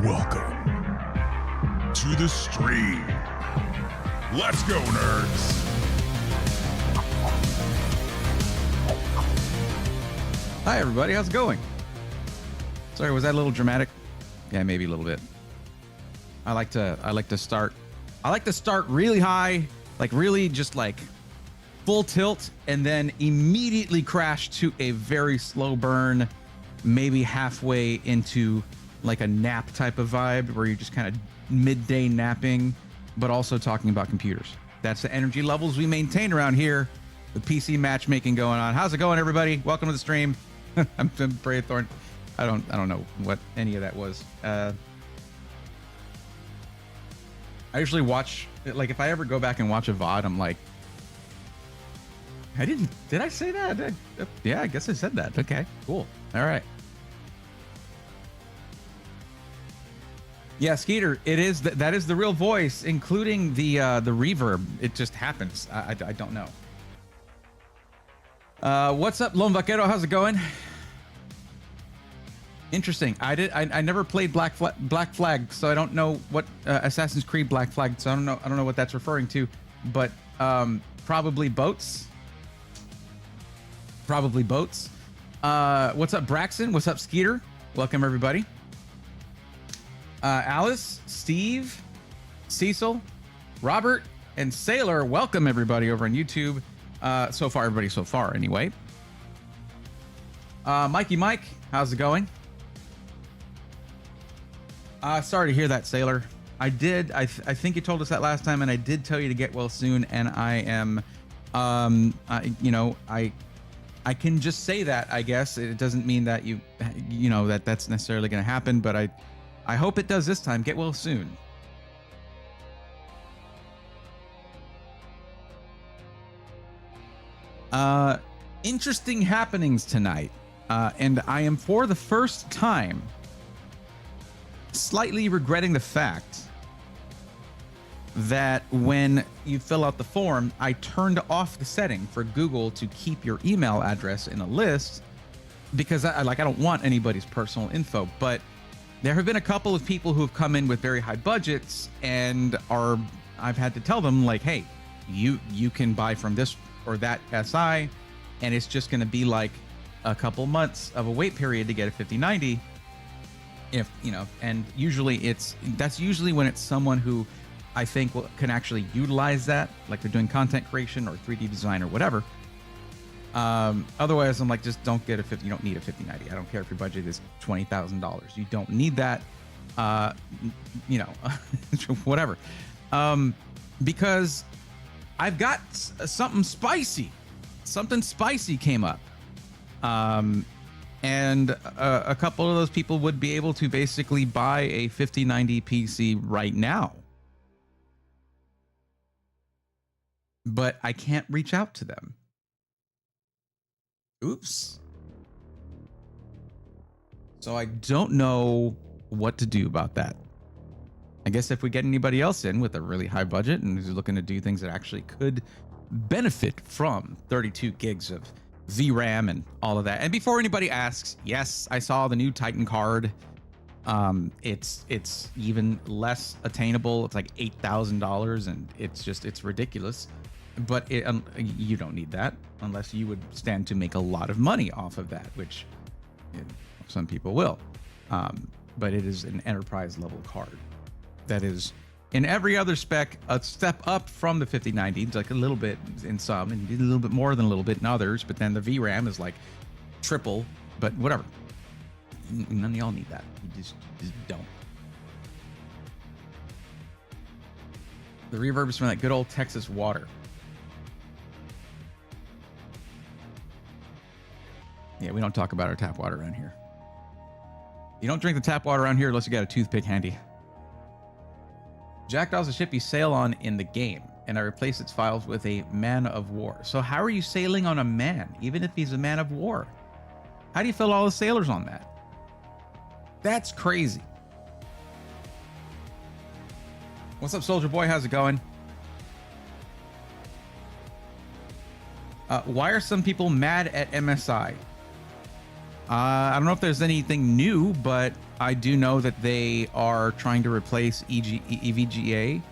Welcome to the stream. Let's go, nerds. Hi, everybody. How's it going? Sorry, was that a little dramatic? Yeah, maybe a little bit. I like to start really high, like really just like full tilt, and then immediately crash to a very slow burn, maybe halfway into like a nap type of vibe where you're just kind of midday napping, but also talking about computers. That's the energy levels we maintain around here with PC matchmaking going on. How's it going, everybody? Welcome to the stream. I'm Brave Thorn. I don't know what any of that was. I usually watch, like, if I ever go back and watch a VOD, I'm like, did I say that? Yeah, I guess I said that. Okay, cool. All right. Yeah, Skeeter, it is that is the real voice, including the reverb. It just happens. I don't know. What's up, Lone Vaquero? How's it going? Interesting. I never played Black Flag, so I don't know what Assassin's Creed Black Flag. So I don't know what that's referring to, but probably boats. Probably boats. What's up, Braxton? What's up, Skeeter? Welcome, everybody. Alice, Steve, Cecil, Robert, and Sailor. Welcome, everybody, over on YouTube. So far, anyway. Mikey Mike, how's it going? Sorry to hear that, Sailor. I think you told us that last time, and I did tell you to get well soon, and I am, I can just say that, I guess. It doesn't mean that that's necessarily going to happen, but I hope it does this time. Get well soon. Interesting happenings tonight. And I am, for the first time, slightly regretting the fact that when you fill out the form, I turned off the setting for Google to keep your email address in a list because I don't want anybody's personal info. But there have been a couple of people who have come in with very high budgets and I've had to tell them, like, hey, you can buy from this or that SI, and it's just going to be like a couple months of a wait period to get a 5090. And usually that's usually when it's someone who I think can actually utilize that, like they're doing content creation or 3D design or whatever. Otherwise, I'm like, just don't get you don't need a 5090. I don't care if your budget is $20,000. You don't need that. Whatever. Because I've got something spicy. Something spicy came up. And a couple of those people would be able to basically buy a 5090 PC right now. But I can't reach out to them. Oops. So I don't know what to do about that. I guess if we get anybody else in with a really high budget and who's looking to do things that actually could benefit from 32 gigs of VRAM and all of that. And before anybody asks, yes, I saw the new Titan card. It's even less attainable. It's like $8,000, and it's ridiculous. But you don't need that unless you would stand to make a lot of money off of that, which some people will. But it is an enterprise level card that is, in every other spec, a step up from the 5090. It's like a little bit in some, and a little bit more than a little bit in others. But then the VRAM is like triple. But whatever. None of y'all need that. You just don't. The reverb is from that good old Texas water. Yeah, we don't talk about our tap water around here. You don't drink the tap water around here unless you got a toothpick handy. Jackdaw's a ship you sail on in the game, and I replace its files with a man of war. So how are you sailing on a man, even if he's a man of war? How do you fill all the sailors on that? That's crazy. What's up, Soldier Boy? How's it going? Why are some people mad at MSI? I don't know if there's anything new, but I do know that they are trying to replace EVGA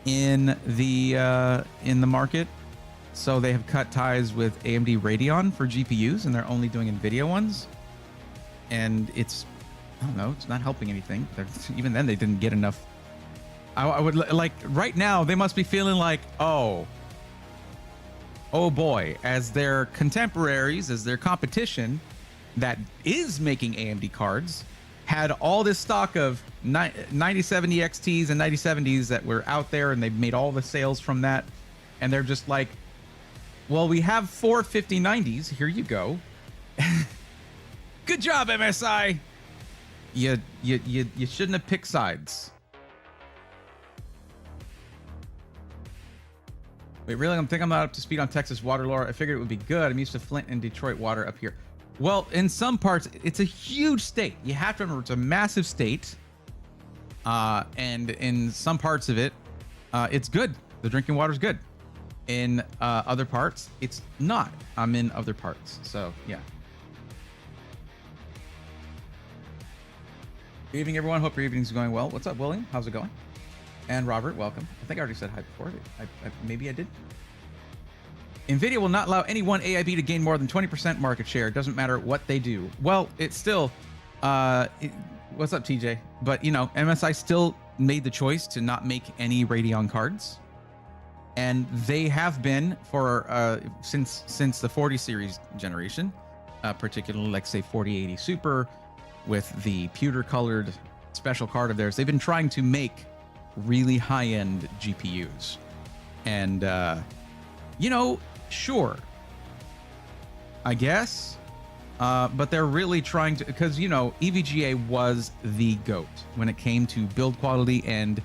in the market. So they have cut ties with AMD Radeon for GPUs, and they're only doing NVIDIA ones. And it's, I don't know, it's not helping anything. Even then, they didn't get enough. I would like right now, they must be feeling like, oh boy, as their contemporaries, as their competition that is making AMD cards had all this stock of 9070 XTs and 9070s that were out there, and they've made all the sales from that. And they're just like, well, we have 4 5090s. Here you go. Good job, MSI. You shouldn't have picked sides. Wait, really? I'm thinking I'm not up to speed on Texas water lore. I figured it would be good. I'm used to Flint and Detroit water up here. Well, in some parts, it's a huge state. You have to remember, it's a massive state. And in some parts of it, it's good. The drinking water is good. In other parts, it's not. I'm in other parts. So, yeah. Good evening, everyone. Hope your evening's going well. What's up, William? How's it going? And Robert, welcome. I think I already said hi before. Maybe I did. NVIDIA will not allow any one AIB to gain more than 20% market share. It doesn't matter what they do. Well, it's still... what's up, TJ? But, you know, MSI still made the choice to not make any Radeon cards. And they have been for since the 40 series generation, particularly like say 4080 Super with the pewter colored special card of theirs. They've been trying to make really high-end GPUs. And you know, sure, I guess, but they're really trying to, because you know, EVGA was the GOAT when it came to build quality and,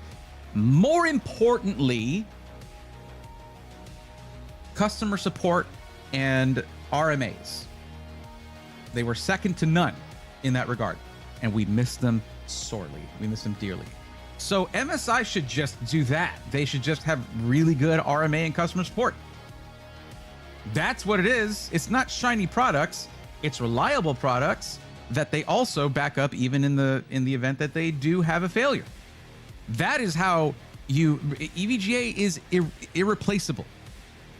more importantly, customer support and RMAs. They were second to none in that regard, and we miss them sorely. We miss them dearly. So MSI should just do that. They should just have really good RMA and customer support. That's what it is. It's not shiny products. It's reliable products that they also back up even in the event that they do have a failure. That is how EVGA is irreplaceable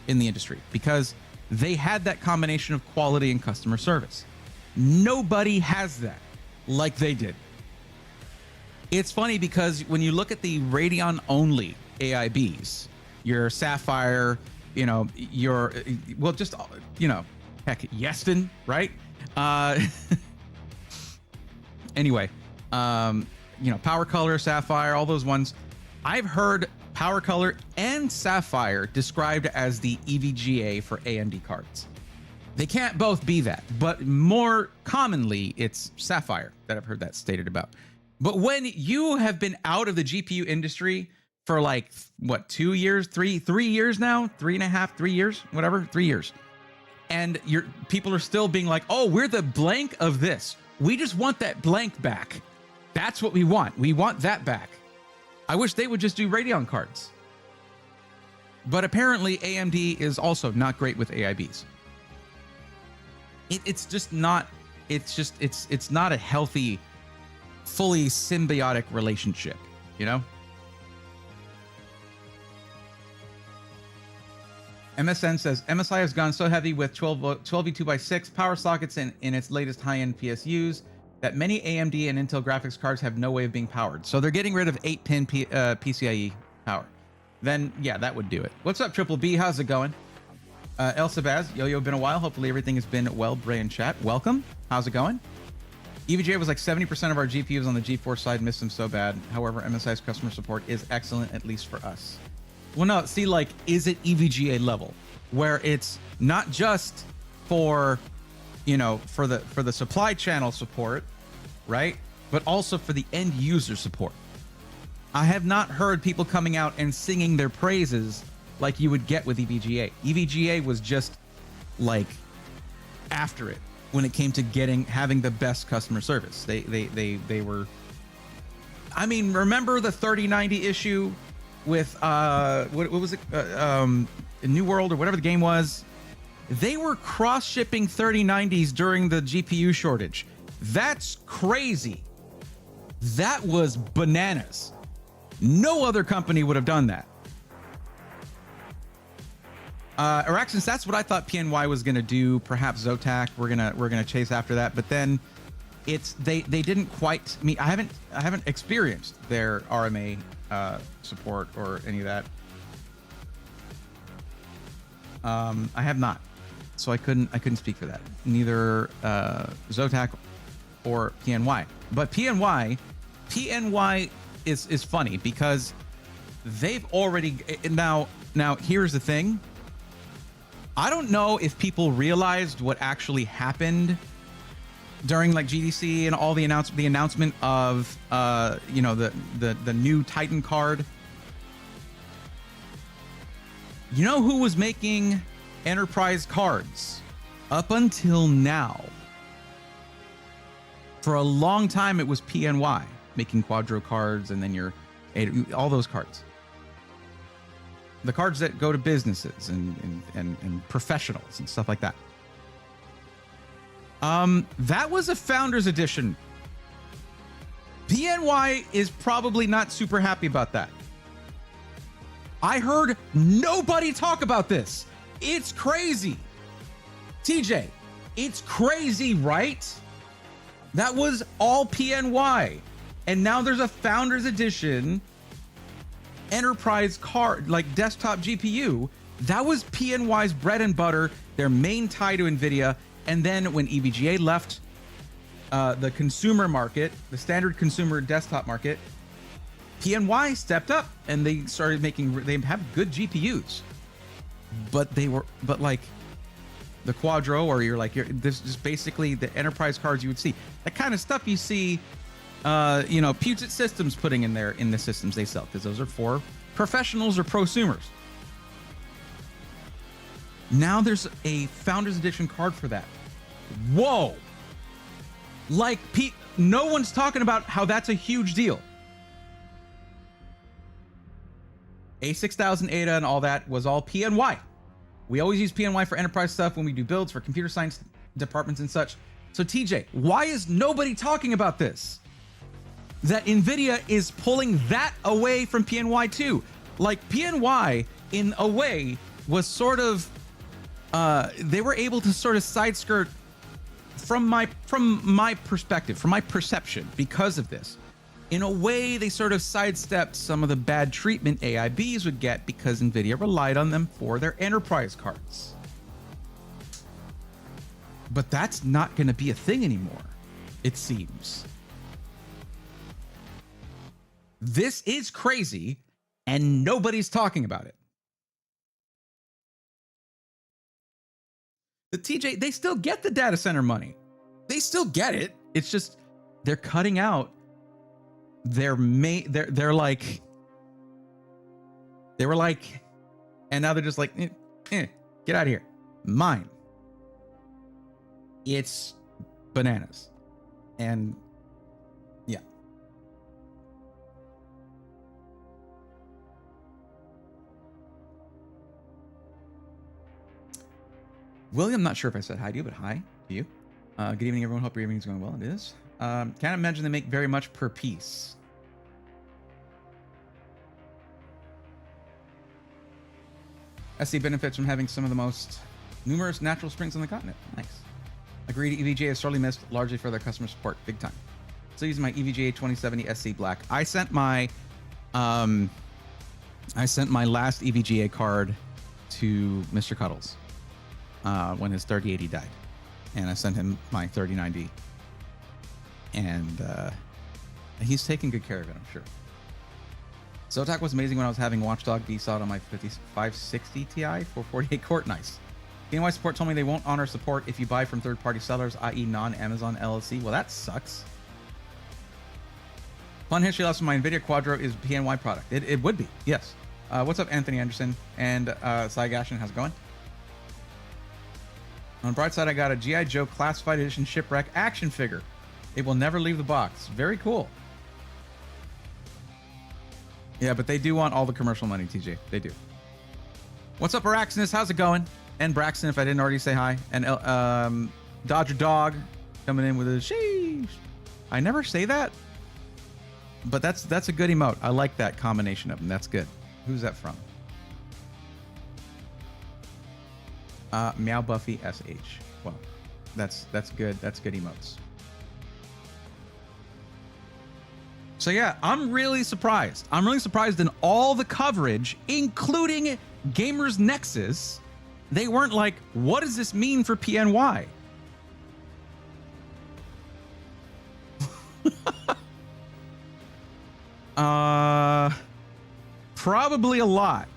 in the industry, because they had that combination of quality and customer service. Nobody has that like they did. It's funny because when you look at the Radeon only AIBs, your Sapphire, you know, your, well, just, you know, heck, Yeston, right? Anyway, you know, Power Color, Sapphire, all those ones. I've heard Power Color and Sapphire described as the EVGA for AMD cards. They can't both be that, but more commonly, it's Sapphire that I've heard that stated about. But when you have been out of the GPU industry for like, what, 2 years, 3 years now, 3.5, 3 years, whatever, 3 years. And people are still being like, oh, we're the blank of this. We just want that blank back. That's what we want. We want that back. I wish they would just do Radeon cards. But apparently AMD is also not great with AIBs. It's just not, it's not a healthy, fully symbiotic relationship, you know? MSN says, MSI has gone so heavy with 12v2x6 power sockets in its latest high-end PSUs that many AMD and Intel graphics cards have no way of being powered. So they're getting rid of 8-pin PCIe power. Then, yeah, that would do it. What's up, Triple B? How's it going? El Sabaz, Yo-Yo, been a while. Hopefully everything has been well. Bray in chat. Welcome. How's it going? EVGA was like 70% of our GPUs on the GeForce side. Missed them so bad. However, MSI's customer support is excellent, at least for us. Well, no, see, like, is it EVGA level where it's not just for, you know, for the supply channel support, right? But also for the end user support. I have not heard people coming out and singing their praises like you would get with EVGA. EVGA was just like after it when it came to having the best customer service. They were, I mean, remember the 3090 issue with what was it, New World or whatever the game was? They were cross-shipping 3090s during the GPU shortage. That's crazy. That was bananas. No other company would have done that. Araxis, that's what I thought PNY was gonna do. Perhaps Zotac. We're gonna chase after that, but then they didn't quite. I haven't experienced their RMA support or any of that. I have not, so I couldn't speak for that. Neither Zotac or PNY. But PNY is funny because they've already now here's the thing. I don't know if people realized what actually happened during like GDC and all the announcement of the new Titan card. You know who was making enterprise cards up until now? For a long time, it was PNY making Quadro cards, and then all those cards. The cards that go to businesses and professionals and stuff like that. That was a Founders Edition. PNY is probably not super happy about that. I heard nobody talk about this. It's crazy. TJ, it's crazy, right? That was all PNY. And now there's a Founders Edition enterprise card, like desktop GPU. That was PNY's bread and butter, their main tie to NVIDIA. And then when EVGA left the consumer market, the standard consumer desktop market, PNY stepped up and they started they have good GPUs. But like the Quadro, or this is basically the enterprise cards you would see. That kind of stuff you see Puget Systems putting in the systems they sell, because those are for professionals or prosumers. Now there's a Founders Edition card for that. Whoa! Like, no one's talking about how that's a huge deal. A6000 ADA and all that was all PNY. We always use PNY for enterprise stuff when we do builds for computer science departments and such. So TJ, why is nobody talking about this? That NVIDIA is pulling that away from PNY too. Like, PNY, in a way, was sort of, they were able to sort of side skirt from my perspective, from my perception, because of this. In a way, they sort of sidestepped some of the bad treatment AIBs would get because NVIDIA relied on them for their enterprise cards. But that's not going to be a thing anymore, it seems. This is crazy, and nobody's talking about it. The TJ, they still get the data center money. They still get it. It's just they're cutting out their main. They're like, they were like, and now they're just like, get out of here, mine. It's bananas, and yeah. William, not sure if I said hi to you, but hi to you. Good evening, everyone. Hope your evening's going well. It is. Can't imagine they make very much per piece. SC benefits from having some of the most numerous natural springs on the continent. Nice. Agreed, EVGA is sorely missed, largely for their customer support. Big time. Still using my EVGA 2070 SC Black. I sent my last EVGA card to Mr. Cuddles when his 3080 died. And I sent him my 3090. And he's taking good care of it, I'm sure. Zotac was amazing when I was having Watchdog DSOD on my 5560 Ti for 48 core. Nice. PNY support told me they won't honor support if you buy from third-party sellers, i.e. non-Amazon LLC. Well, that sucks. Fun history lesson, my NVIDIA Quadro is PNY product. It would be, yes. What's up, Anthony Anderson and Cy Gashin? How's it going? On the bright side, I got a G.I. Joe Classified Edition Shipwreck action figure. It will never leave the box. Very cool. Yeah, but they do want all the commercial money, TJ. They do. What's up, Araxinus? How's it going? And Braxton, if I didn't already say hi. And Dodger Dog coming in with a sheesh. I never say that. But that's a good emote. I like that combination of them. That's good. Who's that from? Meow Buffy SH. Well, that's good. That's good emotes. So yeah, I'm really surprised. I'm really surprised in all the coverage, including Gamers Nexus, they weren't like, what does this mean for PNY? Probably a lot.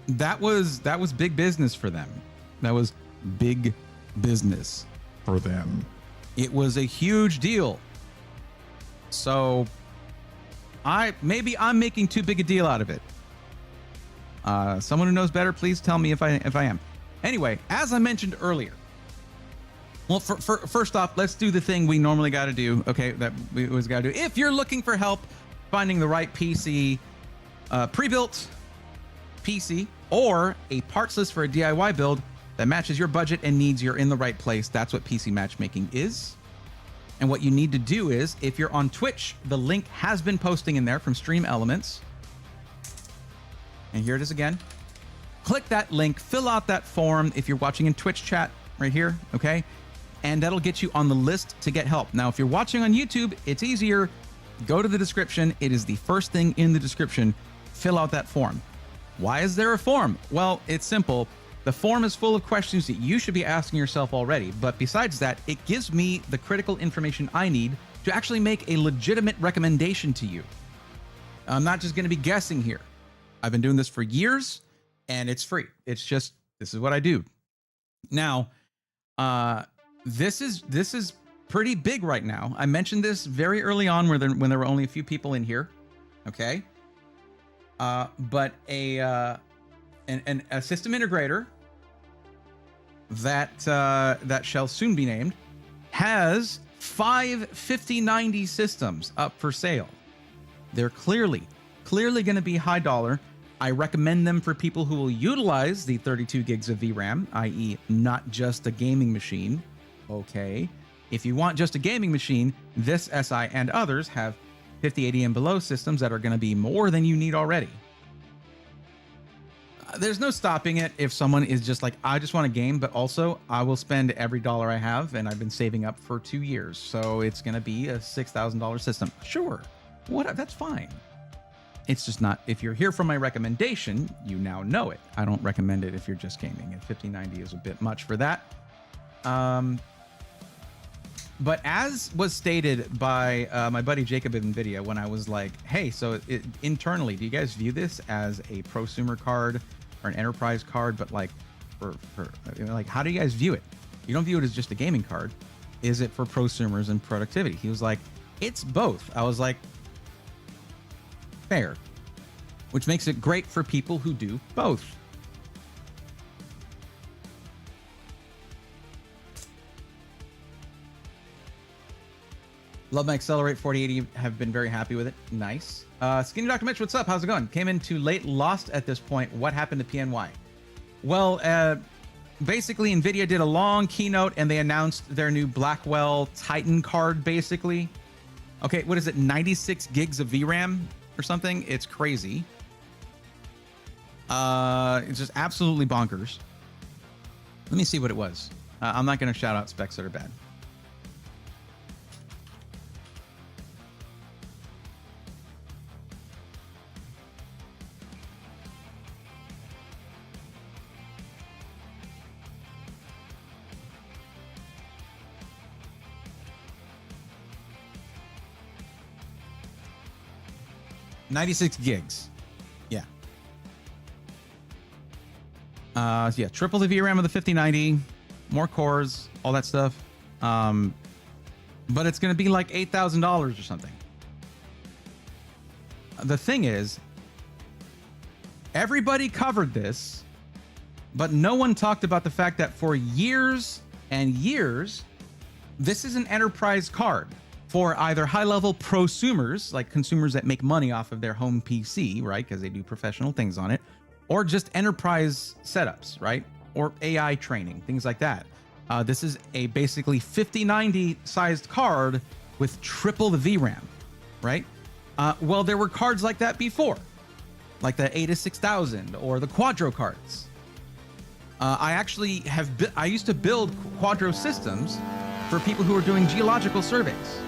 That was big business for them. That was big business for them. It was a huge deal. So maybe I'm making too big a deal out of it. Someone who knows better, please tell me if I am. Anyway, as I mentioned earlier, well, first off, let's do the thing we normally got to do. Okay, that we always got to do. If you're looking for help finding the right PC, pre-built PC, or a parts list for a DIY build that matches your budget and needs, you're in the right place. That's what PC Matchmaking is. And what you need to do is, if you're on Twitch, the link has been posting in there from Stream Elements. And here it is again. Click that link, fill out that form if you're watching in Twitch chat right here, okay? And that'll get you on the list to get help. Now, if you're watching on YouTube, it's easier. Go to the description. It is the first thing in the description. Fill out that form. Why is there a form? Well, it's simple. The form is full of questions that you should be asking yourself already. But besides that, it gives me the critical information I need to actually make a legitimate recommendation to you. I'm not just going to be guessing here. I've been doing this for years and it's free. It's just, this is what I do. Now, this is pretty big right now. I mentioned this very early on when there were only a few people in here. Okay. But a system integrator that shall soon be named has 5 5090 systems up for sale. They're clearly going to be high dollar. I recommend them for people who will utilize the 32 gigs of VRAM, i.e. not just a gaming machine. Okay. If you want just a gaming machine, this SI and others have 5080 and below systems that are going to be more than you need already. There's no stopping it if someone is just like, I just want a game, but also I will spend every dollar I have, and I've been saving up for 2 years, so it's going to be a $6,000 system. Sure. That's fine. It's just not, if you're here for my recommendation, you now know it. I don't recommend it if you're just gaming, and 5090 is a bit much for that. But as was stated by my buddy Jacob in NVIDIA, when I was like, hey, so internally, do you guys view this as a prosumer card or an enterprise card? But like, like, how do you guys view it? You don't view it as just a gaming card. Is it for prosumers and productivity? He was like, it's both. I was like, fair, which makes it great for people who do both. Love my Accelerate 4080. Have been very happy with it. Nice. Skinny Dr. Mitch, what's up? How's it going? Came in too late, lost at this point. What happened to PNY? Well, basically, NVIDIA did a long keynote and they announced their new Blackwell Titan card, basically. Okay, what is it? 96 gigs of VRAM or something? It's crazy. It's just absolutely bonkers. Let me see what it was. I'm not going to shout out specs that are bad. $96 gigs. Yeah. Yeah, triple the VRAM of the 5090, more cores, all that stuff. But it's going to be like $8,000 or something. The thing is, everybody covered this, but no one talked about the fact that for years and years, this is an enterprise card for either high-level prosumers, like consumers that make money off of their home PC, right? Because they do professional things on it, or just enterprise setups, right? Or AI training, things like that. This is a basically 5090 sized card with triple the VRAM. right? Well, there were cards like that before, like the ATA 6000 or the Quadro cards. I actually I used to build Quadro systems for people who were doing geological surveys.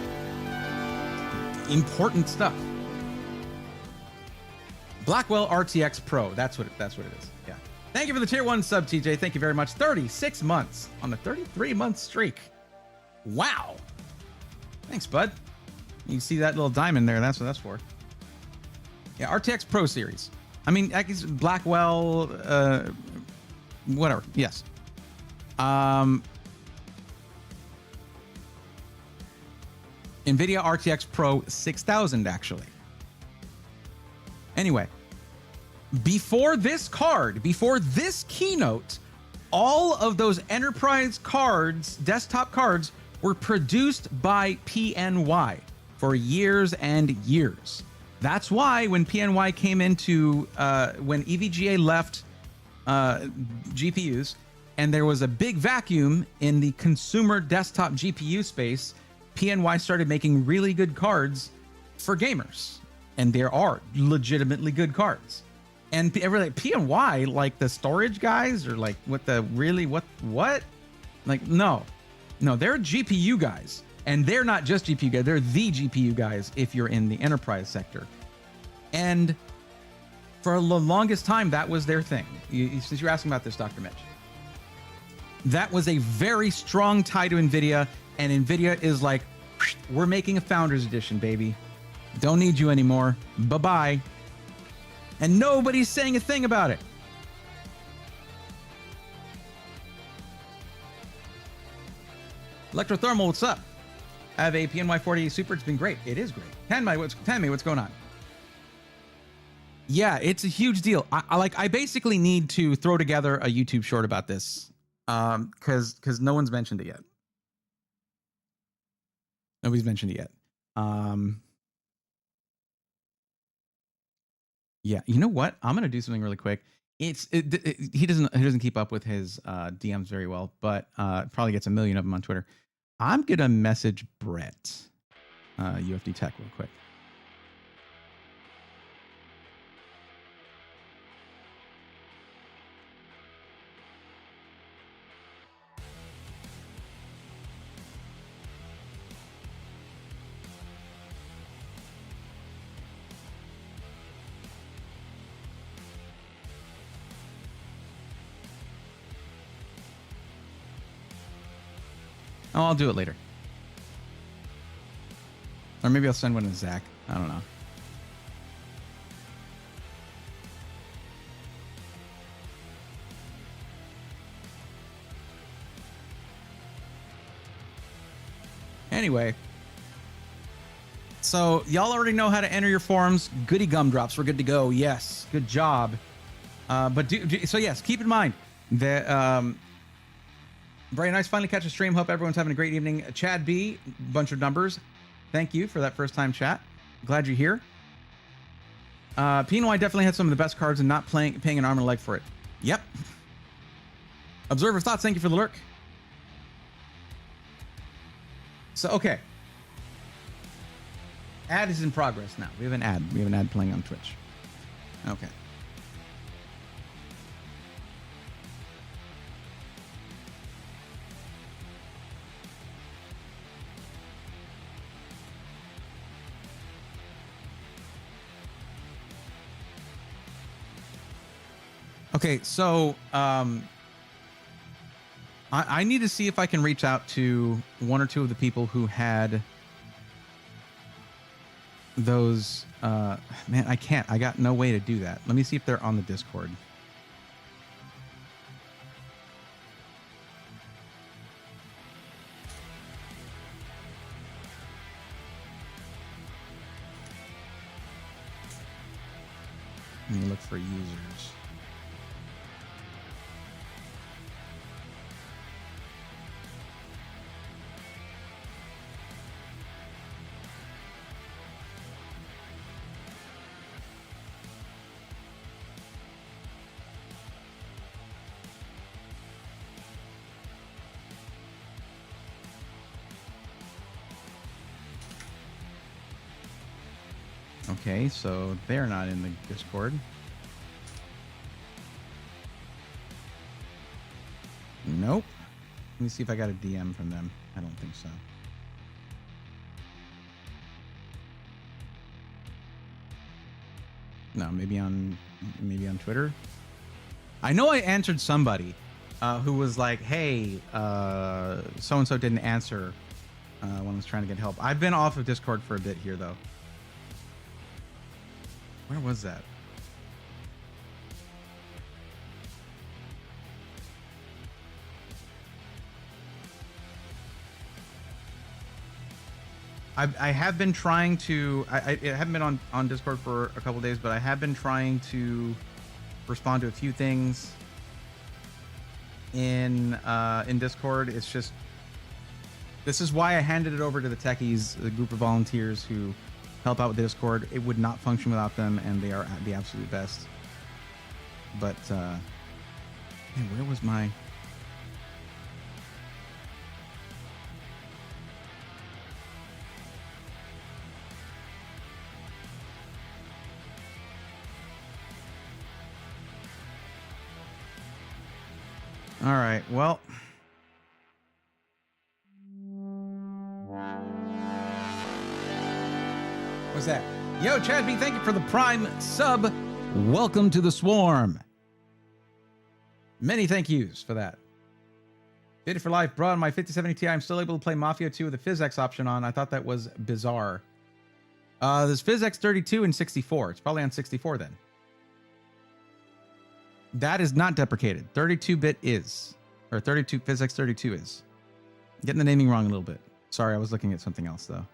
Important stuff. Blackwell RTX Pro. That's what it is. Yeah. Thank you for the tier 1 sub, TJ. Thank you very much. 36 months on a 33-month streak. Wow. Thanks, bud. You see that little diamond there? That's what that's for. Yeah, RTX Pro series. I mean, I guess Blackwell, whatever. Yes. NVIDIA RTX Pro 6000, actually. Anyway, before this keynote, all of those enterprise cards, desktop cards, were produced by PNY for years and years. That's why when PNY came into, when EVGA left GPUs, and there was a big vacuum in the consumer desktop GPU space, PNY started making really good cards for gamers. And there are legitimately good cards. And everybody like, PNY, like the storage guys, or like what? Like, no, they're GPU guys. And they're not just GPU guys, they're the GPU guys if you're in the enterprise sector. And for the longest time, that was their thing. Since you're asking about this, Dr. Mitch, that was a very strong tie to NVIDIA. And NVIDIA is like, we're making a Founders Edition, baby. Don't need you anymore. Bye-bye. And nobody's saying a thing about it. Electrothermal, what's up? I have a PNY 40 Super. It's been great. It is great. Tanmay, what's going on? Yeah, it's a huge deal. I basically need to throw together a YouTube short about this, because no one's mentioned it yet. Nobody's mentioned it yet. Yeah, you know what? I'm gonna do something really quick. He doesn't keep up with his DMs very well, but probably gets a million of them on Twitter. I'm gonna message Brett, UFD Tech, real quick. Oh, I'll do it later. Or maybe I'll send one to Zach. I don't know. Anyway. So, y'all already know how to enter your forms. Goody gumdrops. We're good to go. Yes. Good job. So yes, keep in mind that... Very nice. Finally catch a stream. Hope everyone's having a great evening. Chad B, bunch of numbers. Thank you for that first time chat. Glad you're here. PNY definitely had some of the best cards and not paying an arm and a leg for it. Yep. Observer thoughts. Thank you for the lurk. So, okay. Ad is in progress now. We have an ad. We have an ad playing on Twitch. Okay. Okay, so I need to see if I can reach out to one or two of the people who had those. Man, I can't. I got no way to do that. Let me see if they're on the Discord. Let me look for users. Okay, so they're not in the Discord. Nope. Let me see if I got a DM from them. I don't think so. No, maybe on Twitter. I know I answered somebody who was like, "Hey, so and so didn't answer when I was trying to get help." I've been off of Discord for a bit here, though. Where was that? I have been trying to. I haven't been on Discord for a couple of days, but I have been trying to respond to a few things in Discord. It's just, this is why I handed it over to the techies, the group of volunteers who help out with Discord. It would not function without them, and they are the absolute best. But man, where was my? All right, well. What's that? Yo, Chad B, thank you for the Prime sub. Welcome to the Swarm. Many thank yous for that. Did it for life, bro. On my 5070 Ti, I'm still able to play Mafia 2 with the PhysX option on. I thought that was bizarre. There's PhysX 32 and 64. It's probably on 64 then. That is not deprecated. 32-bit is. Or 32, PhysX 32 is. Getting the naming wrong a little bit. Sorry, I was looking at something else, though.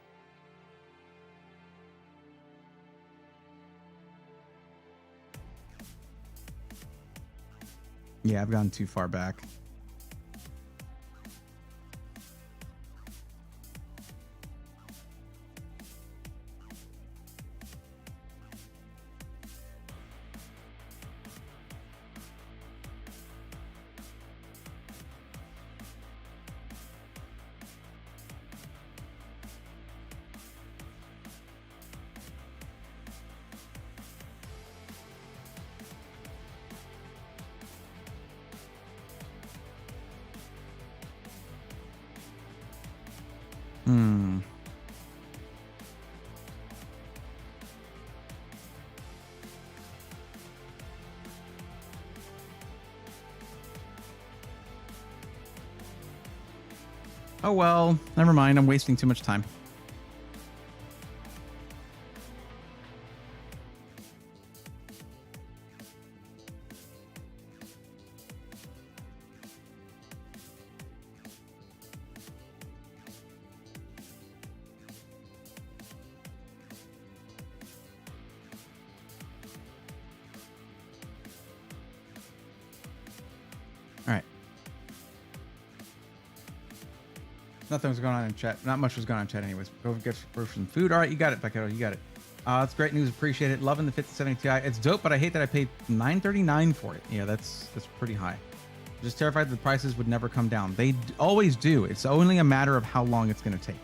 Yeah, I've gone too far back. Oh well, never mind. I'm wasting too much time. Nothing was going on in chat. Not much was going on in chat anyways. Go get for some food. All right, you got it, Becca. You got it. That's great news. Appreciate it. Loving the 5070 Ti. It's dope, but I hate that I paid $939 for it. Yeah, that's pretty high. Just terrified that the prices would never come down. They always do. It's only a matter of how long it's going to take.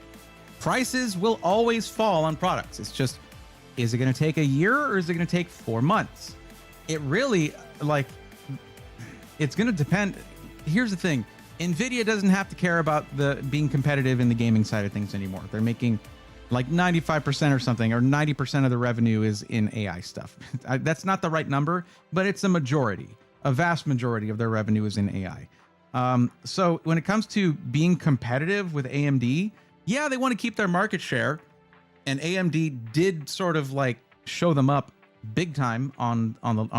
Prices will always fall on products. It's just, is it going to take a year or is it going to take 4 months? It really, like, it's going to depend. Here's the thing. NVIDIA doesn't have to care about the being competitive in the gaming side of things anymore. They're making like 95% or something, or 90% of the revenue is in AI stuff. That's not the right number, but it's a majority. A vast majority of their revenue is in AI. So when it comes to being competitive with AMD, yeah, they want to keep their market share. And AMD did sort of like show them up big time on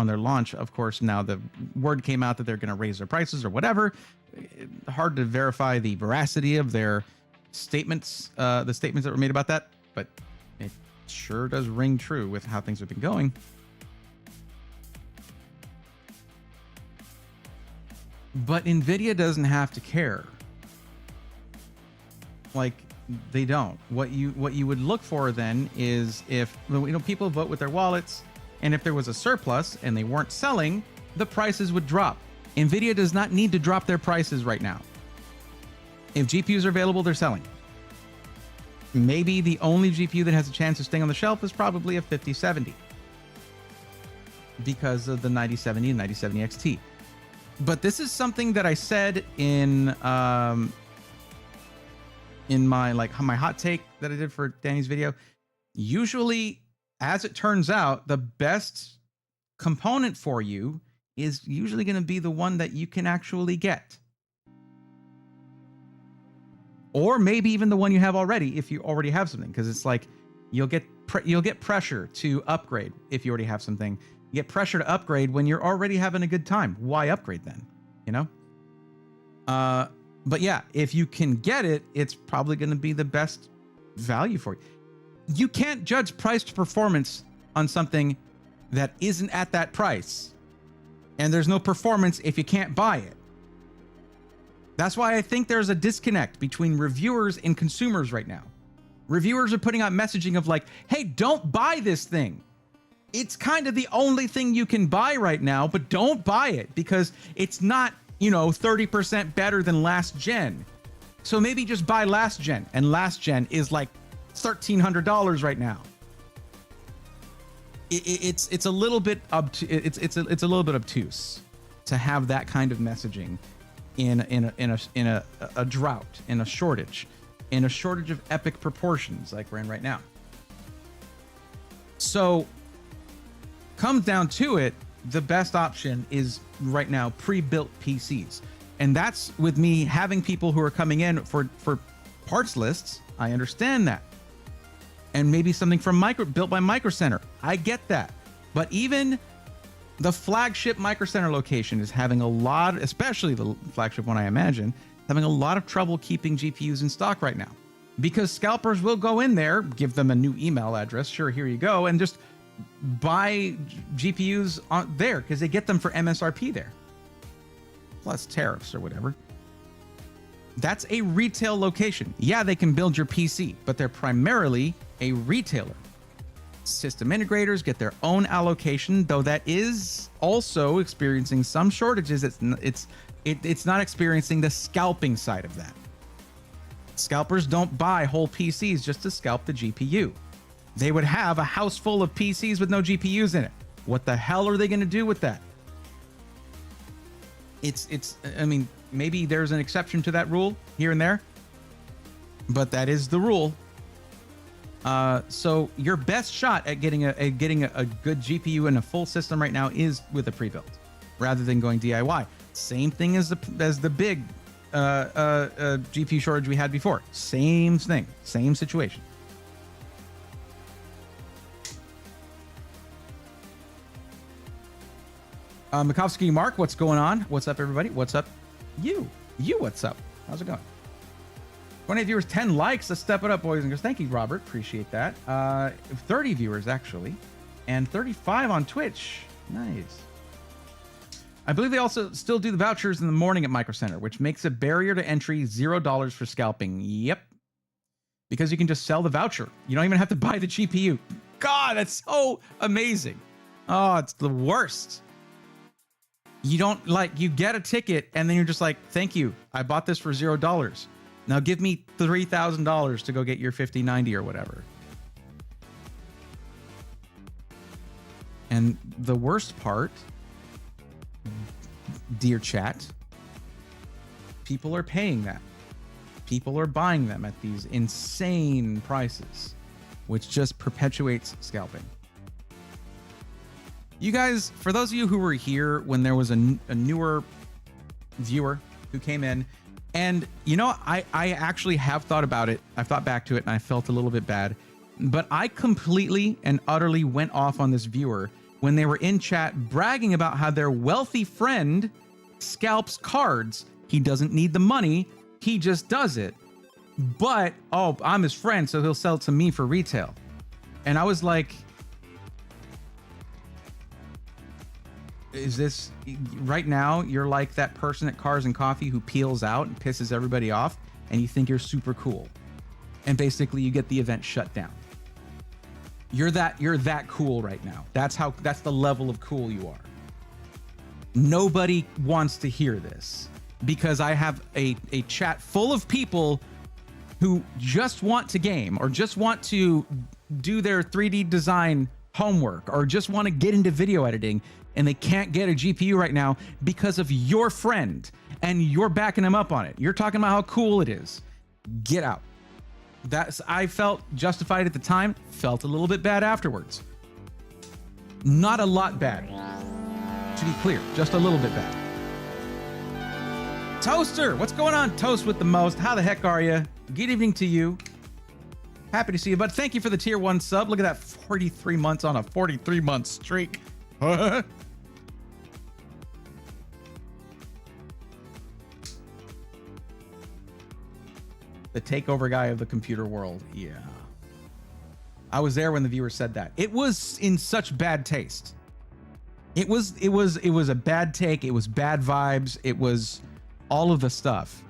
their launch. Of course, now the word came out that they're going to raise their prices or whatever. Hard to verify the veracity of their statements, the statements that were made about that, but it sure does ring true with how things have been going. But NVIDIA doesn't have to care. Like, they don't. What you would look for then is if, people vote with their wallets, and if there was a surplus and they weren't selling, the prices would drop. NVIDIA does not need to drop their prices right now. If GPUs are available, they're selling. Maybe the only GPU that has a chance of staying on the shelf is probably a 5070 because of the 9070 and 9070 XT. But this is something that I said in my my hot take that I did for Danny's video. Usually, as it turns out, the best component for you is usually going to be the one that you can actually get. Or maybe even the one you have already if you already have something, because it's like you'll get pressure to upgrade if you already have something. You get pressure to upgrade when you're already having a good time. Why upgrade then? You know? But yeah, if you can get it, it's probably going to be the best value for you. You can't judge price to performance on something that isn't at that price. And there's no performance if you can't buy it. That's why I think there's a disconnect between reviewers and consumers right now. Reviewers are putting out messaging of like, hey, don't buy this thing. It's kind of the only thing you can buy right now, but don't buy it because it's not, 30% better than last gen. So maybe just buy last gen, and last gen is like $1,300 right now. It's a little bit it's a little bit obtuse to have that kind of messaging in a drought, in a shortage of epic proportions like we're in right now. So comes down to it, the best option is right now pre-built PCs. And that's with me having people who are coming in for parts lists. I understand that. And maybe something from built by Micro Center. I get that. But even the flagship Micro Center location is having a lot, especially the flagship one, I imagine, having a lot of trouble keeping GPUs in stock right now. Because scalpers will go in there, give them a new email address, sure, here you go, and just buy GPUs on there because they get them for MSRP there. Plus tariffs or whatever. That's a retail location. Yeah, they can build your PC, but they're primarily a retailer. System integrators get their own allocation, though that is also experiencing some shortages. It's not experiencing the scalping side of that. Scalpers don't buy whole PCs just to scalp the GPU. They would have a house full of PCs with no GPUs in it. What the hell are they going to do with that? I mean, maybe there's an exception to that rule here and there, but that is the rule. So your best shot at getting a good GPU in a full system right now is with a pre-built, rather than going DIY. Same thing as the big GPU shortage we had before. Same thing, same situation. Makovsky Mark, what's going on? What's up, everybody? What's up? You, what's up? How's it going? 28 viewers, 10 likes. Let's step it up, boys and girls. Thank you, Robert. Appreciate that. 30 viewers, actually. And 35 on Twitch. Nice. I believe they also still do the vouchers in the morning at Micro Center, which makes a barrier to entry $0 for scalping. Yep. Because you can just sell the voucher. You don't even have to buy the GPU. God, that's so amazing. Oh, it's the worst. You don't you get a ticket and then you're just like, thank you. I bought this for $0. Now give me $3,000 to go get your 5090 or whatever. And the worst part, dear chat, people are paying that. People are buying them at these insane prices, which just perpetuates scalping. You guys, for those of you who were here when there was a newer viewer who came in, and I actually have thought about it. I've thought back to it and I felt a little bit bad, but I completely and utterly went off on this viewer when they were in chat bragging about how their wealthy friend scalps cards. He doesn't need the money. He just does it. But, oh, I'm his friend, so he'll sell it to me for retail. And I was like, is this right now? You're like that person at Cars and Coffee who peels out and pisses everybody off, and you think you're super cool, and basically you get the event shut down. You're that cool right now. That's the level of cool you are. Nobody wants to hear this because I have a chat full of people who just want to game or just want to do their 3D design homework or just want to get into video editing and they can't get a GPU right now because of your friend and you're backing them up on it. You're talking about how cool it is. Get out. I felt justified at the time, felt a little bit bad afterwards. Not a lot bad. To be clear, just a little bit bad. Toaster, what's going on? Toast with the most. How the heck are you? Good evening to you. Happy to see you, but thank you for the tier 1 sub. Look at that, 43 months on a 43-month streak. The takeover guy of the computer world. Yeah. I was there when the viewer said that. It was in such bad taste. It was a bad take. It was bad vibes. It was all of the stuff.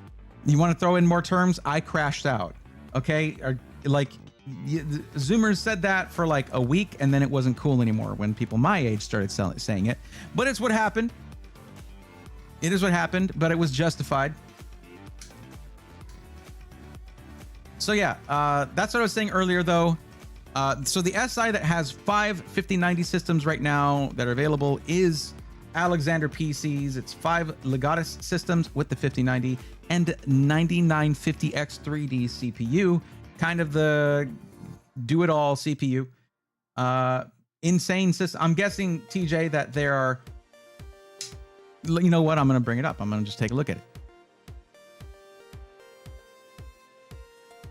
You want to throw in more terms? I crashed out. Okay? Zoomers said that for like a week and then it wasn't cool anymore when people my age started saying it. But it's what happened. It is what happened, but it was justified. So yeah, that's what I was saying earlier though. So the SI that has 5 5090 systems right now that are available is Alexander PCs. It's 5 Legatus systems with the 5090 and 9950X3D CPU, kind of the do-it-all CPU. Insane system. I'm guessing, TJ, that there are... You know what? I'm going to bring it up. I'm going to just take a look at it.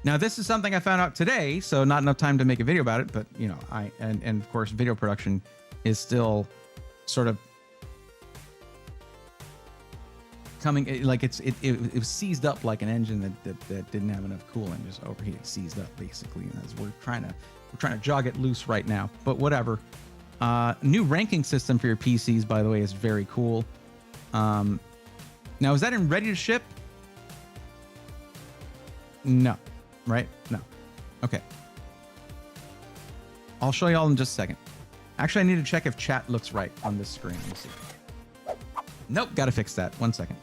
Now, this is something I found out today, so not enough time to make a video about it, but, you know, and of course, video production is still sort of coming, like it was seized up like an engine that didn't have enough cooling, just overheated, seized up basically. And as we're trying to jog it loose right now, but whatever. New ranking system for your PCs, by the way, is very cool. Now, is that in ready to ship? No, right? No. Okay. I'll show you all in just a second. Actually, I need to check if chat looks right on this screen. Let me see. Nope, gotta fix that. 1 second.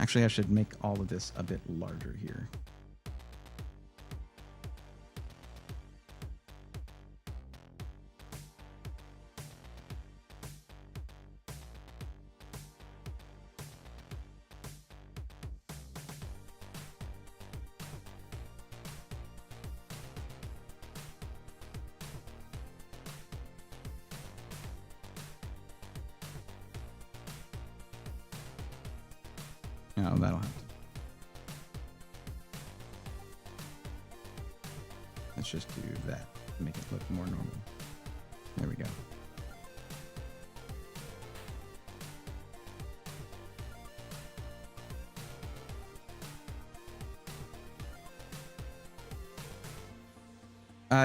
Actually, I should make all of this a bit larger here. No, that'll have to. Let's just do that. Make it look more normal. There we go.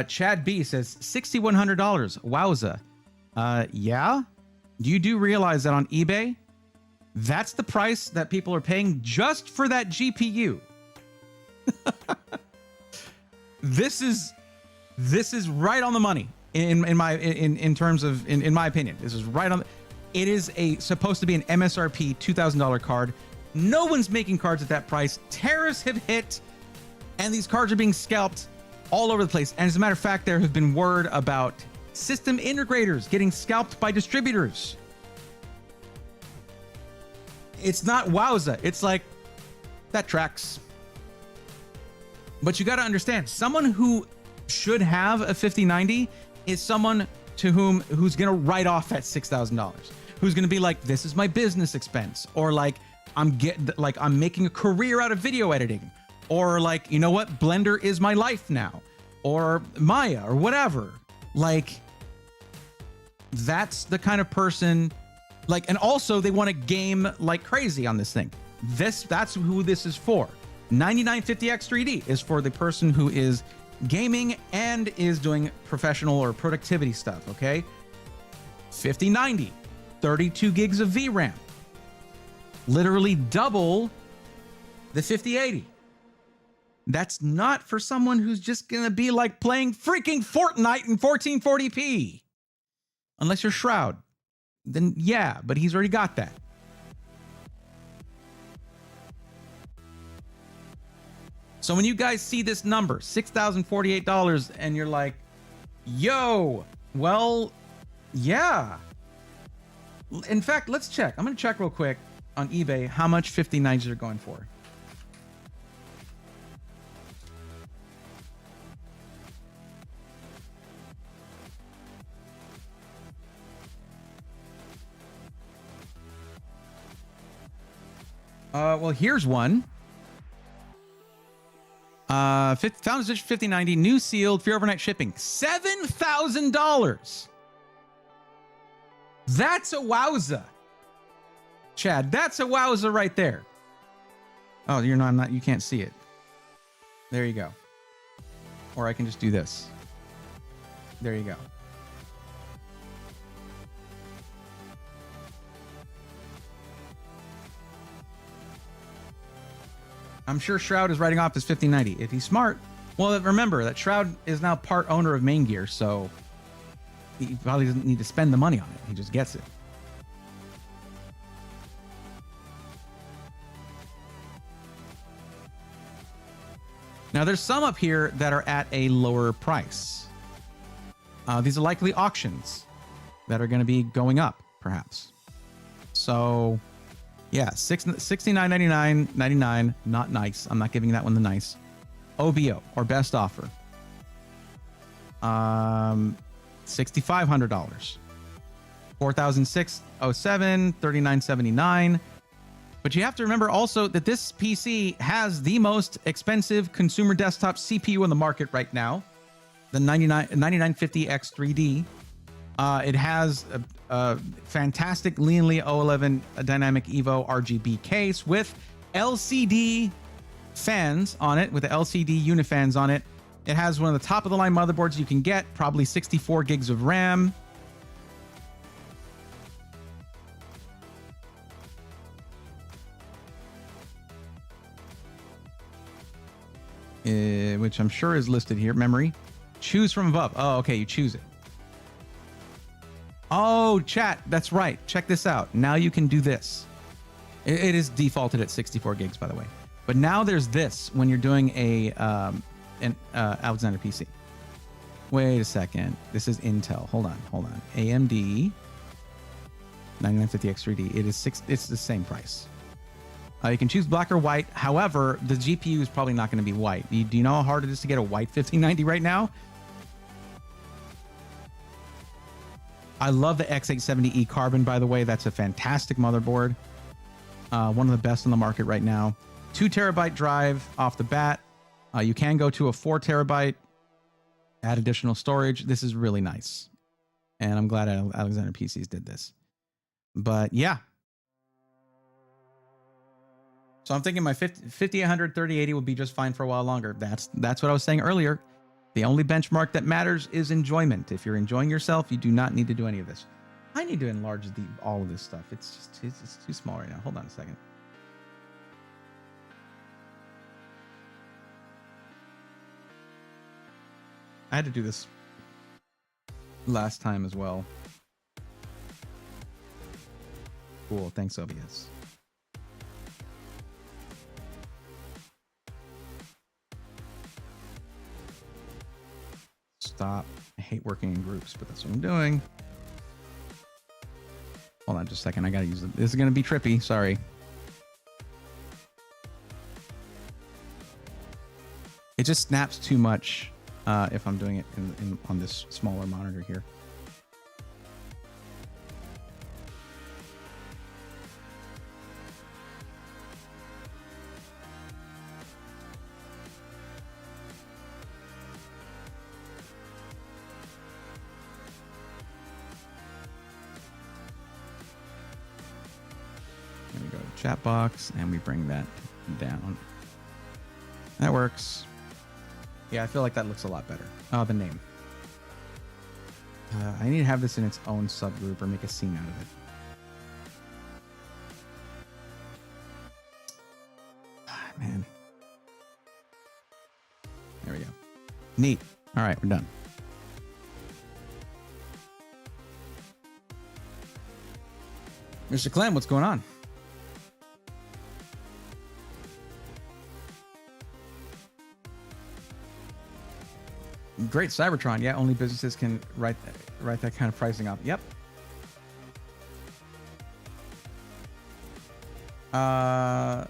Chad B says $6,100. Wowza. Yeah. You do realize that on eBay, that's the price that people are paying just for that GPU. This is right on the money in terms of in my opinion. This is right on the, it is supposed to be an MSRP $2,000 card. No one's making cards at that price. Tariffs have hit and these cards are being scalped all over the place. And as a matter of fact, there have been word about system integrators getting scalped by distributors. It's not wowza. It's like, that tracks. But you got to understand, someone who should have a 5090 is someone who's going to write off that $6,000. Who's going to be like, this is my business expense. Or like, I'm making a career out of video editing. Or like, you know what? Blender is my life now. Or Maya or whatever. Like, that's the kind of person. Like, and also they want to game like crazy on this thing. That's who this is for. 9950X3D is for the person who is gaming and is doing professional or productivity stuff, okay? 5090, 32 gigs of VRAM. Literally double the 5080. That's not for someone who's just gonna be like playing freaking Fortnite in 1440p. Unless you're Shroud. Then yeah, but he's already got that. So when you guys see this number, $6,048, and you're like, yo, well, yeah. In fact, let's check. I'm going to check real quick on eBay how much 5090s are going for. Well, here's one. Founders Edition 5090, new sealed, free overnight shipping, $7,000. That's a wowza. Chad, that's a wowza right there. Oh, you're not, you can't see it. There you go. Or I can just do this. There you go. I'm sure Shroud is writing off his 5090. If he's smart, well, remember that Shroud is now part owner of Main Gear, so he probably doesn't need to spend the money on it. He just gets it. Now, there's some up here that are at a lower price. These are likely auctions that are going to be going up, perhaps. So, yeah, $69.99, not nice. I'm not giving that one the nice. OBO, or best offer. $6,500. $4,607, $3,979. But you have to remember also that this PC has the most expensive consumer desktop CPU in the market right now, the 9950X3D. It has a fantastic Lianli 011 Dynamic Evo RGB case with LCD fans on it, with the LCD Unifans on it. It has one of the top of the line motherboards you can get, probably 64 gigs of RAM. Which I'm sure is listed here. Memory. Choose from above. Oh, okay. You choose it. Oh, chat. That's right. Check this out. Now you can do this. It is defaulted at 64 gigs, by the way. But now there's this when you're doing an Alexander PC. Wait a second. This is Intel. Hold on. AMD 9950X3D. It's the same price. You can choose black or white. However, the GPU is probably not going to be white. Do you know how hard it is to get a white 5090 right now? I love the X870E Carbon, by the way. That's a fantastic motherboard. One of the best on the market right now. 2 terabyte drive off the bat. You can go to a 4 terabyte, add additional storage. This is really nice. And I'm glad Alexander PCs did this. But yeah. So I'm thinking my 5800 3080 will be just fine for a while longer. That's what I was saying earlier. The only benchmark that matters is enjoyment. If you're enjoying yourself, you do not need to do any of this. I need to enlarge all of this stuff. It's too small right now. Hold on a second. I had to do this last time as well. Cool. Thanks, OBS. Stop. I hate working in groups, but that's what I'm doing. Hold on just a second. I gotta use it. This is gonna be trippy. Sorry. It just snaps too much if I'm doing it on this smaller monitor here. Chat box, and we bring that down. That works. Yeah, I feel like that looks a lot better. Oh, the name. I need to have this in its own subgroup or make a scene out of it. Ah, man. There we go. Neat. All right, we're done. Mr. Clem, what's going on? Great Cybertron. Yeah, only businesses can write that kind of pricing up. Yep. The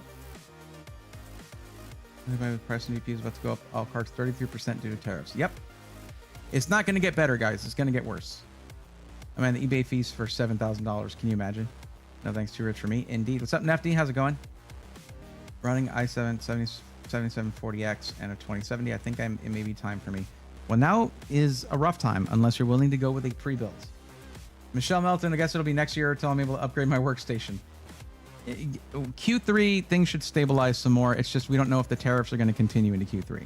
price of VP is about to go up all cards 33% due to tariffs. Yep. It's not going to get better, guys. It's going to get worse. I mean, the eBay fees for $7,000. Can you imagine? No thanks, too rich for me. Indeed. What's up, Nefty? How's it going? Running i7 7740X and a 2070. I think it may be time for me. Well, now is a rough time unless you're willing to go with a pre-build. Michelle Melton, I guess it'll be next year until I'm able to upgrade my workstation. Q3, things should stabilize some more. It's just we don't know if the tariffs are going to continue into Q3.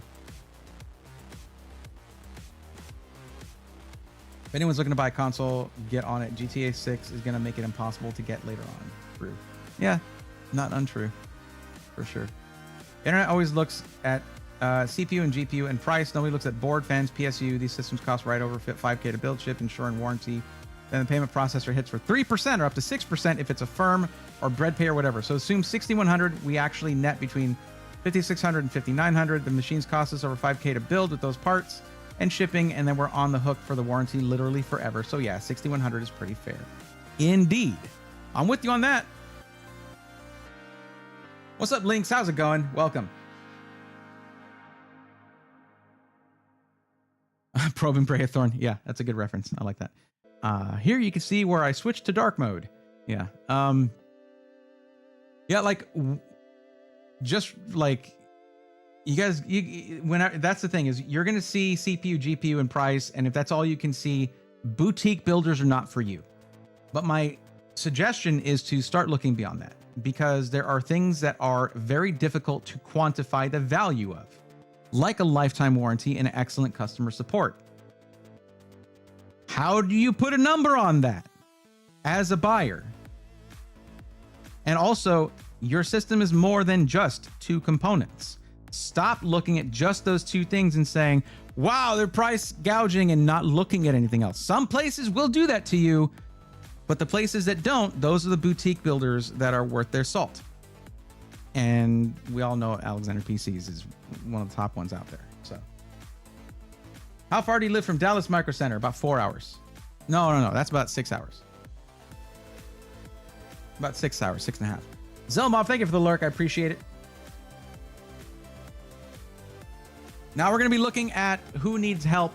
If anyone's looking to buy a console, get on it. GTA 6 is going to make it impossible to get later on. True. Yeah, not untrue. For sure. Internet always looks at CPU and GPU and price. Nobody looks at board, fans, PSU. These systems cost right over $5K to build, ship, insure, and warranty. Then the payment processor hits for 3% or up to 6% if it's a firm or bread pay or whatever. So assume 6,100. We actually net between 5,600 and 5,900. The machines cost us over 5K to build with those parts and shipping, and then we're on the hook for the warranty literally forever. So yeah, 6,100 is pretty fair. Indeed. I'm with you on that. What's up, Lynx? How's it going? Welcome. Probing Brayathorn. Yeah, that's a good reference. I like that. Here you can see where I switched to dark mode. Yeah. Yeah, like just like you guys, that's the thing is you're going to see CPU, GPU, and price. And if that's all you can see, boutique builders are not for you. But my suggestion is to start looking beyond that, because there are things that are very difficult to quantify the value of, like a lifetime warranty and excellent customer support. How do you put a number on that as a buyer? And also, your system is more than just two components. Stop looking at just those two things and saying, wow, they're price gouging, and not looking at anything else. Some places will do that to you, but the places that don't, those are the boutique builders that are worth their salt. And we all know Alexander PCs is one of the top ones out there. So, how far do you live from Dallas Micro Center? About 4 hours. No. That's about 6 hours. About 6 hours, 6.5. Zelmob, thank you for the lurk. I appreciate it. Now we're going to be looking at who needs help.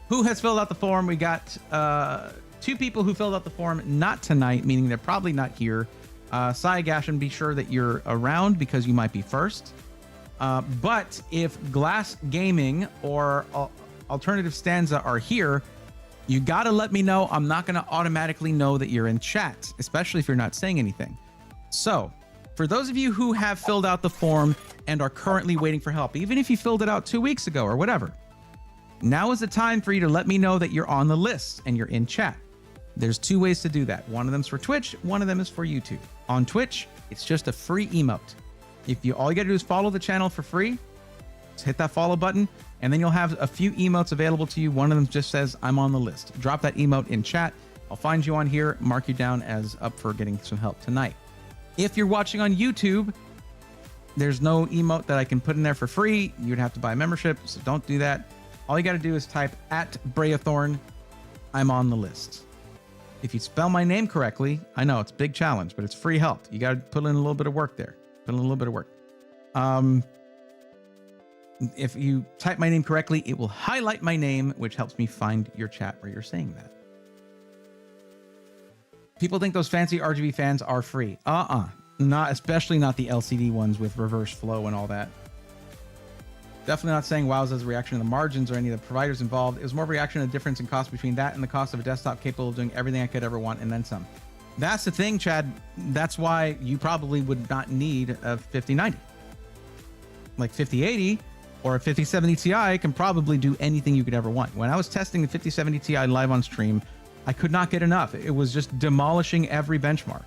Who has filled out the form? We got 2 people who filled out the form, not tonight, meaning they're probably not here. Saya Gashin, be sure that you're around because you might be first. But if Glass Gaming or Alternative Stanza are here, you got to let me know. I'm not going to automatically know that you're in chat, especially if you're not saying anything. So, for those of you who have filled out the form and are currently waiting for help, even if you filled it out 2 weeks ago or whatever, now is the time for you to let me know that you're on the list and you're in chat. There's 2 ways to do that. One of them's for Twitch, one of them is for YouTube. On Twitch, it's just a free emote. All you gotta do is follow the channel for free. Just hit that follow button, and then you'll have a few emotes available to you. One of them just says, I'm on the list. Drop that emote in chat. I'll find you on here, mark you down as up for getting some help tonight. If you're watching on YouTube, there's no emote that I can put in there for free. You'd have to buy a membership, so don't do that. All you gotta do is type @Brayathorn, I'm on the list. If you spell my name correctly, I know it's a big challenge, but it's free help. You got to put in a little bit of work there. Put in a little bit of work. If you type my name correctly, it will highlight my name, which helps me find your chat where you're saying that. People think those fancy RGB fans are free. Not, especially not the LCD ones with reverse flow and all that. Definitely not saying WoW's as a reaction to the margins or any of the providers involved. It was more of a reaction to the difference in cost between that and the cost of a desktop capable of doing everything I could ever want and then some. That's the thing, Chad. That's why you probably would not need a 5090. Like 5080 or a 5070 Ti can probably do anything you could ever want. When I was testing the 5070 Ti live on stream, I could not get enough. It was just demolishing every benchmark.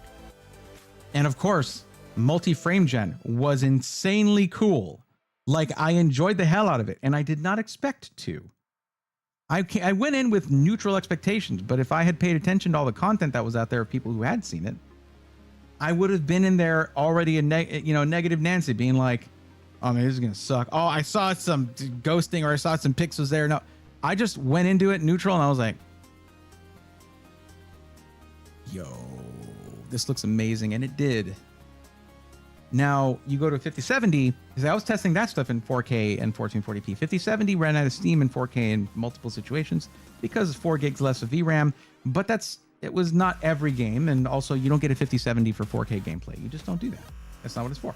And of course, multi-frame gen was insanely cool. Like, I enjoyed the hell out of it, and I did not expect to. I went in with neutral expectations, but if I had paid attention to all the content that was out there of people who had seen it, I would have been in there already a negative Nancy, being like, oh man, this is gonna suck. Oh, I saw some ghosting or I saw some pixels there. No, I just went into it neutral and I was like, yo, this looks amazing. And it did. Now you go to 5070 because I was testing that stuff in 4K and 1440p. 5070 ran out of steam in 4K in multiple situations because it's 4 gigs less of VRAM, but it was not every game. And also you don't get a 5070 for 4K gameplay. You just don't do that. That's not what it's for.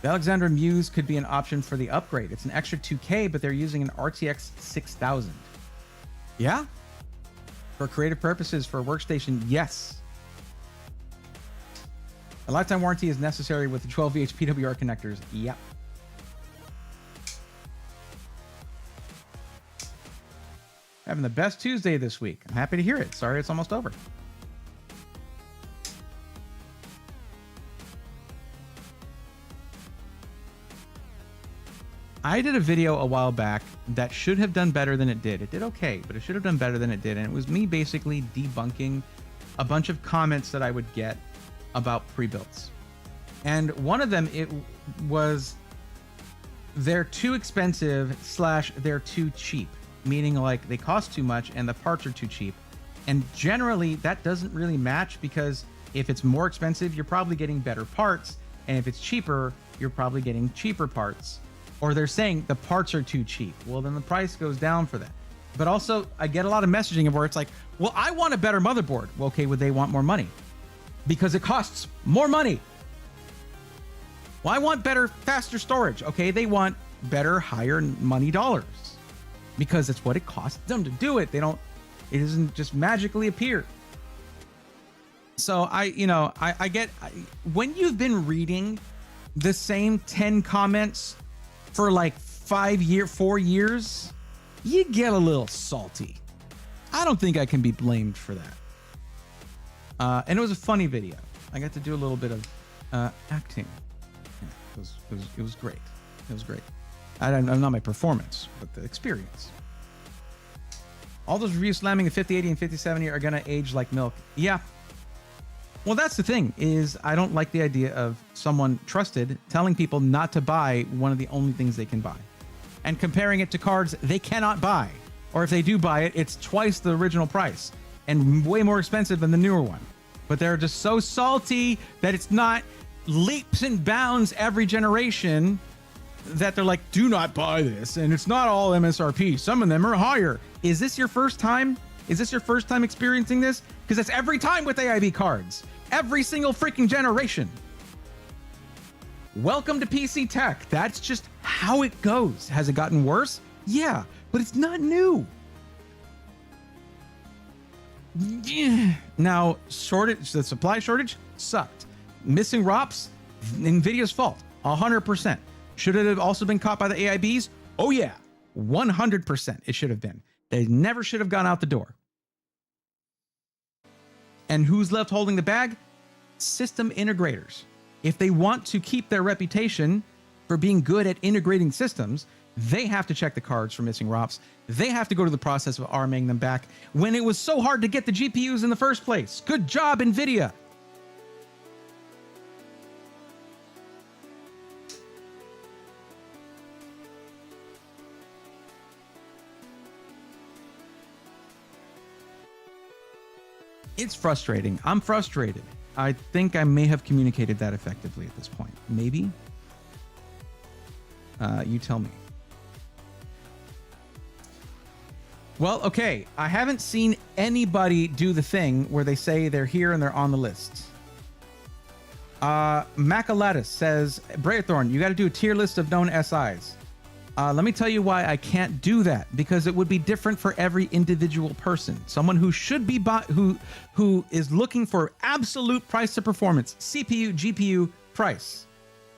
The Alexandra Muse could be an option for the upgrade. It's an extra 2K, but they're using an RTX 6000. Yeah? For creative purposes, for a workstation, yes. A lifetime warranty is necessary with the 12VH PWR connectors. Yep. Having the best Tuesday this week. I'm happy to hear it. Sorry it's almost over. I did a video a while back that should have done better than it did. It did okay, but it should have done better than it did. And it was me basically debunking a bunch of comments that I would get about pre-builds. And one of them, it was they're too expensive / they're too cheap, meaning like they cost too much and the parts are too cheap. And generally that doesn't really match because if it's more expensive, you're probably getting better parts. And if it's cheaper, you're probably getting cheaper parts. Or they're saying the parts are too cheap. Well, then the price goes down for that. But also, I get a lot of messaging of where it's like, well, I want a better motherboard. Well, okay, would they want more money? Because it costs more money. Well, I want better, faster storage. Okay, they want better, higher money dollars. Because it's what it costs them to do it. It doesn't just magically appear. So when you've been reading the same 10 comments for like 4 years, you get a little salty. I don't think I can be blamed for that. And it was a funny video. I got to do a little bit of acting. It was great. It was great. Not my performance, but the experience. All those reviews slamming the 5080 and 5070 are gonna age like milk. Yeah. Well, that's the thing, is I don't like the idea of someone trusted telling people not to buy one of the only things they can buy and comparing it to cards they cannot buy. Or if they do buy it, it's twice the original price and way more expensive than the newer one. But they're just so salty that it's not leaps and bounds every generation that they're like, do not buy this. And it's not all MSRP. Some of them are higher. Is this your first time? Is this your first time experiencing this? Because it's every time with AIB cards. Every single freaking generation. Welcome to PC tech. That's just how it goes. Has it gotten worse? Yeah, but it's not new. Now, the supply shortage sucked. Missing ROPs, NVIDIA's fault, 100%. Should it have also been caught by the AIBs? Oh yeah, 100% it should have been. They never should have gone out the door. And who's left holding the bag? System integrators. If they want to keep their reputation for being good at integrating systems, they have to check the cards for missing ROPs. They have to go to the process of arming them back when it was so hard to get the GPUs in the first place. Good job, NVIDIA. It's frustrating. I'm frustrated. I think I may have communicated that effectively at this point. Maybe? You tell me. Well, okay. I haven't seen anybody do the thing where they say they're here and they're on the list. Macalatus says, Braethorn, you got to do a tier list of known SIs. Let me tell you why I can't do that, because it would be different for every individual person. Someone who should be who is looking for absolute price to performance, CPU, GPU price,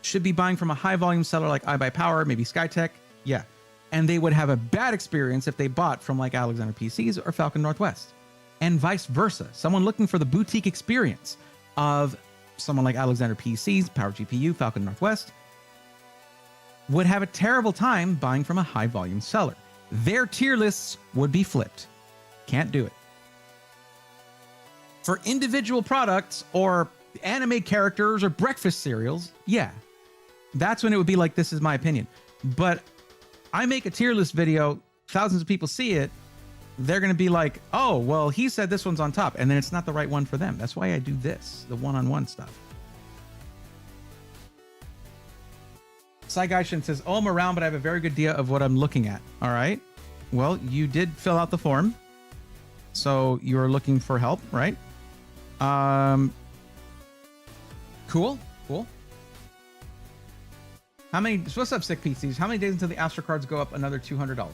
should be buying from a high volume seller like iBuyPower, maybe Skytech. Yeah. And they would have a bad experience if they bought from like Alexander PCs or Falcon Northwest, and vice versa. Someone looking for the boutique experience of someone like Alexander PCs, Power GPU, Falcon Northwest, would have a terrible time buying from a high volume seller. Their tier lists would be flipped. Can't do it. For individual products or anime characters or breakfast cereals, yeah, that's when it would be like, this is my opinion. But I make a tier list video, thousands of people see it, they're going to be like, oh, well, he said this one's on top, and then it's not the right one for them. That's why I do this, the one-on-one stuff. Saigaishin says, oh, I'm around, but I have a very good idea of what I'm looking at. All right. Well, you did fill out the form, so you're looking for help, right? Cool. How many, so what's up, Sick PCs? How many days until the Astro cards go up another $200?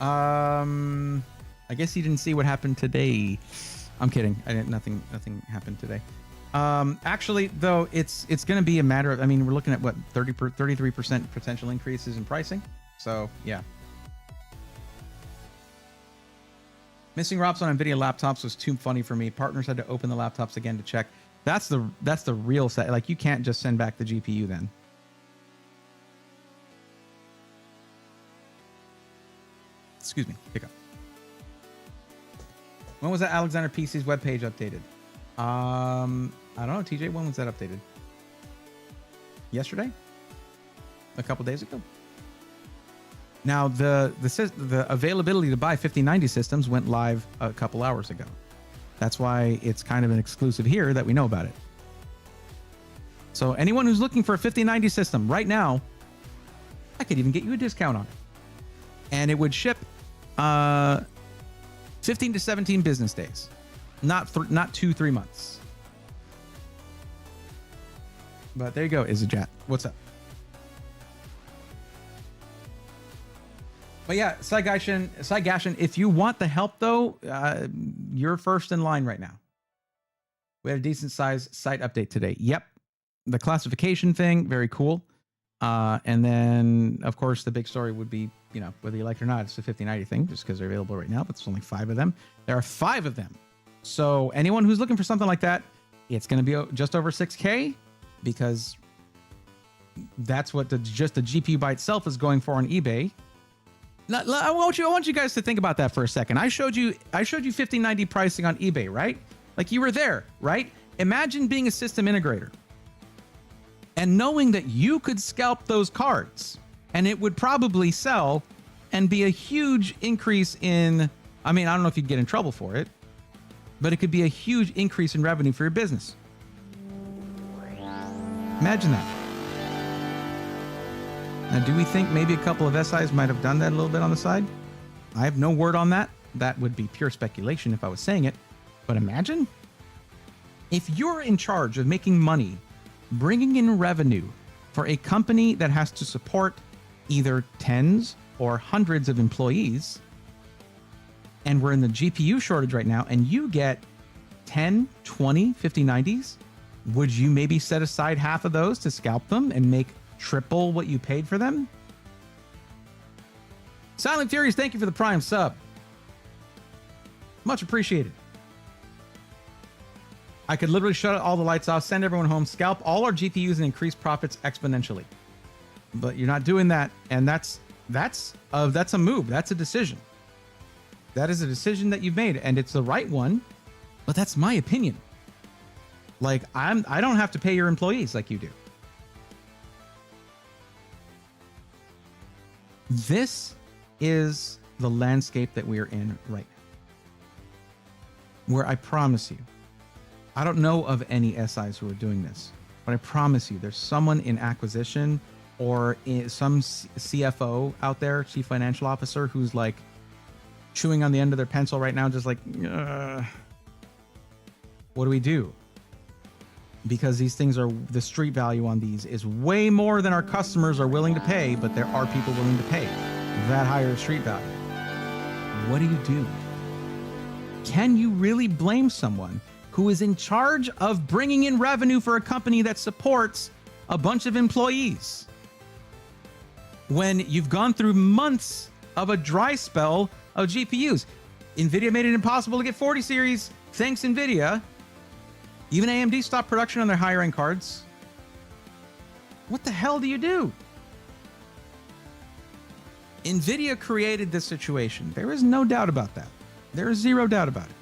I guess you didn't see what happened today. I'm kidding. Nothing happened today. Actually, though, it's going to be a matter of, I mean, we're looking at what, 33% potential increases in pricing. So yeah. Missing ROPs on NVIDIA laptops was too funny for me. Partners had to open the laptops again to check. That's the real set. Like, you can't just send back the GPU then. Excuse me, hiccup. When was that Alexander PC's webpage updated? I don't know, TJ, when was that updated? Yesterday? A couple days ago? Now, the availability to buy 5090 systems went live a couple hours ago. That's why it's kind of an exclusive here that we know about it. So anyone who's looking for a 5090 system right now, I could even get you a discount on it. And it would ship 15 to 17 business days, not 2-3 months. But there you go, Izajat. What's up? But yeah, Saigashin, if you want the help though, you're first in line right now. We had a decent size site update today. Yep. The classification thing, very cool. And then, of course, the big story would be, you know, whether you like it or not, it's the 5090 thing, just because they're available right now, but it's only 5 of them. There are 5 of them. So anyone who's looking for something like that, it's going to be just over 6K, because that's what just the GPU by itself is going for on eBay. Now, I want you guys to think about that for a second. I showed you 5090 pricing on eBay, right? Like, you were there, right? Imagine being a system integrator and knowing that you could scalp those cards and it would probably sell and be a huge increase in, I mean, I don't know if you'd get in trouble for it, but it could be a huge increase in revenue for your business. Imagine that. Now, do we think maybe a couple of SIs might have done that a little bit on the side? I have no word on that. That would be pure speculation if I was saying it. But imagine if you're in charge of making money, bringing in revenue for a company that has to support either tens or hundreds of employees, and we're in the GPU shortage right now, and you get 10, 20, 5090s, would you maybe set aside half of those to scalp them and make triple what you paid for them? Silent Furies, thank you for the Prime sub. Much appreciated. I could literally shut all the lights off, send everyone home, scalp all our GPUs, and increase profits exponentially. But you're not doing that, and that's a move. That's a decision. That is a decision that you've made, and it's the right one. But that's my opinion. Like, I don't have to pay your employees like you do. This is the landscape that we are in right now, where I promise you, I don't know of any SIs who are doing this, but I promise you there's someone in acquisition or some CFO out there, chief financial officer, who's like chewing on the end of their pencil right now, just like, what do we do? Because these things are, the street value on these is way more than our customers are willing to pay, but there are people willing to pay that higher street value. What do you do? Can you really blame someone who is in charge of bringing in revenue for a company that supports a bunch of employees when you've gone through months of a dry spell of GPUs? NVIDIA made it impossible to get 40 series. Thanks, NVIDIA. Even AMD stopped production on their higher end cards. What the hell do you do? NVIDIA created this situation. There is no doubt about that. There is zero doubt about it.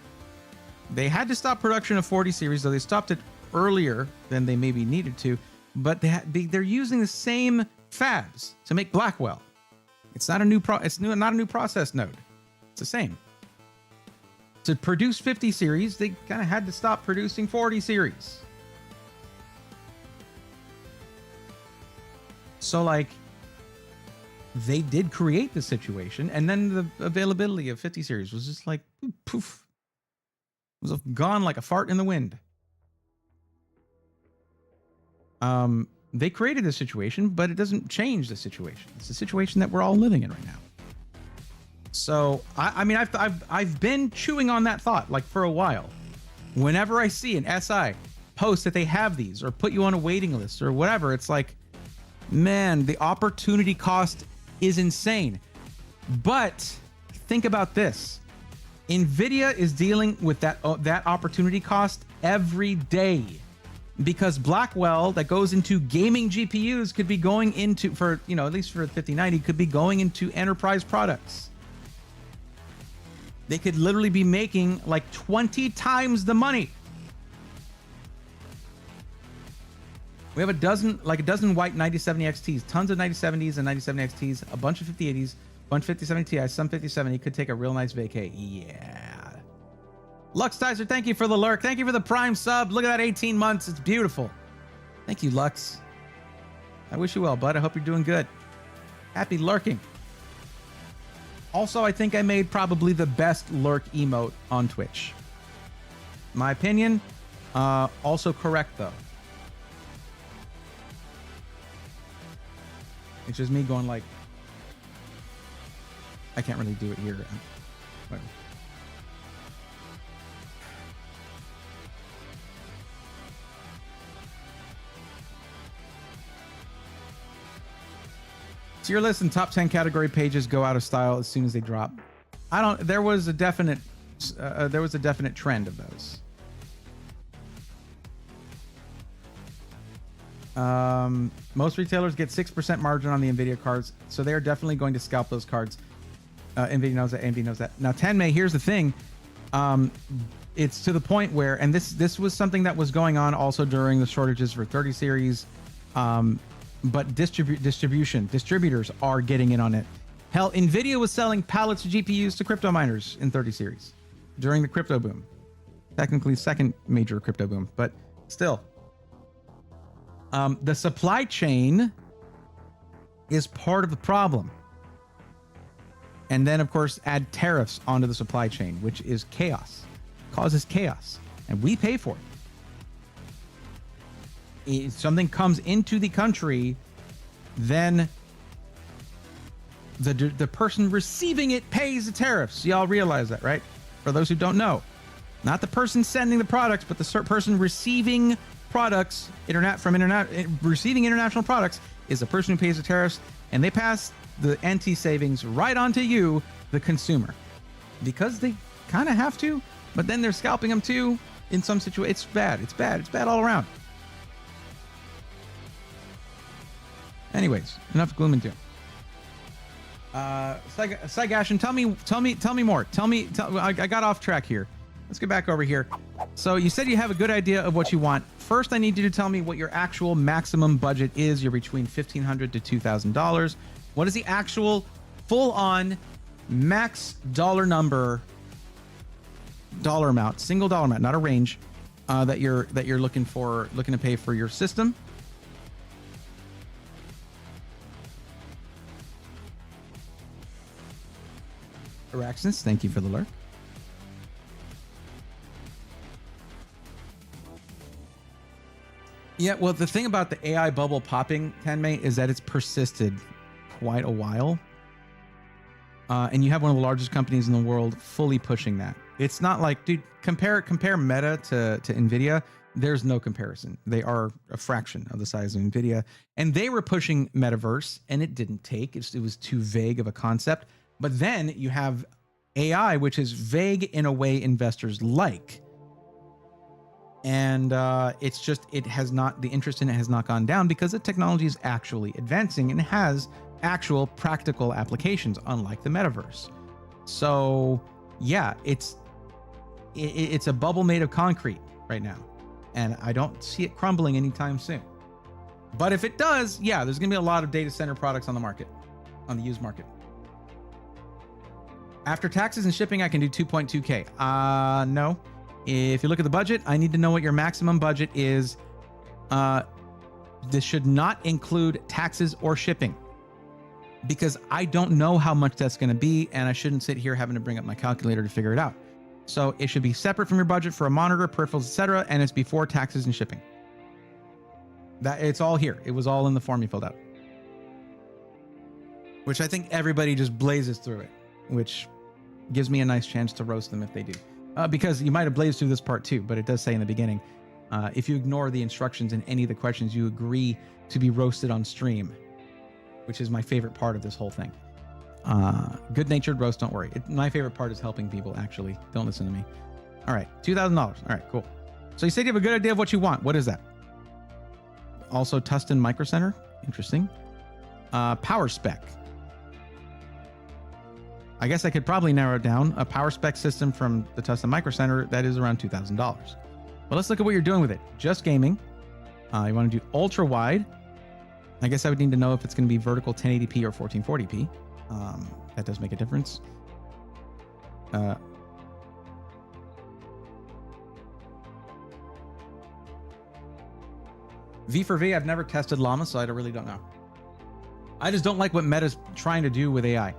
They had to stop production of 40 series, though they stopped it earlier than they maybe needed to. But they're using the same fabs to make Blackwell. It's not a new not a new process node. It's the same. To produce 50 series, they kind of had to stop producing 40 series. So like, they did create the situation, and then the availability of 50 series was just like poof. It was gone like a fart in the wind. They created this situation, but it doesn't change the situation. It's the situation that we're all living in right now. So I mean, I've been chewing on that thought like for a while. Whenever I see an SI post that they have these or put you on a waiting list or whatever, it's like, man, the opportunity cost is insane. But think about this. NVIDIA is dealing with that opportunity cost every day, because Blackwell that goes into gaming GPUs could be going into, for, you know, at least for 5090, could be going into enterprise products. They could literally be making like 20 times the money. We have a dozen white 9070 XTs, tons of 9070s and 9070 XTs, a bunch of 5080s, a bunch of 5070 Ti's, some 5070. Could take a real nice vacay. Yeah. Lux Tizer, thank you for the lurk. Thank you for the Prime sub. Look at that 18 months. It's beautiful. Thank you, Lux. I wish you well, bud. I hope you're doing good. Happy lurking. Also, I think I made probably the best lurk emote on Twitch. My opinion, also correct though. It's just me going like, I can't really do it here. Whatever. Tier list and top 10 category pages go out of style as soon as they drop. There was a definite trend of those. Most retailers get 6% margin on the NVIDIA cards, so they are definitely going to scalp those cards. NVIDIA knows that. AMD knows that. Now, Tenmei, here's the thing. It's to the point where, and this was something that was going on also during the shortages for 30 series. But distributors are getting in on it. Hell, NVIDIA was selling pallets of GPUs to crypto miners in 30 series during the crypto boom. Technically, second major crypto boom, but still. The supply chain is part of the problem. And then, of course, add tariffs onto the supply chain, which is chaos, causes chaos, and we pay for it. If something comes into the country, then the person receiving it pays the tariffs. Y'all realize that, right? For those who don't know, not the person sending the products, but the person receiving products, receiving international products, is the person who pays the tariffs, and they pass the NT savings right onto you, the consumer, because they kind of have to. But then they're scalping them too in some situations. It's bad. It's bad. It's bad all around. Anyways, enough gloom and doom. Saigashin, tell me more. I got off track here. Let's get back over here. So you said you have a good idea of what you want. First, I need you to tell me what your actual maximum budget is. You're between $1,500 to $2,000. What is the actual full-on max dollar amount, single dollar amount, not a range, that you're looking to pay for your system? Araxis, thank you for the lurk. Yeah, well, the thing about the AI bubble popping, Tenmei, is that it's persisted quite a while. And you have one of the largest companies in the world fully pushing that. It's not like, dude, compare Meta to NVIDIA. There's no comparison. They are a fraction of the size of NVIDIA. And they were pushing metaverse, and it didn't take. It was too vague of a concept. But then you have AI, which is vague in a way investors like. And it's just, the interest in it has not gone down because the technology is actually advancing and has actual practical applications, unlike the metaverse. So yeah, It's a bubble made of concrete right now, and I don't see it crumbling anytime soon. But if it does, yeah, there's going to be a lot of data center products on the market, on the used market. After taxes and shipping, I can do 2.2K. No. If you look at the budget, I need to know what your maximum budget is. This should not include taxes or shipping, because I don't know how much that's going to be, and I shouldn't sit here having to bring up my calculator to figure it out. So it should be separate from your budget for a monitor, peripherals, etc., and it's before taxes and shipping. That it's all here. It was all in the form you filled out, which I think everybody just blazes through it, which gives me a nice chance to roast them if they do. Because you might have blazed through this part too, but it does say in the beginning, if you ignore the instructions in any of the questions, you agree to be roasted on stream, which is my favorite part of this whole thing. Good-natured roast, don't worry. My favorite part is helping people, actually. Don't listen to me. All right, $2,000. All right, cool. So you said you have a good idea of what you want. What is that? Also, Tustin Micro Center. Interesting. Power spec. I guess I could probably narrow it down. A power spec system from the Tustin Micro Center, that is around $2,000. But let's look at what you're doing with it. Just gaming. You want to do ultra wide. I guess I would need to know if it's going to be vertical 1080p or 1440p. That does make a difference. V for V, I've never tested Llama, so I really don't know. I just don't like what Meta's trying to do with AI.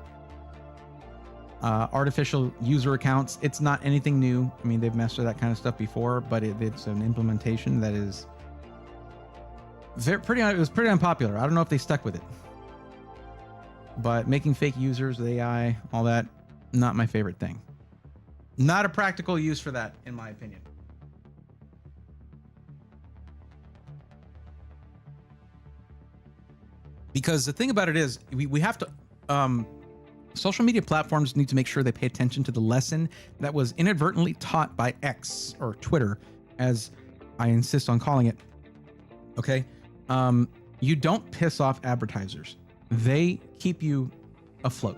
Artificial user accounts, it's not anything new. I mean, they've messed with that kind of stuff before, but it's an implementation that is it was pretty unpopular. I don't know if they stuck with it. But making fake users with AI, all that, not my favorite thing. Not a practical use for that, in my opinion. Because the thing about it is, we have to... social media platforms need to make sure they pay attention to the lesson that was inadvertently taught by X, or Twitter, as I insist on calling it. Okay? You don't piss off advertisers. They keep you afloat.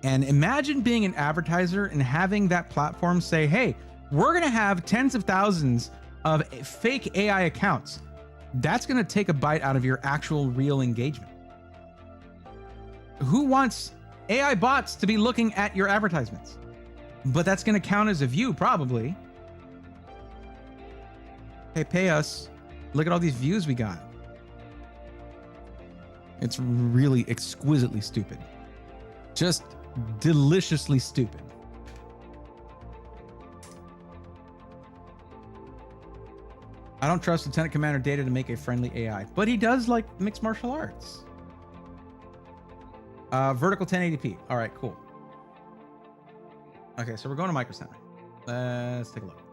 And imagine being an advertiser and having that platform say, hey, we're going to have tens of thousands of fake AI accounts. That's going to take a bite out of your actual real engagement. Who wants AI bots to be looking at your advertisements? But that's going to count as a view, probably. Hey, pay us. Look at all these views we got. It's really exquisitely stupid. Just deliciously stupid. I don't trust Lieutenant Commander Data to make a friendly AI, but he does like mixed martial arts. Vertical 1080p. All right, cool. Okay, so we're going to Micro Center. Let's take a look.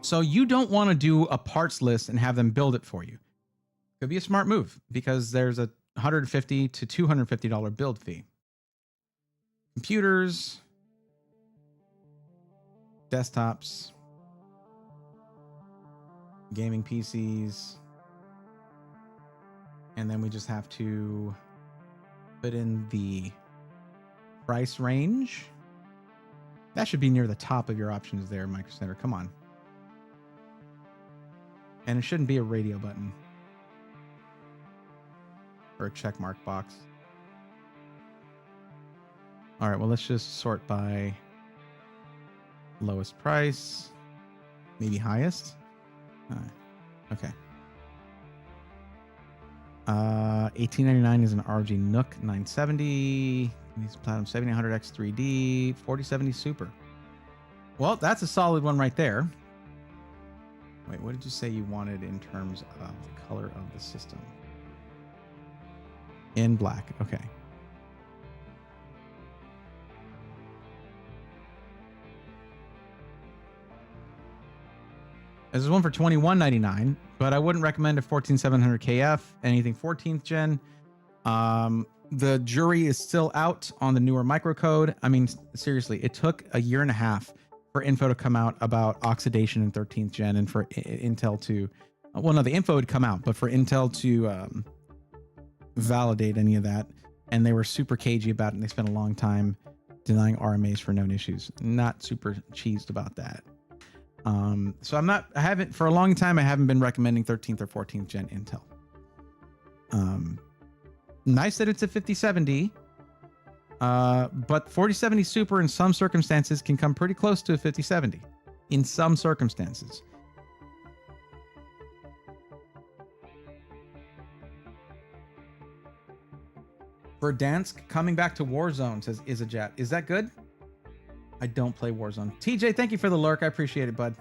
So you don't want to do a parts list and have them build it for you. Could be a smart move because there's a $150 to $250 build fee. Computers, desktops, gaming PCs, and then we just have to put in the price range. That should be near the top of your options there, Micro Center. Come on. And it shouldn't be a radio button or a check mark box. All right, well, let's just sort by lowest price, maybe highest. Okay. $18.99 is an ROG Nook 970. These Platinum 7800X 3D 4070 Super. Well, that's a solid one right there. Wait, what did you say you wanted in terms of the color of the system? In black. Okay. This is one for $21.99, but I wouldn't recommend a 14700 KF, anything 14th gen. The jury is still out on the newer microcode. I mean, seriously, it took a year and a half for info to come out about oxidation in 13th gen and for Intel to Well, no, the info had come out, but for Intel to validate any of that, and they were super cagey about it, and they spent a long time denying RMAs for known issues. Not super cheesed about that. So I haven't, for a long time, I haven't been recommending 13th or 14th gen Intel. Nice that it's a 5070, but 4070 Super in some circumstances can come pretty close to a 5070 in some circumstances. Verdansk coming back to Warzone, says Izajat. Is that good? I don't play Warzone. TJ, thank you for the lurk. I appreciate it, bud.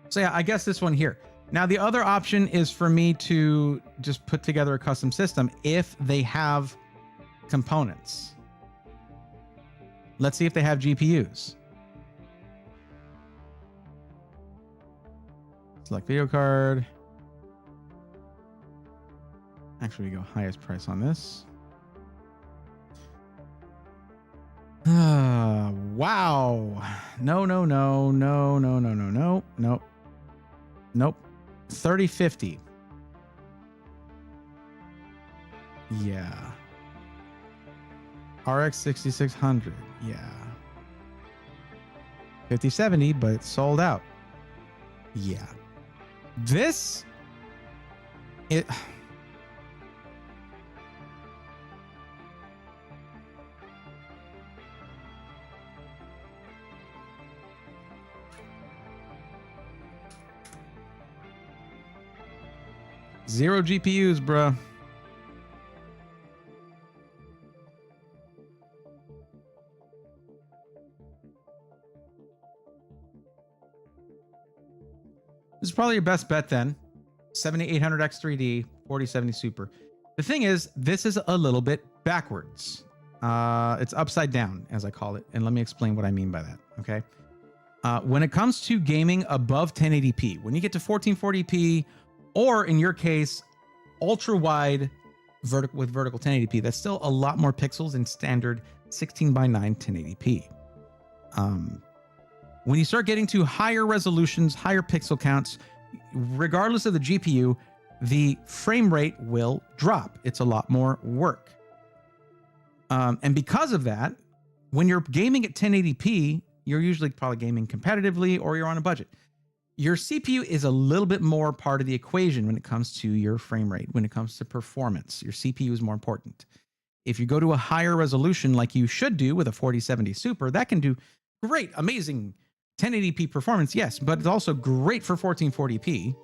So yeah, I guess this one here. Now, the other option is for me to just put together a custom system if they have components. Let's see if they have GPUs. Select video card. Actually, we go highest price on this. Wow. No. Nope. 3050. Yeah. RX 6600. Yeah. 5070, but it's sold out. Yeah. This it zero GPUs, bruh. This is probably your best bet then. 7800X3D, 4070 Super. The thing is, this is a little bit backwards. It's upside down, as I call it. And let me explain what I mean by that, okay? When it comes to gaming above 1080p, when you get to 1440p, or in your case, ultra wide with vertical 1080p, that's still a lot more pixels than standard 16:9 1080p. When you start getting to higher resolutions, higher pixel counts, regardless of the GPU, the frame rate will drop. It's a lot more work. And because of that, when you're gaming at 1080p, you're usually probably gaming competitively or you're on a budget. Your CPU is a little bit more part of the equation when it comes to your frame rate, when it comes to performance. Your CPU is more important. If you go to a higher resolution like you should do with a 4070 Super, that can do great, amazing 1080p performance, yes, but it's also great for 1440p.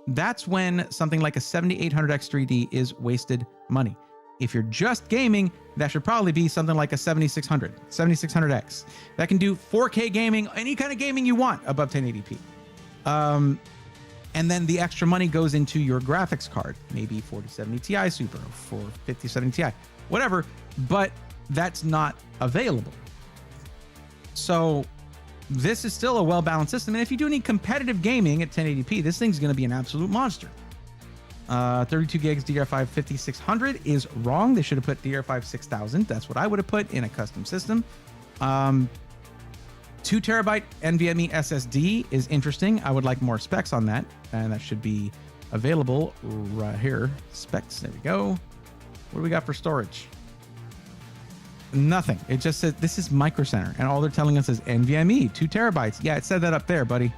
That's when something like a 7800X3D is wasted money. If you're just gaming, that should probably be something like a 7600X. That can do 4K gaming, any kind of gaming you want above 1080p. And then the extra money goes into your graphics card, maybe 4070 Ti Super, or 5070 Ti, whatever, but that's not available. So this is still a well-balanced system. And if you do any competitive gaming at 1080p, this thing's going to be an absolute monster. 32 gigs DDR5 5600 is wrong. They should have put DDR5 6000. That's what I would have put in a custom system. 2 terabyte NVMe SSD is interesting. I would like more specs on that, and that should be available right here. Specs, there we go. What do we got for storage? Nothing. It just says this is Micro Center, and all they're telling us is NVMe 2 terabytes. Yeah, it said that up there, buddy.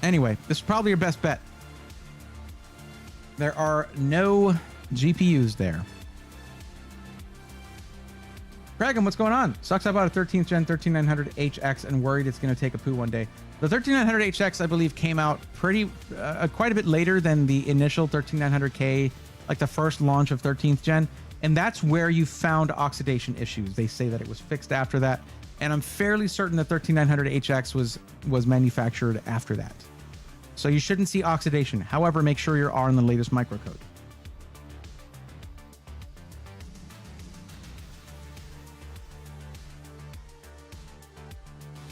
Anyway, this is probably your best bet. There are no GPUs there. Dragon, what's going on? Sucks I bought a 13th gen 13900HX and worried it's going to take a poo one day. The 13900HX, I believe, came out pretty quite a bit later than the initial 13900K, like the first launch of 13th gen. And that's where you found oxidation issues. They say that it was fixed after that. And I'm fairly certain that 13900HX was manufactured after that. So you shouldn't see oxidation. However, make sure you are on the latest microcode.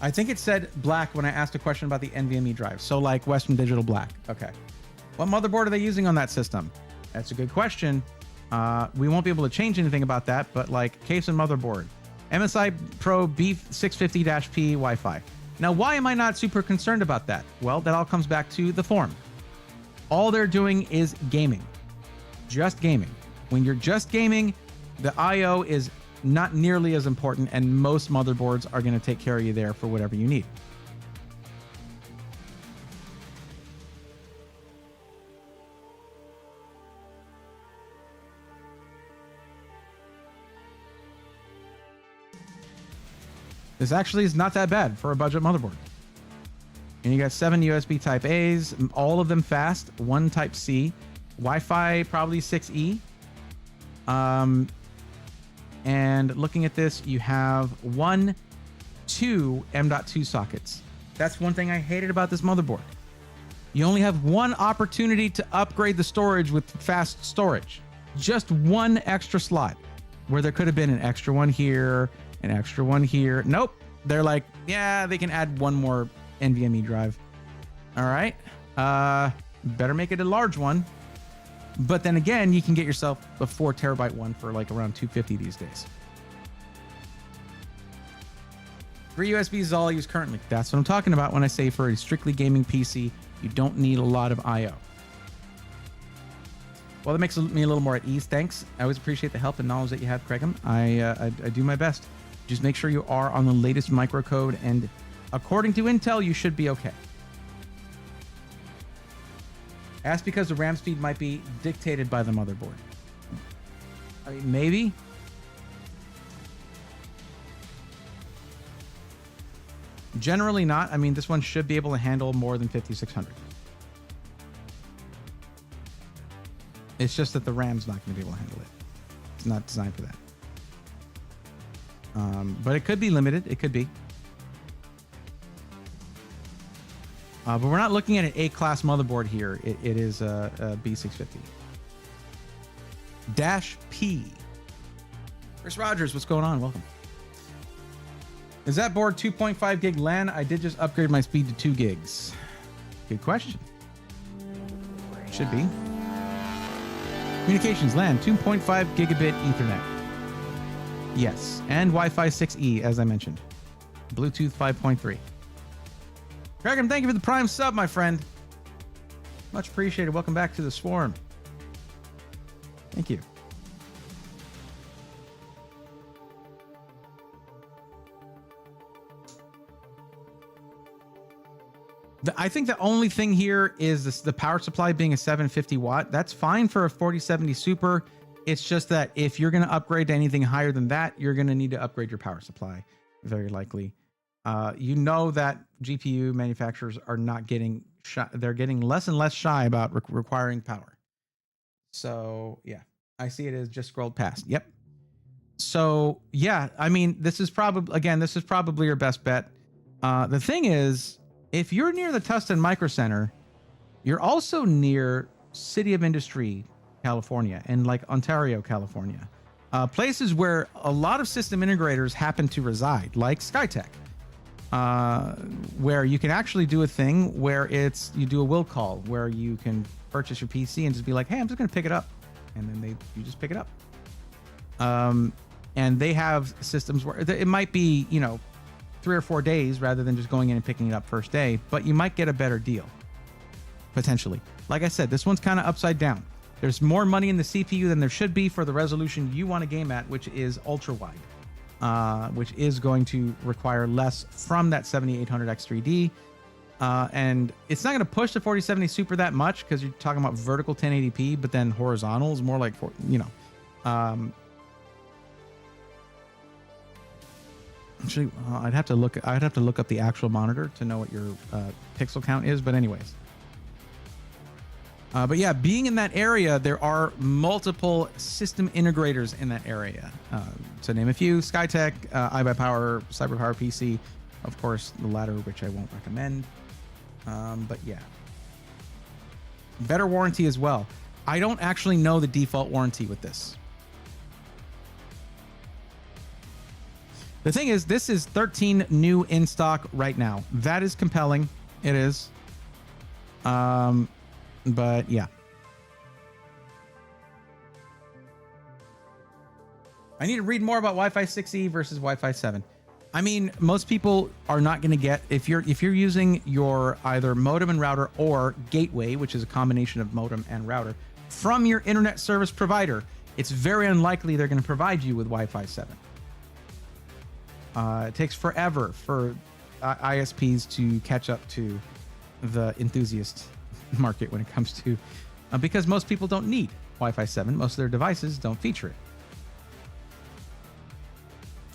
I think it said black when I asked a question about the NVMe drive. So like Western Digital black. Okay. What motherboard are they using on that system? That's a good question. We won't be able to change anything about that, but like case and motherboard. MSI Pro B650-P Wi-Fi. Now, why am I not super concerned about that? Well, that all comes back to the form. All they're doing is gaming. Just gaming. When you're just gaming, the I/O is not nearly as important, and most motherboards are going to take care of you there for whatever you need. This actually is not that bad for a budget motherboard. And you got 7 USB Type A's, all of them fast, 1 Type C, Wi-Fi probably 6E. And looking at this, you have 2 M.2 sockets. That's one thing I hated about this motherboard. You only have one opportunity to upgrade the storage with fast storage. Just one extra slot, where there could have been an extra one here, an extra one here. Nope. They're like, yeah, they can add one more NVMe drive. All right. Better make it a large one. But then again, you can get yourself a 4 terabyte one for like around $250 these days. 3 USBs is all I use currently. That's what I'm talking about when I say for a strictly gaming PC, you don't need a lot of I/O. Well, that makes me a little more at ease. Thanks. I always appreciate the help and knowledge that you have, Craigum. I do my best. Just make sure you are on the latest microcode, and according to Intel, you should be okay. Ask because the RAM speed might be dictated by the motherboard. I mean, maybe. Generally not. I mean, this one should be able to handle more than 5600. It's just that the RAM's not going to be able to handle it. It's not designed for that. But it could be limited. It could be. But we're not looking at an A-class motherboard here. It is a B650-P. Chris Rogers, what's going on? Welcome. Is that board 2.5 gig LAN? I did just upgrade my speed to 2 gigs. Good question. Should be. Communications LAN 2.5 gigabit Ethernet. Yes, and Wi-Fi 6E, as I mentioned. Bluetooth 5.3. Dragon, thank you for the Prime sub, my friend. Much appreciated. Welcome back to the Swarm. Thank you. I think the only thing here is the power supply being a 750 watt. That's fine for a 4070 Super. It's just that if you're going to upgrade to anything higher than that, you're going to need to upgrade your power supply, very likely. You know that GPU manufacturers are not getting shy. They're getting less and less shy about requiring power. So yeah, I see it as just scrolled past. Yep. So yeah, I mean, this is probably your best bet. The thing is, if you're near the Tustin Micro Center, you're also near City of Industry, California, and like Ontario, California, places where a lot of system integrators happen to reside, like Skytech. Where you can actually do a thing where you do a will call where you can purchase your PC and just be like, hey, I'm just going to pick it up. And then you just pick it up. And they have systems where it might be, 3 or 4 days rather than just going in and picking it up first day, but you might get a better deal. Potentially. Like I said, this one's kind of upside down. There's more money in the CPU than there should be for the resolution you want to game at, which is ultra wide. Which is going to require less from that 7800X3D. And it's not going to push the 4070 Super that much because you're talking about vertical 1080p, but then horizontal is more like, actually, I'd have to look up the actual monitor to know what your pixel count is. But anyways. But yeah, being in that area, there are multiple system integrators in that area. To name a few, Skytech, iBuyPower, CyberPower PC, of course, the latter, which I won't recommend. But yeah. Better warranty as well. I don't actually know the default warranty with this. The thing is, this is 13 new in stock right now. That is compelling. It is. But yeah. I need to read more about Wi-Fi 6E versus Wi-Fi 7. I mean, most people are not going to get, if you're using your either modem and router or gateway, which is a combination of modem and router, from your internet service provider, it's very unlikely they're going to provide you with Wi-Fi 7. It takes forever for ISPs to catch up to the enthusiast market when it comes to, because most people don't need Wi-Fi 7. Most of their devices don't feature it.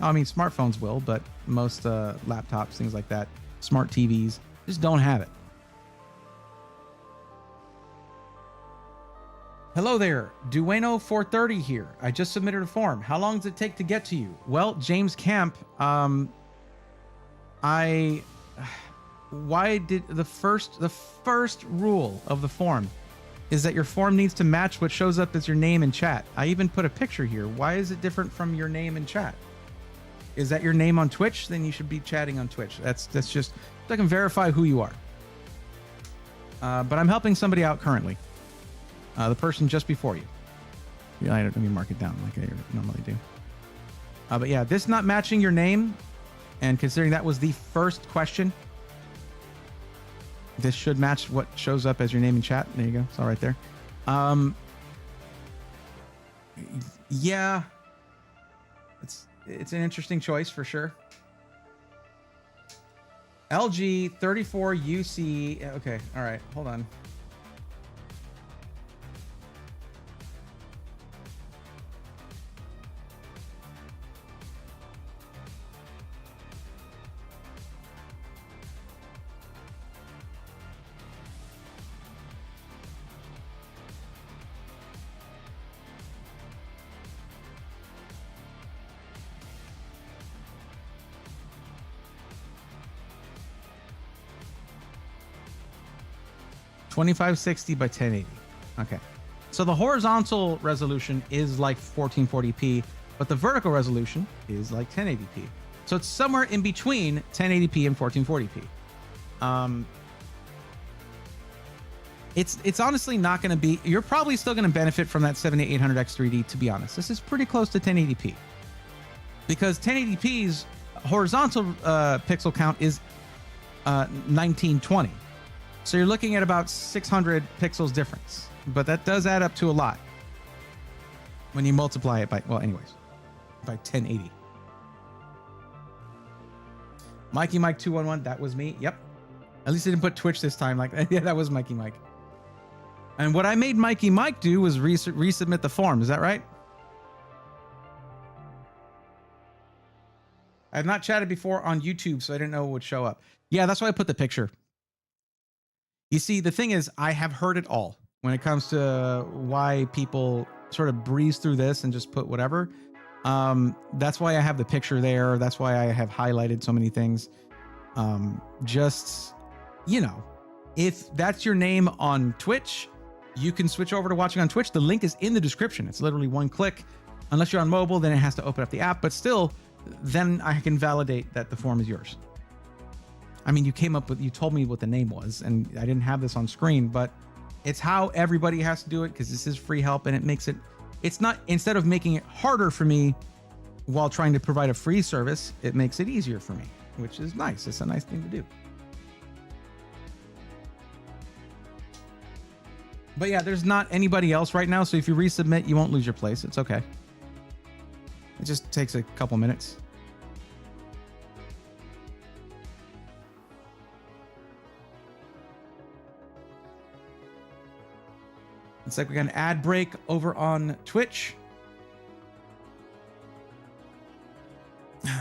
I mean, smartphones will, but most laptops, things like that, smart TVs, just don't have it. Hello there, Dueno430 here. I just submitted a form. How long does it take to get to you? Well, James Camp, why did the first rule of the form is that your form needs to match what shows up as your name in chat. I even put a picture here. Why is it different from your name in chat? Is that your name on Twitch? Then you should be chatting on Twitch. That's just so I can verify who you are. But I'm helping somebody out currently. The person just before you. Yeah, let me mark it down like I normally do. But yeah, this not matching your name, and considering that was the first question, this should match what shows up as your name in chat. There you go. It's all right there. Yeah. It's an interesting choice for sure. LG 34UC. Okay, all right, hold on. $2560 by 1080. Okay. So the horizontal resolution is like 1440p, but the vertical resolution is like 1080p. So it's somewhere in between 1080p and 1440p. It's honestly not going to be, you're probably still going to benefit from that 7800X3D, to be honest. This is pretty close to 1080p. Because 1080p's horizontal pixel count is 1920. So you're looking at about 600 pixels difference, but that does add up to a lot when you multiply it by, well, anyways, by 1080. Mikey Mike 211, that was me. Yep. At least I didn't put Twitch this time. Like, yeah, that was Mikey Mike. And what I made Mikey Mike do was resubmit the form. Is that right? I have not chatted before on YouTube, so I didn't know what would show up. Yeah, that's why I put the picture. You see, the thing is, I have heard it all when it comes to why people sort of breeze through this and just put whatever. That's why I have the picture there. That's why I have highlighted so many things. Just, you know, if that's your name on Twitch, you can switch over to watching on Twitch. The link is in the description. It's literally one click. Unless you're on mobile, then it has to open up the app. But still, then I can validate that the form is yours. I mean, you told me what the name was, and I didn't have this on screen, but it's how everybody has to do it because this is free help, and it makes it's not, instead of making it harder for me while trying to provide a free service, it makes it easier for me, which is nice. It's a nice thing to do. But yeah, there's not anybody else right now, so if you resubmit, you won't lose your place. It's okay. It just takes a couple minutes. It's like we got an ad break over on Twitch. But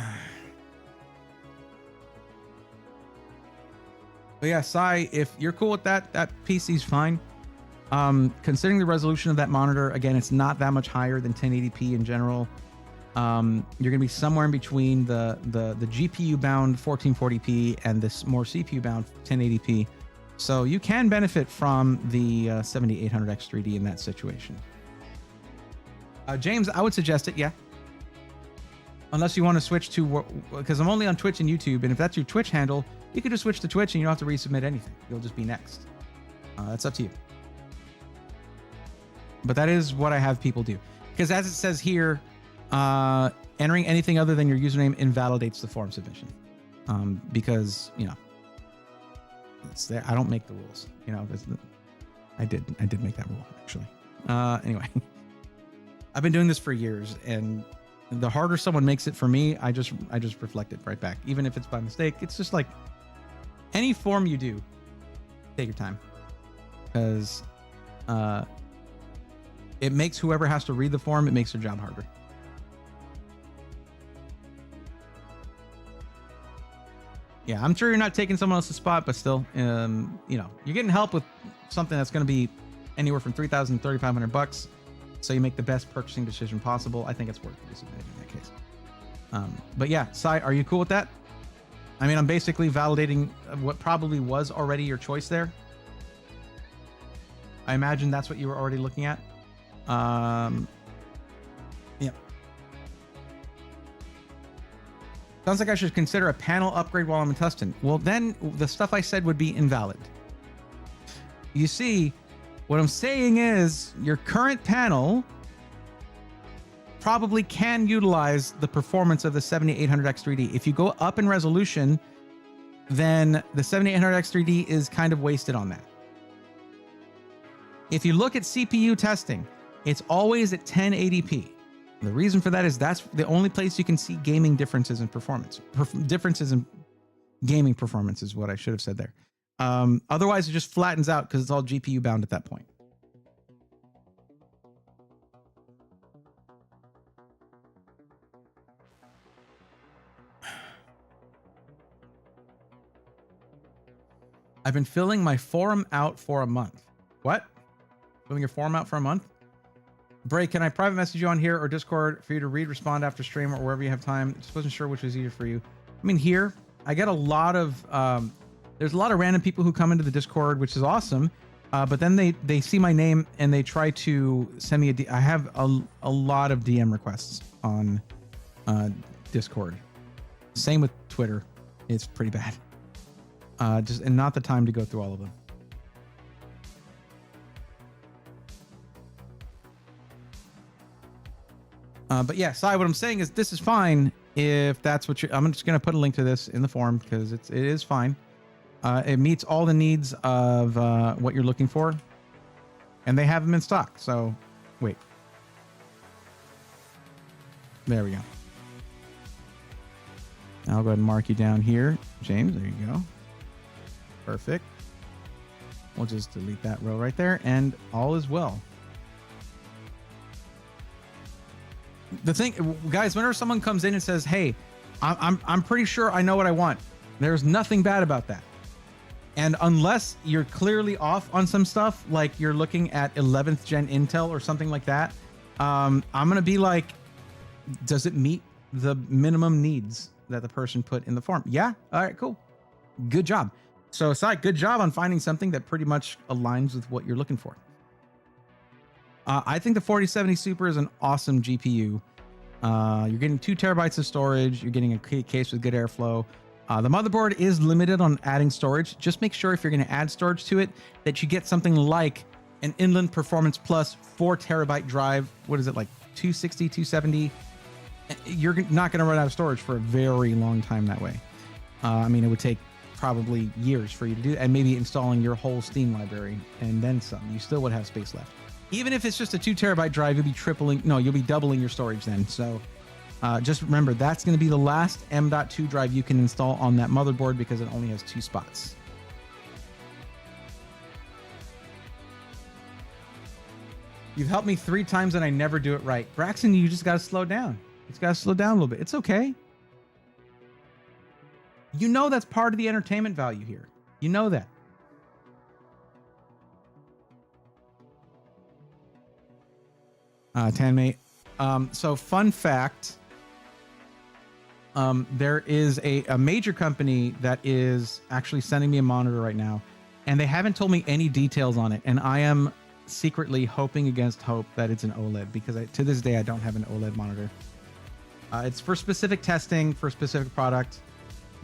yeah, Sai, if you're cool with that, that PC's fine. Considering the resolution of that monitor, again, it's not that much higher than 1080p in general. You're gonna be somewhere in between the GPU bound 1440p and this more CPU bound 1080p. So you can benefit from the 7800X3D in that situation. James, I would suggest it, yeah. unless you want to switch to, because I'm only on Twitch and YouTube, and if that's your Twitch handle, you could just switch to Twitch and you don't have to resubmit anything. You'll just be next. That's up to you. But that is what I have people do. Because as it says here, entering anything other than your username invalidates the form submission. Because, you know, it's there. I don't make the rules. You know, I did make that rule, actually. Anyway, I've been doing this for years, and the harder someone makes it for me, I just reflect it right back. Even if it's by mistake, it's just like any form you do, take your time. Because it makes whoever has to read the form, it makes their job harder. Yeah, I'm sure you're not taking someone else's spot, but still, you know, you're getting help with something that's going to be anywhere from $3,000 to $3,500. So you make the best purchasing decision possible. I think it's worth it in that case. But yeah, Sai, are you cool with that? I mean, I'm basically validating what probably was already your choice there. I imagine that's what you were already looking at. Yeah. Sounds like I should consider a panel upgrade while I'm in Tustin. Well, then the stuff I said would be invalid. You see, what I'm saying is your current panel probably can utilize the performance of the 7800X3D. If you go up in resolution, then the 7800X3D is kind of wasted on that. If you look at CPU testing, it's always at 1080p. The reason for that is that's the only place you can see gaming differences in performance. Differences in gaming performance is what I should have said there. Otherwise, it just flattens out because it's all GPU bound at that point. I've been filling my forum out for a month. What? Filling your forum out for a month? Bray, can I private message you on here or Discord for you to read, respond after stream or wherever you have time? Just wasn't sure which was easier for you. I mean, here, I get a lot of, there's a lot of random people who come into the Discord, which is awesome. But then they see my name and they try to send me I have a lot of DM requests on Discord. Same with Twitter. It's pretty bad. And not the time to go through all of them. But yeah, Sai, what I'm saying is this is fine if that's what I'm just going to put a link to this in the form because it is fine. It meets all the needs of what you're looking for. And they have them in stock. So wait. There we go. I'll go ahead and mark you down here. James, there you go. Perfect. We'll just delete that row right there and all is well. The thing, guys, whenever someone comes in and says, hey, I'm pretty sure I know what I want. There's nothing bad about that. And unless you're clearly off on some stuff, like you're looking at 11th gen Intel or something like that, I'm going to be like, does it meet the minimum needs that the person put in the form? Yeah. All right, cool. Good job. So, Sai, good job on finding something that pretty much aligns with what you're looking for. I think the 4070 Super is an awesome GPU. You're getting 2 terabytes of storage. You're getting a case with good airflow. The motherboard is limited on adding storage. Just make sure if you're going to add storage to it that you get something like an Inland Performance Plus 4 terabyte drive. What is it, like 260, 270? You're not going to run out of storage for a very long time that way. I mean, it would take probably years for you to do, and maybe installing your whole Steam library and then some. You still would have space left. Even if it's just a 2 terabyte drive, you'll be doubling your storage then. So just remember, that's going to be the last M.2 drive you can install on that motherboard because it only has 2 spots. You've helped me 3 times and I never do it right. Braxton, you just got to slow down. It's got to slow down a little bit. It's okay. You know that's part of the entertainment value here. You know that. Tanmate. So fun fact, there is a major company that is actually sending me a monitor right now, and they haven't told me any details on it. And I am secretly hoping against hope that it's an OLED because to this day, I don't have an OLED monitor. It's for specific testing for a specific product,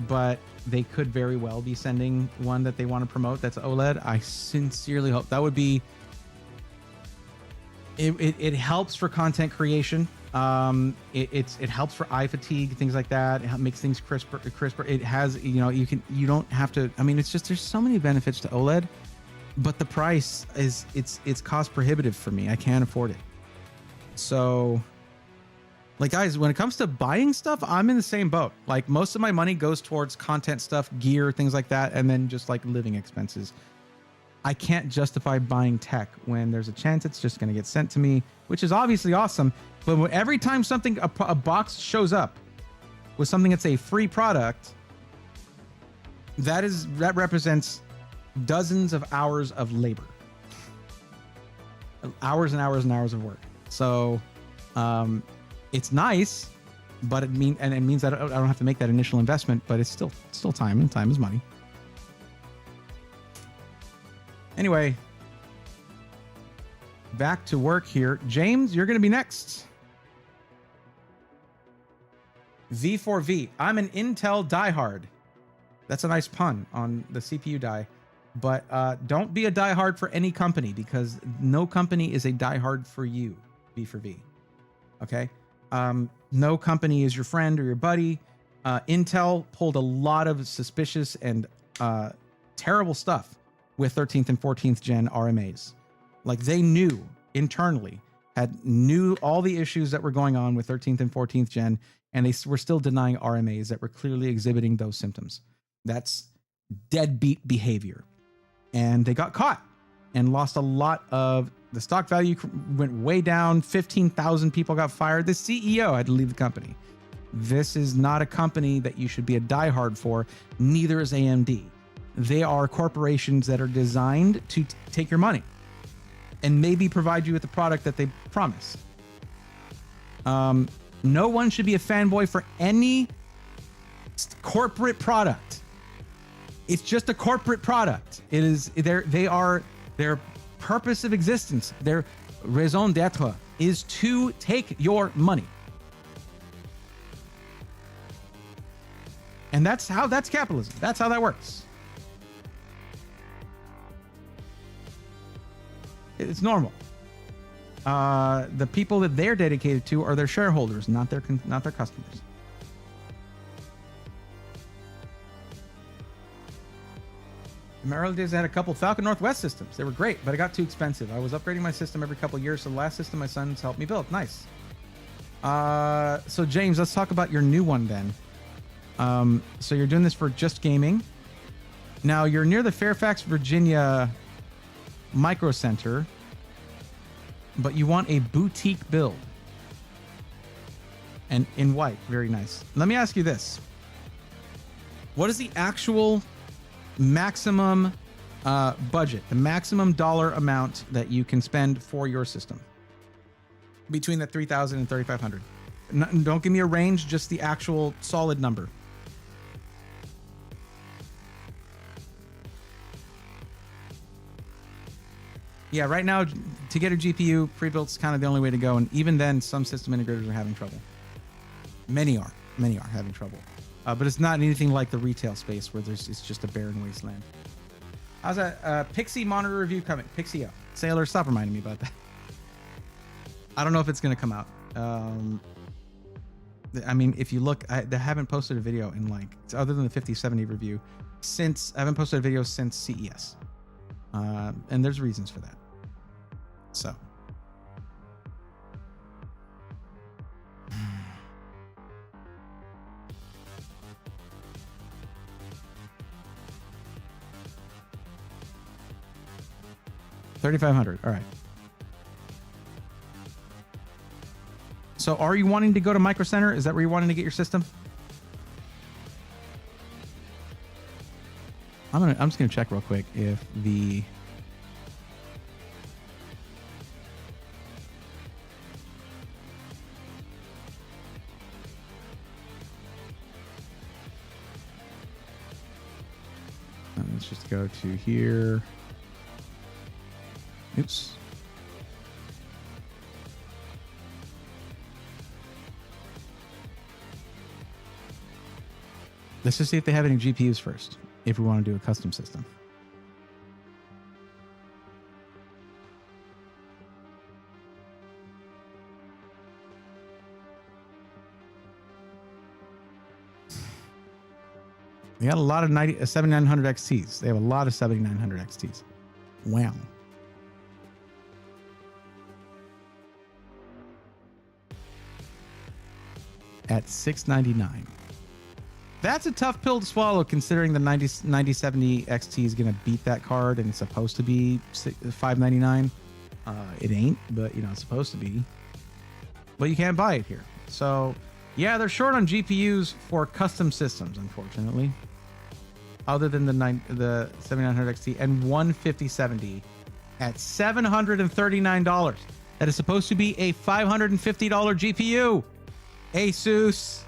but they could very well be sending one that they want to promote that's OLED. I sincerely hope that would be. It helps for content creation. It helps for eye fatigue, things like that. It makes things crisper. It has, you don't have to. I mean, it's just there's so many benefits to OLED, but the price is it's cost prohibitive for me. I can't afford it. So, like, guys, when it comes to buying stuff, I'm in the same boat. Like, most of my money goes towards content stuff, gear, things like that, and then just like living expenses. I can't justify buying tech when there's a chance it's just going to get sent to me, which is obviously awesome. But every time a box shows up with something that's a free product, that represents dozens of hours of labor, hours and hours and hours of work. So, it's nice, but it means that I don't have to make that initial investment. But it's still time, and time is money. Anyway, back to work here. James, you're going to be next. V4V. I'm an Intel diehard. That's a nice pun on the CPU die. But don't be a diehard for any company, because no company is a diehard for you. V4V. Okay? No company is your friend or your buddy. Intel pulled a lot of suspicious and terrible stuff with 13th and 14th gen RMAs. Like, they knew internally, knew all the issues that were going on with 13th and 14th gen, and they were still denying RMAs that were clearly exhibiting those symptoms. That's deadbeat behavior. And they got caught and lost a lot of the stock value, went way down. 15,000 people got fired. The CEO had to leave the company. This is not a company that you should be a diehard for. Neither is AMD. They are corporations that are designed to take your money and maybe provide you with the product that they promise. No one should be a fanboy for any corporate product. It's just a corporate product. It is their purpose of existence, their raison d'être, is to take your money. And that's capitalism. That's how that works. It's normal. The people that they're dedicated to are their shareholders, not their customers. In my early days, I had a couple Falcon Northwest systems. They were great, but it got too expensive. I was upgrading my system every couple of years, so the last system my sons helped me build. Nice. So James, let's talk about your new one then. So you're doing this for just gaming. Now you're near the Fairfax, Virginia Micro Center, but you want a boutique build. And in white, very nice. Let me ask you this. What is the actual maximum budget, the maximum dollar amount that you can spend for your system? Between the 3,000 and 3,500. Don't give me a range, just the actual solid number. Yeah, right now, to get a GPU, pre-built is kind of the only way to go. And even then, some system integrators are having trouble. Many are having trouble. But it's not anything like the retail space where it's just a barren wasteland. How's that Pixie monitor review coming? Pixie, Sailor, stop reminding me about that. I don't know if it's going to come out. I mean, if you look, they haven't posted a video in other than the 5070 review, I haven't posted a video since CES. And there's reasons for that. So. $3,500. All right. So are you wanting to go to Micro Center? Is that where you're wanting to get your system? I'm just gonna check real quick if the let's just go to here. Oops. Let's just see if they have any GPUs first, if we want to do a custom system. They got a lot of 7900 XTs. They have a lot of 7900 XTs. Wow. At $699. That's a tough pill to swallow, considering the 9070 XT is going to beat that card, and it's supposed to be $599. It ain't, but you know it's supposed to be. But you can't buy it here. So yeah, they're short on GPUs for custom systems, unfortunately. Other than the 7900 XT and 15070 at $739. That is supposed to be a $550 GPU. Asus.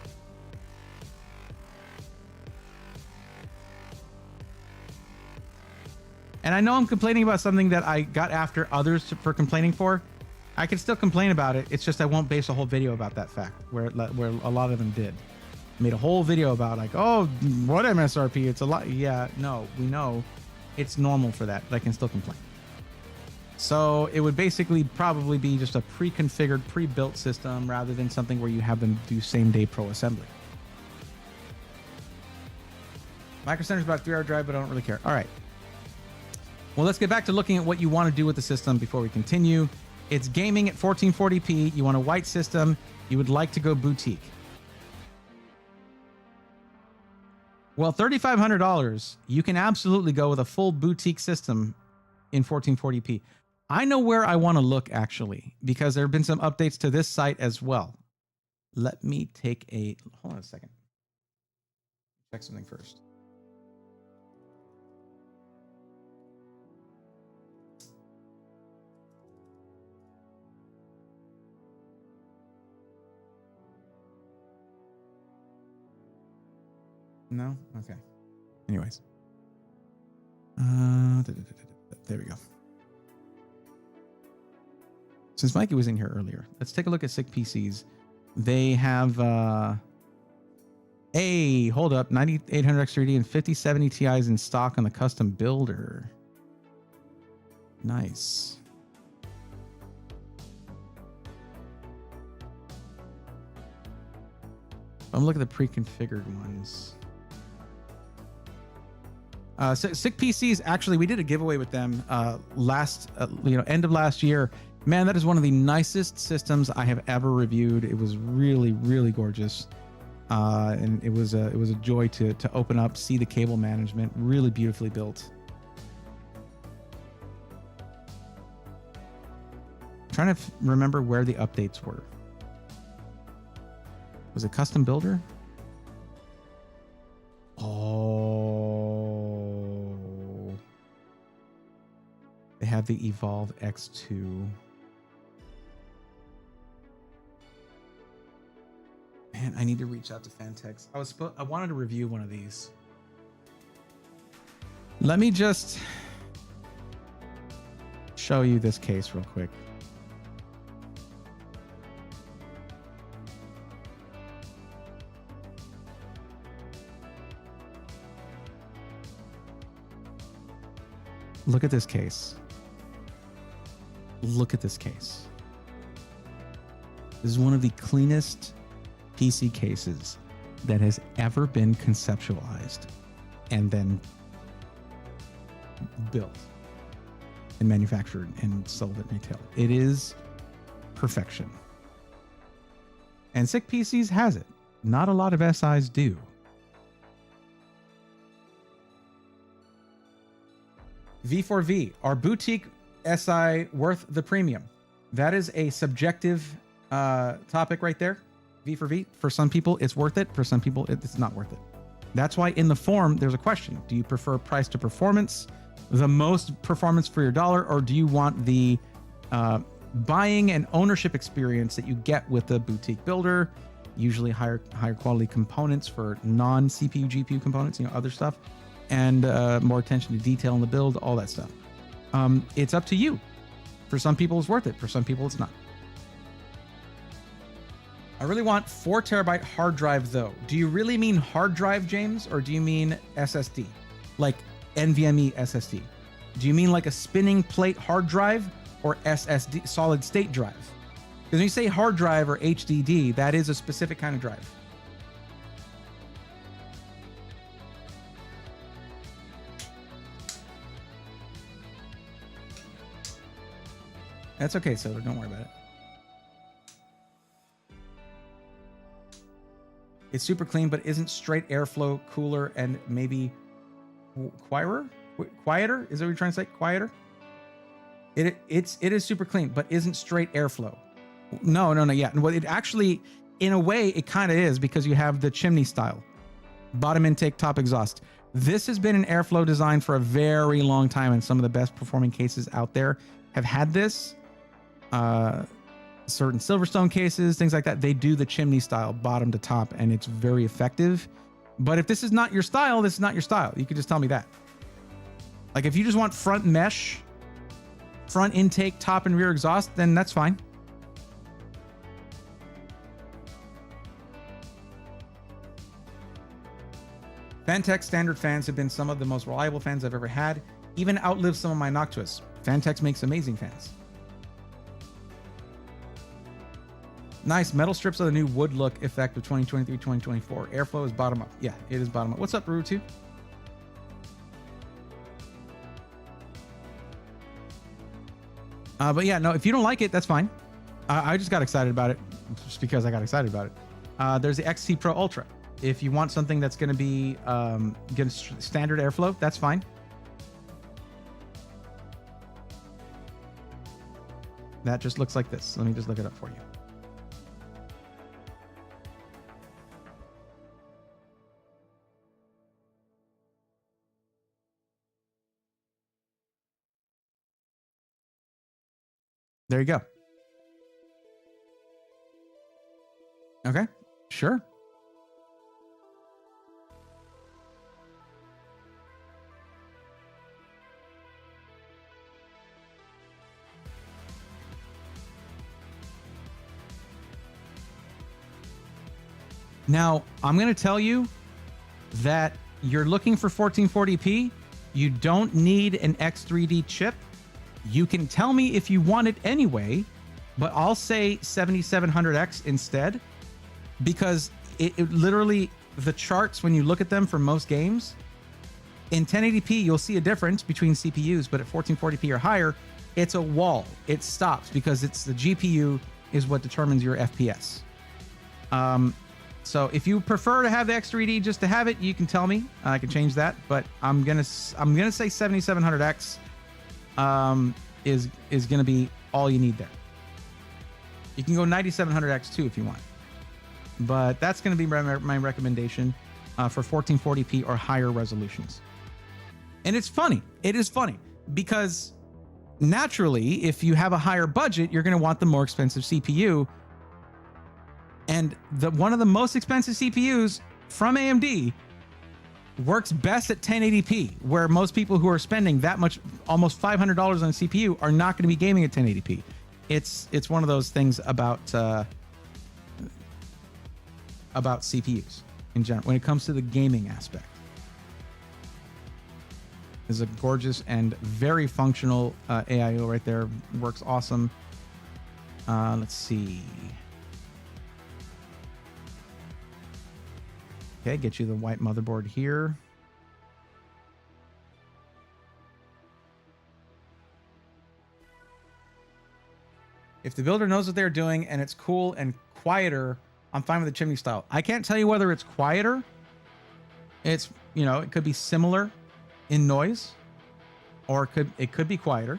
And I know I'm complaining about something that I got after others for complaining for. I can still complain about it. It's just I won't base a whole video about that fact, where a lot of them did. Made a whole video about like, oh, what MSRP? It's a lot. Yeah, no, we know it's normal for that, but I can still complain. So it would basically probably be just a pre-configured, pre-built system rather than something where you have them do same-day pro assembly. Micro Center's about a 3-hour drive, but I don't really care. All right. Well, let's get back to looking at what you want to do with the system before we continue. It's gaming at 1440p. You want a white system. You would like to go boutique. Well, $3,500, you can absolutely go with a full boutique system in 1440p. I know where I want to look, actually, because there have been some updates to this site as well. Let me take a... Hold on a second. Check something first. No? Okay. Anyways. There we go. Since Mikey was in here earlier, let's take a look at Sick PCs. They have hold up, 9800 X3D and 5070 Ti's in stock on the custom builder. Nice. I'm looking at the pre-configured ones. Sick PCs, actually, we did a giveaway with them end of last year. Man, that is one of the nicest systems I have ever reviewed. It was really, really gorgeous. And it was a joy to open up, see the cable management, really beautifully built. Trying to remember where the updates were. Was it custom builder? Oh. They have the Evolve X2. Man, I need to reach out to Fantex. I wanted to review one of these. Let me just show you this case real quick. Look at this case. Look at this case. This is one of the cleanest PC cases that has ever been conceptualized and then built and manufactured and sold at retail. It is perfection. And Sick PCs has it. Not a lot of SIs do. V4V, our boutique SI worth the premium? That is a subjective topic right there. V4V, for some people it's worth it, for some people it's not worth it. That's why in the form there's a question. Do you prefer price to performance, the most performance for your dollar, or do you want the buying and ownership experience that you get with the boutique builder, usually higher quality components for non-CPU GPU components, other stuff, and more attention to detail in the build, all that stuff. It's up to you. For some people it's worth it, for some people it's not. I really want 4 terabyte hard drive though. Do you really mean hard drive, James, or do you mean SSD? Like NVMe SSD? Do you mean like a spinning plate hard drive or SSD, solid state drive? Because when you say hard drive or HDD, that is a specific kind of drive. That's okay, Solar. Don't worry about it. It's super clean, but isn't straight airflow cooler and maybe quieter? Quieter? Is that what you're trying to say? Quieter? It is super clean, but isn't straight airflow. No. Yeah. Well, it actually, in a way, it kind of is because you have the chimney style. Bottom intake, top exhaust. This has been an airflow design for a very long time, and some of the best performing cases out there have had this. Certain Silverstone cases, things like that, they do the chimney style bottom to top, and it's very effective. But if this is not your style, this is not your style. You could just tell me that. Like if you just want front mesh, front intake, top and rear exhaust, then that's fine. Fantech standard fans have been some of the most reliable fans I've ever had, even outlived some of my Noctuas. Fantech makes amazing fans. Nice. Metal strips are the new wood look effect of 2023-2024. Airflow is bottom up. Yeah, it is bottom up. What's up, Rutu? But yeah, no, if you don't like it, that's fine. I just got excited about it just because I got excited about it. There's the XT Pro Ultra. If you want something that's going to be standard airflow, that's fine. That just looks like this. Let me just look it up for you. There you go. Okay, sure. Now, I'm going to tell you that you're looking for 1440p. You don't need an X3D chip. You can tell me if you want it anyway, but I'll say 7700X instead, because it literally, the charts, when you look at them for most games, in 1080p, you'll see a difference between CPUs, but at 1440p or higher, it's a wall. It stops because it's the GPU is what determines your FPS. So if you prefer to have the X3D just to have it, you can tell me. I can change that, but I'm gonna say 7700X is gonna be all you need there. You can go 9700X too if you want, but that's gonna be my recommendation for 1440p or higher resolutions. And it's funny. It is funny because naturally, if you have a higher budget, you're gonna want the more expensive CPU. And one of the most expensive CPUs from AMD works best at 1080p, where most people who are spending that much, almost $500 on a CPU, are not going to be gaming at 1080p. It's one of those things about CPUs in general when it comes to the gaming aspect. Is a gorgeous and very functional AIO right there. Works awesome. Let's see. Okay, get you the white motherboard here. If the builder knows what they're doing and it's cool and quieter, I'm fine with the chimney style. I can't tell you whether it's quieter. It's, you know, it could be similar in noise, or it could be quieter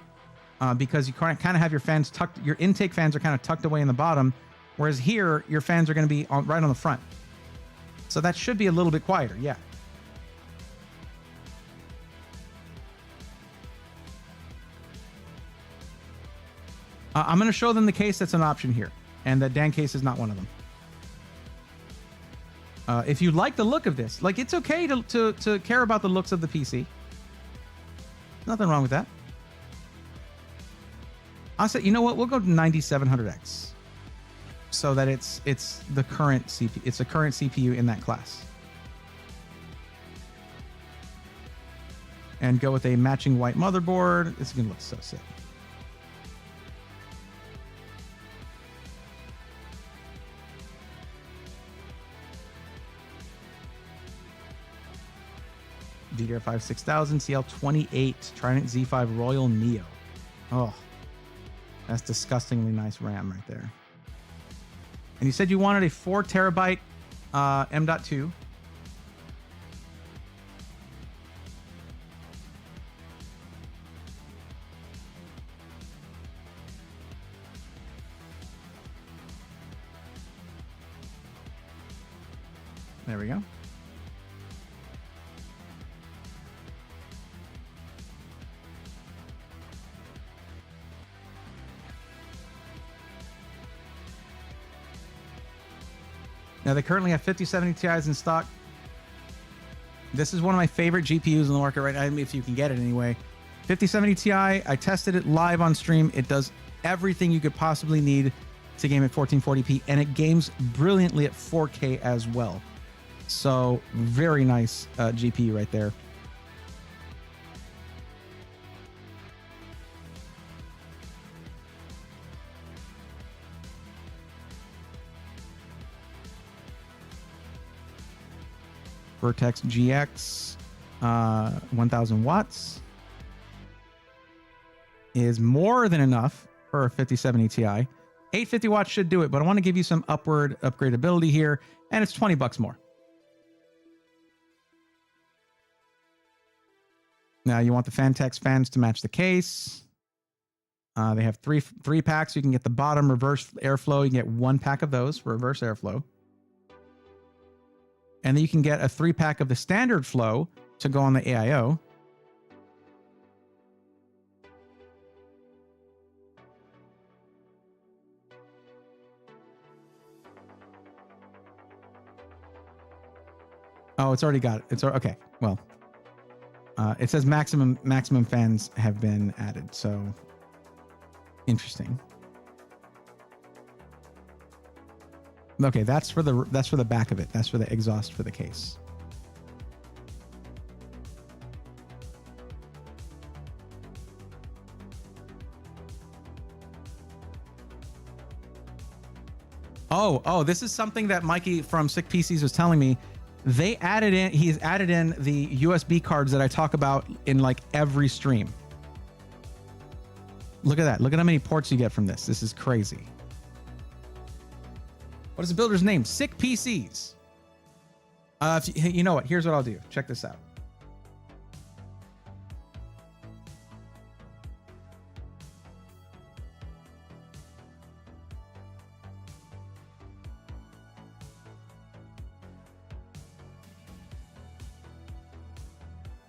because you kind of have your fans tucked. Your intake fans are kind of tucked away in the bottom, whereas here your fans are going to be right on the front. So that should be a little bit quieter, yeah. I'm going to show them the case that's an option here, and the Dan case is not one of them. If you like the look of this, like, it's okay to care about the looks of the PC. Nothing wrong with that. I'll say, you know what? We'll go to 9700X. so that it's the current CPU. It's a current CPU in that class. And go with a matching white motherboard. It's gonna look so sick. DDR5 6000 CL28 Trident Z5 Royal Neo. Oh, that's disgustingly nice RAM right there. And you said you wanted a 4 terabyte M.2. There we go. Now, they currently have 5070 Ti's in stock. This is one of my favorite GPUs in the market right now, if you can get it anyway. 5070 Ti, I tested it live on stream. It does everything you could possibly need to game at 1440p, and it games brilliantly at 4K as well. So, very nice GPU right there. Vertex GX 1000 watts is more than enough for a 5070 Ti. 850 watts should do it, but I want to give you some upward upgradability here, and it's 20 bucks more. Now you want the Fantex fans to match the case. They have three packs. You can get the bottom reverse airflow. You can get 1 pack of those for reverse airflow. And then you can get a 3-pack of the standard flow to go on the AIO. Oh, it's already got it. It's okay. Well, it says maximum fans have been added. So interesting. Okay, that's for the back of it. That's for the exhaust for the case. Oh, this is something that Mikey from Sick PCs was telling me. He's added in the USB cards that I talk about in like every stream. Look at that. Look at how many ports you get from this. This is crazy. What is the builder's name? Sick PCs. You know what? Here's what I'll do. Check this out.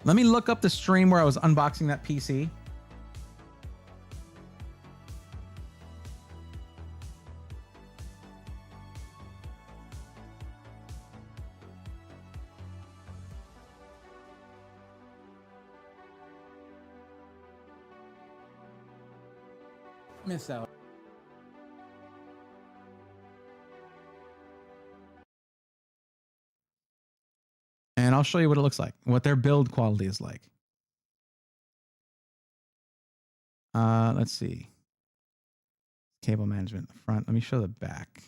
Let me look up the stream where I was unboxing that PC. Miss out. And I'll show you what it looks like, what their build quality is like. Let's see. Cable management in the front. Let me show the back.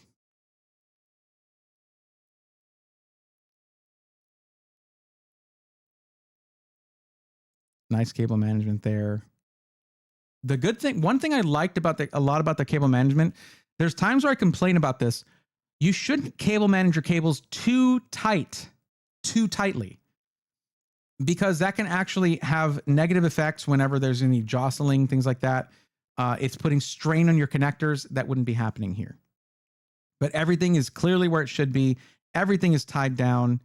Nice cable management there. The good thing, one thing I liked about a lot about the cable management, there's times where I complain about this. You shouldn't cable manage your cables too tightly, because that can actually have negative effects whenever there's any jostling, things like that. It's putting strain on your connectors. That wouldn't be happening here. But everything is clearly where it should be. Everything is tied down,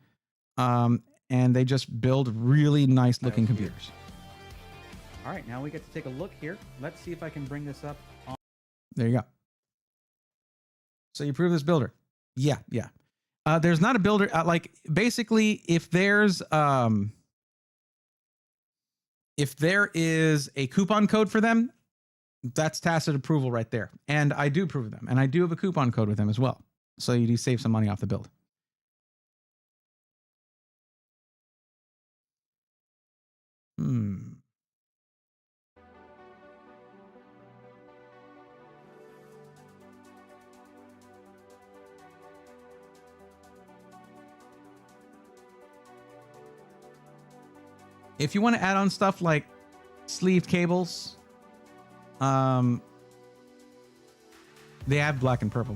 and they just build really nice looking computers. All right, now we get to take a look here. Let's see if I can bring this up. There you go. So you approve this builder? Yeah. There's not a builder. Like basically, if there is a coupon code for them, That's tacit approval right there. And I do approve of them. And I do have a coupon code with them as well. So you do save some money off the build. If you want to add on stuff like sleeved cables, they have black and purple,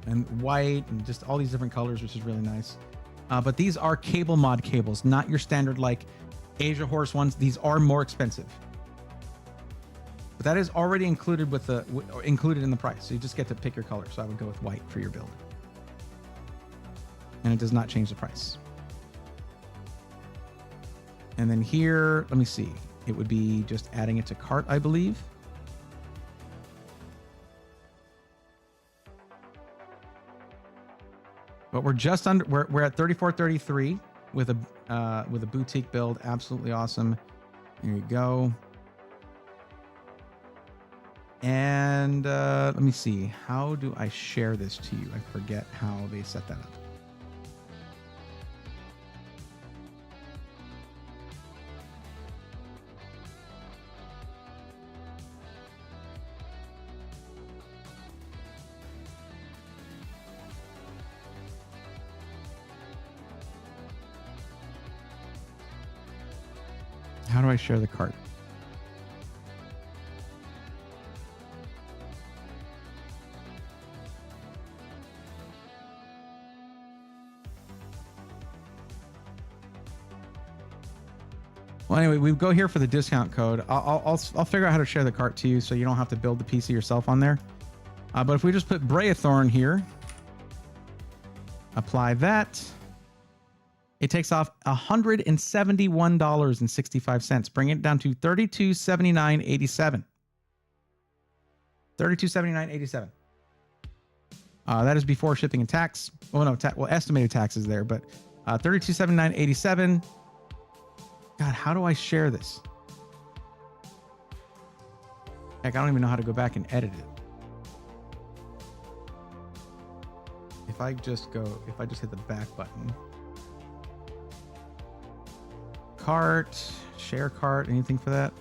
and white and just all these different colors, which is really nice. But these are cable mod cables, not your standard like Asia Horse ones. These are more expensive, but that is already included with included in the price. So you just get to pick your color. So I would go with white for your build, and it does not change the price. And then here, let me see. It would be just adding it to cart, I believe. But we're just under. We're at 34.33 with a boutique build. Absolutely awesome. Here you go. And let me see. How do I share this to you? I forget how they set that up. How do I share the cart? Well, anyway, we go here for the discount code. I'll figure out how to share the cart to you so you don't have to build the PC yourself on there. But if we just put Breathorn here, apply that, it takes off $171.65. Bring it down to $32.79.87. $32.79.87. That is before shipping and tax. Oh no, estimated taxes there, but $32.79.87. God, how do I share this? Heck, I don't even know how to go back and edit it. If I just hit the back button. Cart, share cart, anything for that?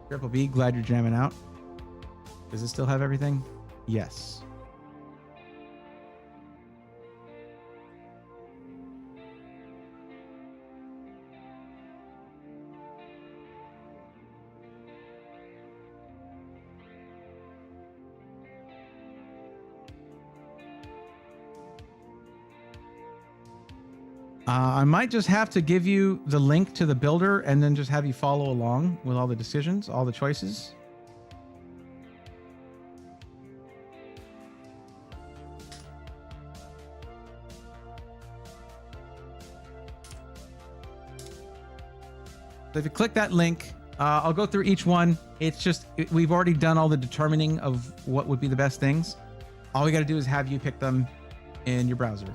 Triple B, glad you're jamming out. Does it still have everything? Yes. I might just have to give you the link to the builder and then just have you follow along with all the decisions, all the choices. So if you click that link, I'll go through each one. It's just, we've already done all the determining of what would be the best things. All we got to do is have you pick them in your browser.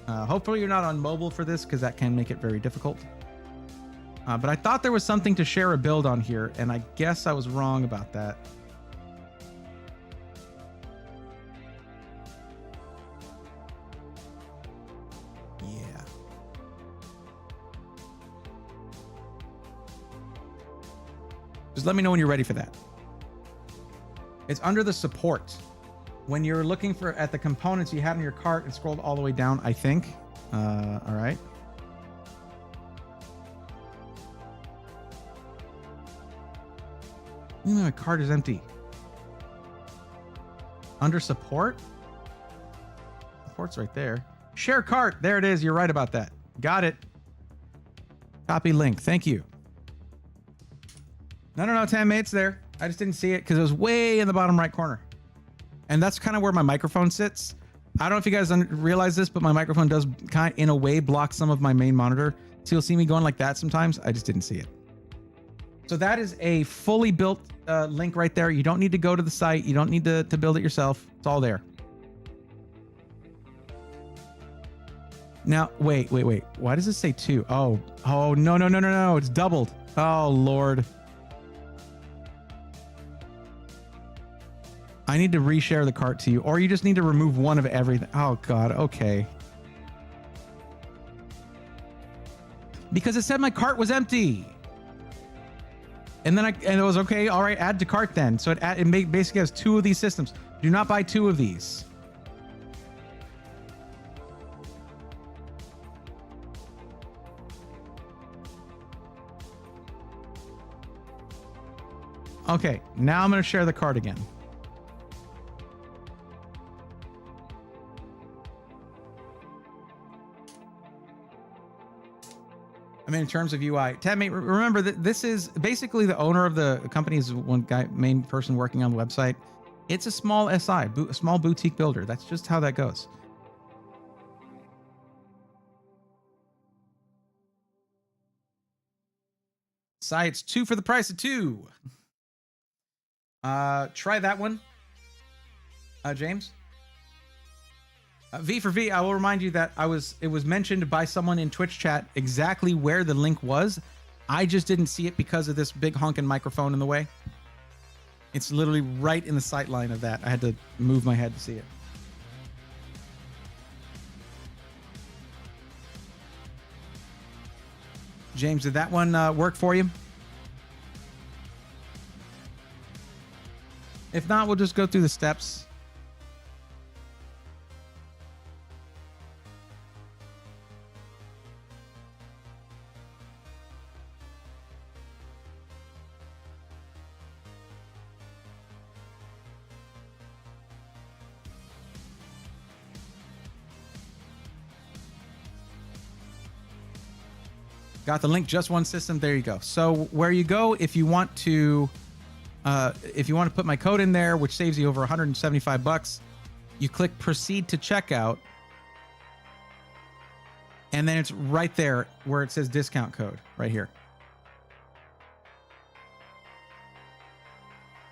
Hopefully you're not on mobile for this because that can make it very difficult. But I thought there was something to share a build on here, and I guess I was wrong about that. Yeah. Just let me know when you're ready for that. It's under the support. When you're looking at the components you had in your cart and scrolled all the way down, I think. All right. My cart is empty. Under support? Support's right there. Share cart. There it is. You're right about that. Got it. Copy link. Thank you. No, Tam, it's there. I just didn't see it because it was way in the bottom right corner. And that's kind of where my microphone sits. I don't know if you guys realize this, but my microphone does kind of, in a way, block some of my main monitor. So you'll see me going like that sometimes. I just didn't see it. So that is a fully built link right there. You don't need to go to the site. You don't need to build it yourself. It's all there. Now, wait. Why does it say 2? Oh, no. It's doubled. Oh, Lord. I need to reshare the cart to you, or you just need to remove one of everything. Oh, God. Okay. Because it said my cart was empty. And then it was okay. All right, add to cart then. So it basically has 2 of these systems. Do not buy 2 of these. Okay, now I'm going to share the cart again. I mean, in terms of UI, Tabmate, remember that this is basically the owner of the company is one guy, main person working on the website. It's a small SI, a small boutique builder. That's just how that goes. Sites 2 for the price of 2. Try that one, James. V for V, I will remind you that it was mentioned by someone in Twitch chat exactly where the link was. I just didn't see it because of this big honking microphone in the way. It's literally right in the sight line of that. I had to move my head to see it. James, did that one work for you? If not, we'll just go through the steps. Got the link, just one system. There you go. So where you go if you want to put my code in there, which saves you over $175, you click proceed to checkout, and then it's right there where it says discount code right here.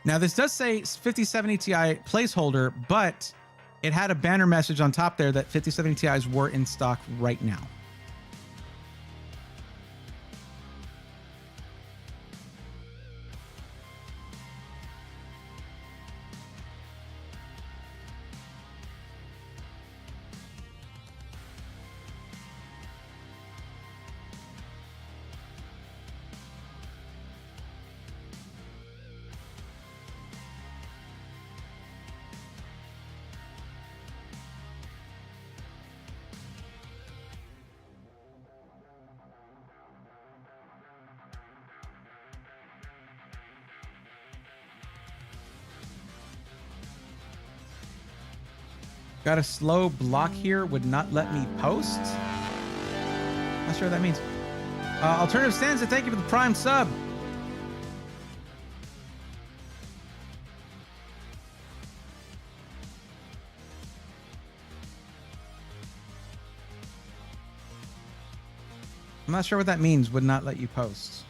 Now this does say 5070 Ti placeholder, but it had a banner message on top there that 5070 Ti's were in stock right now. Got a slow block here, would not let me post. Not sure what that means. Alternative Stanza, thank you for the Prime sub. I'm not sure what that means, would not let you post.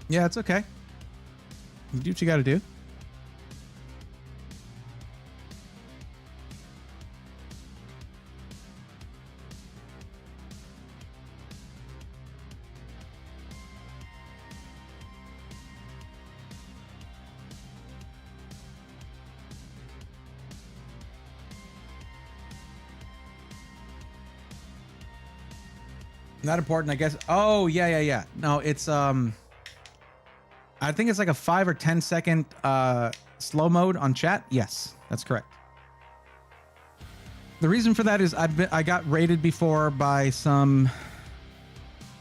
Yeah, it's okay. You do what you got to do. Not important, I guess. Oh, yeah. No, it's I think it's like a 5 or 10 second slow mode on chat. Yes, that's correct. The reason for that is I got raided before by some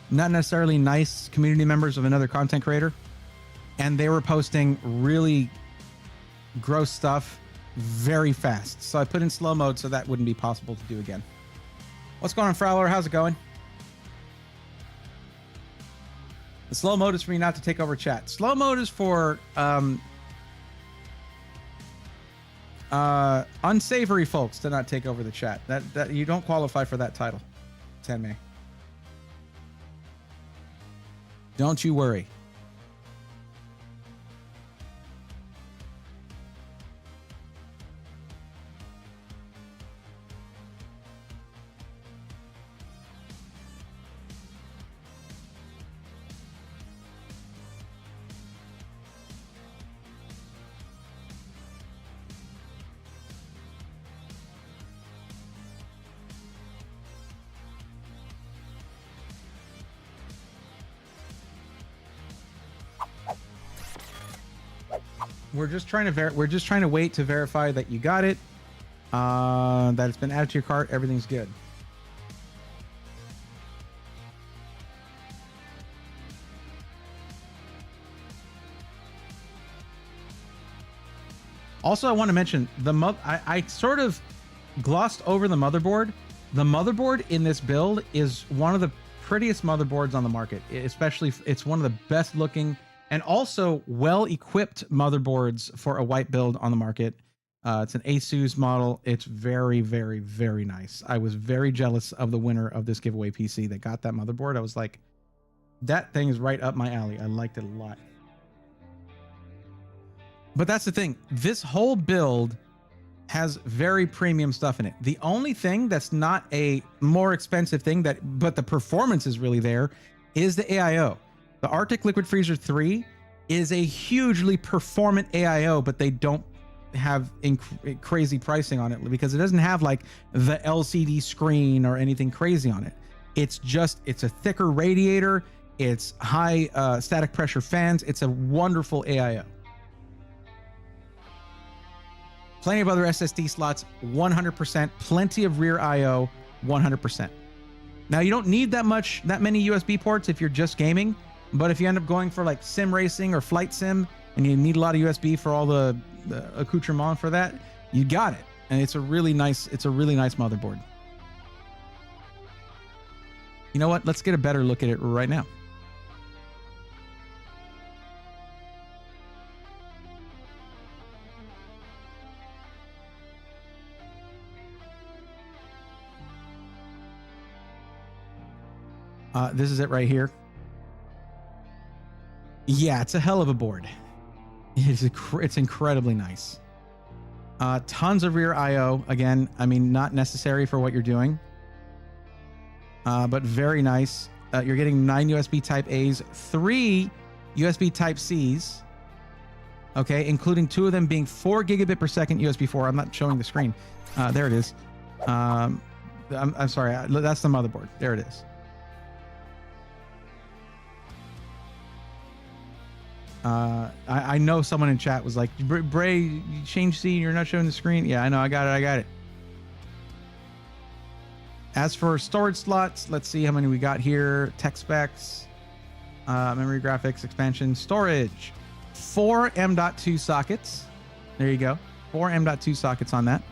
not necessarily nice community members of another content creator, and they were posting really gross stuff very fast. So I put in slow mode so that wouldn't be possible to do again. What's going on, Fowler? How's it going? The slow mode is for me not to take over chat. Slow mode is for unsavory folks to not take over the chat. That you don't qualify for that title, Tenmei. Don't you worry. We're just trying to wait to verify that you got it, that it's been added to your cart. Everything's good. Also, I want to mention I sort of glossed over the motherboard. The motherboard in this build is one of the prettiest motherboards on the market. Especially, it's one of the best looking and also well-equipped motherboards for a white build on the market. It's an ASUS model. It's very, very, very nice. I was very jealous of the winner of this giveaway PC that got that motherboard. I was like, that thing is right up my alley. I liked it a lot. But that's the thing. This whole build has very premium stuff in it. The only thing that's not a more expensive thing but the performance is really there is the AIO. The Arctic Liquid Freezer 3 is a hugely performant AIO, but they don't have crazy pricing on it because it doesn't have like the LCD screen or anything crazy on it. It's a thicker radiator. It's high static pressure fans. It's a wonderful AIO. Plenty of other SSD slots, 100%. Plenty of rear IO, 100%. Now you don't need that many USB ports if you're just gaming. But if you end up going for like sim racing or flight sim and you need a lot of USB for all the accoutrement for that, you got it. And it's a really nice motherboard. You know what? Let's get a better look at it right now. This is it right here. Yeah, it's a hell of a board. It's incredibly nice. Tons of rear IO. Again, I mean, not necessary for what you're doing, but very nice. You're getting 9 USB Type A's, 3 USB Type C's. Okay, including 2 of them being 4 gigabit per second USB 4. I'm not showing the screen. There it is. I'm sorry. That's the motherboard. There it is. I know someone in chat was like, Bray, you changed scene, you're not showing the screen. Yeah, I know, I got it. As for storage slots, let's see how many we got here. Tech specs, memory, graphics, expansion, storage. 4 M.2 sockets. There you go. 4 M.2 sockets on that.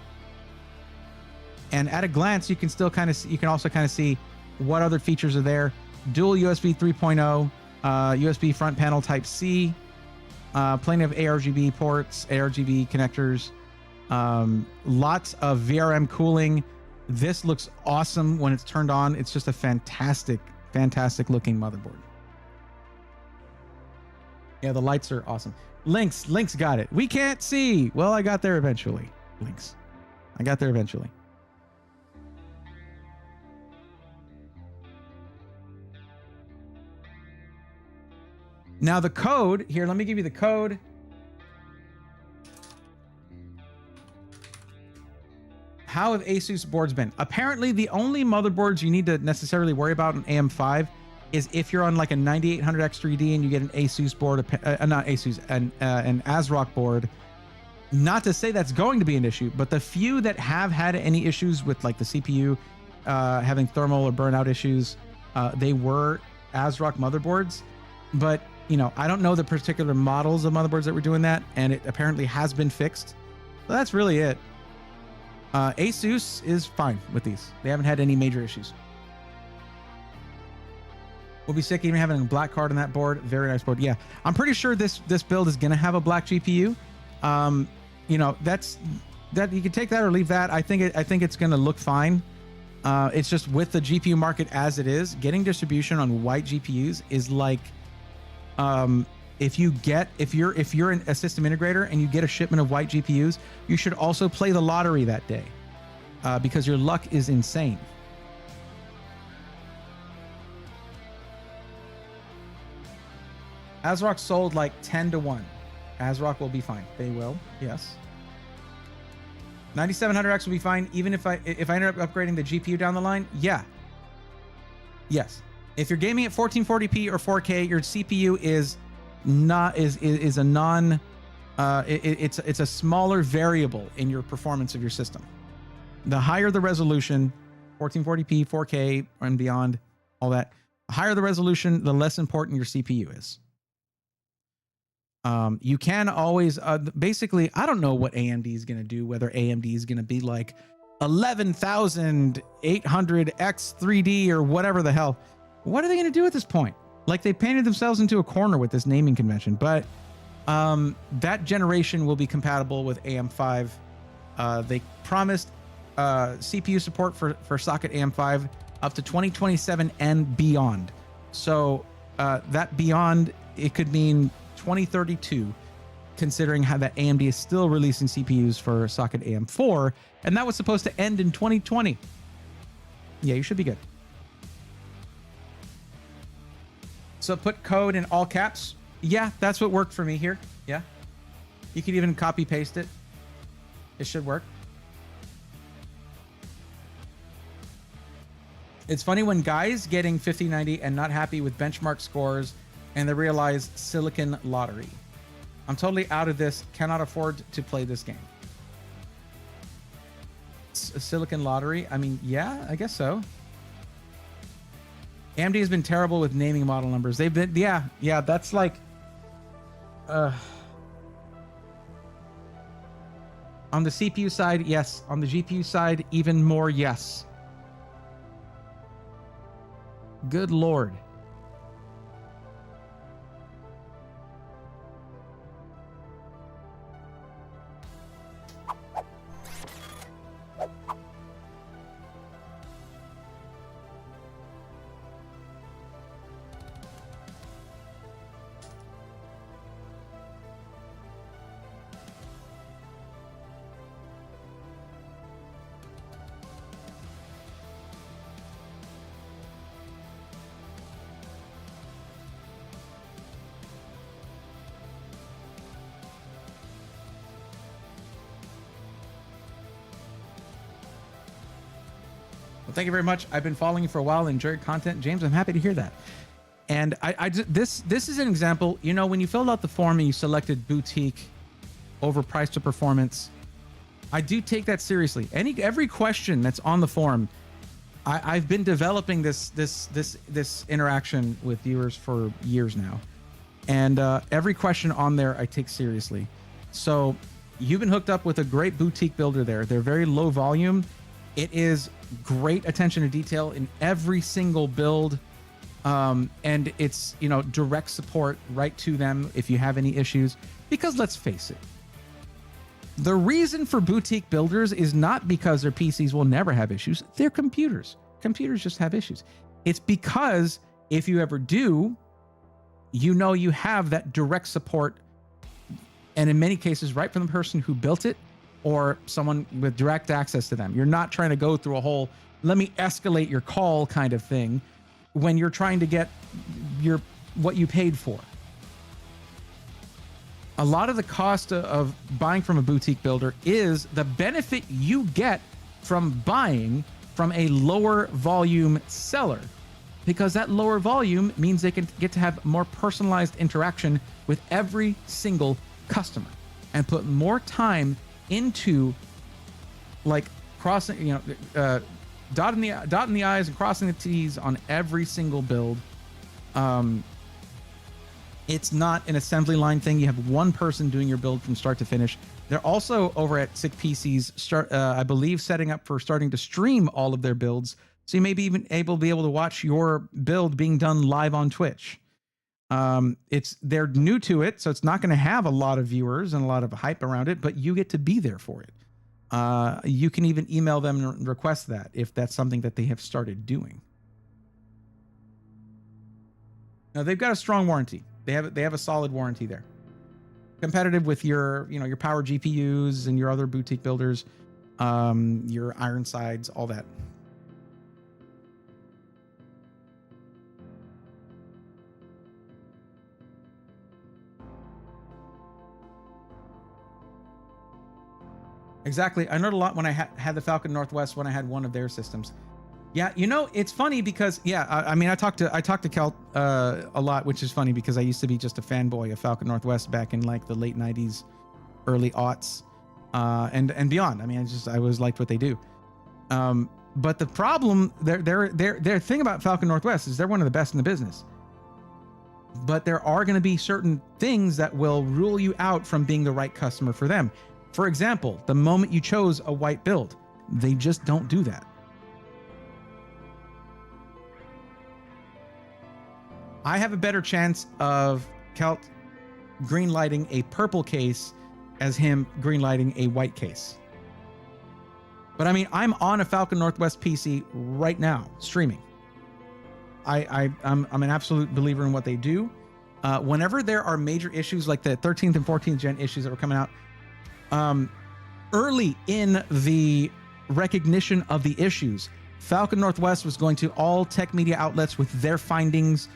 And at a glance, you can also kind of see what other features are there. Dual USB 3.0, USB front panel Type C. Plenty of ARGB ports, ARGB connectors, lots of VRM cooling. This looks awesome when it's turned on. It's just a fantastic looking motherboard. Yeah, the lights are awesome. Links got it. We can't see. Well, I got there eventually. Links. I got there eventually. Now the code here, let me give you the code. How have ASUS boards been? Apparently the only motherboards you need to necessarily worry about in AM5 is if you're on like a 9800X3D and you get an ASUS board, not ASUS, an ASRock board. Not to say that's going to be an issue, but the few that have had any issues with like the CPU having thermal or burnout issues, they were ASRock motherboards. But you know, I don't know the particular models of motherboards that were doing that, and it apparently has been fixed. So that's really it. Asus is fine with these. They haven't had any major issues. We'll be sick even having a black card on that board. Very nice board. Yeah, I'm pretty sure this build is gonna have a black GPU. You know, that you can take that or leave that. I think it's gonna look fine. It's just with the GPU market as it is, getting distribution on white GPUs is like, if you're a system integrator and you get a shipment of white GPUs, you should also play the lottery that day, because your luck is insane. ASRock sold like 10-1. ASRock will be fine. They will, yes. 9700X will be fine, even if I end up upgrading the GPU down the line. Yeah. Yes. If you're gaming at 1440p or 4K, your CPU is not is a non. It's a smaller variable in your performance of your system. The higher the resolution, 1440p, 4K, and beyond, all that. The higher the resolution, the less important your CPU is. You can always, basically, I don't know what AMD is going to do, whether AMD is going to be like 11,800X3D or whatever the hell. What are they going to do at this point? Like, they painted themselves into a corner with this naming convention, but that generation will be compatible with AM5. They promised CPU support for socket AM5 up to 2027 and beyond. So that beyond, it could mean 2032, considering how that AMD is still releasing CPUs for socket AM4, and that was supposed to end in 2020. Yeah, you should be good. So put code in all caps. Yeah, that's what worked for me here. Yeah. You could even copy paste it. It should work. It's funny when guys getting 5090 and not happy with benchmark scores and they realize Silicon Lottery. I'm totally out of this. Cannot afford to play this game. Silicon Lottery? I mean, yeah, I guess so. AMD has been terrible with naming model numbers. They've been, yeah, that's like, on the CPU side, yes. On the GPU side, even more yes. Good Lord. Thank you very much. I've been following you for a while and enjoyed content. James, I'm happy to hear that. And this is an example. You know, when you filled out the form and you selected boutique over price to performance, I do take that seriously. Every question that's on the forum, I've been developing this interaction with viewers for years now, and every question on there I take seriously. So you've been hooked up with a great boutique builder there. They're very low volume. It is great attention to detail in every single build, and it's, you know, direct support right to them if you have any issues. Because let's face it, the reason for boutique builders is not because their PCs will never have issues. They're computers. Computers just have issues. It's because if you ever do, you know you have that direct support, and in many cases right from the person who built it, or someone with direct access to them. You're not trying to go through a whole, let me escalate your call kind of thing when you're trying to get what you paid for. A lot of the cost of buying from a boutique builder is the benefit you get from buying from a lower volume seller, because that lower volume means they can get to have more personalized interaction with every single customer and put more time into, like, crossing, you know, dotting the I's and crossing the T's on every single build. It's not an assembly line thing. You have one person doing your build from start to finish. They're also over at Sick PCs, I believe, setting up for starting to stream all of their builds. So you may be even able to watch your build being done live on Twitch. They're new to it, so it's not going to have a lot of viewers and a lot of hype around it, but you get to be there for it. You can even email them and request that if that's something that they have started doing. Now they've got a strong warranty. They have a solid warranty there. Competitive with your power GPUs and your other boutique builders, your Ironsides, all that. Exactly. I learned a lot when I had the Falcon Northwest when I had one of their systems. Yeah, it's funny because I talked to Kelt a lot, which is funny because I used to be just a fanboy of Falcon Northwest back in like the late 90s, early aughts, and beyond. I mean, I always liked what they do. But the problem, their thing about Falcon Northwest is they're one of the best in the business. But there are going to be certain things that will rule you out from being the right customer for them. For example, the moment you chose a white build, they just don't do that. I have a better chance of Kelt greenlighting a purple case as him greenlighting a white case. But I mean, I'm on a Falcon Northwest PC right now, streaming. I'm an absolute believer in what they do. Whenever there are major issues like the 13th and 14th gen issues that were coming out, early in the recognition of the issues, Falcon Northwest was going to all tech media outlets with their findings,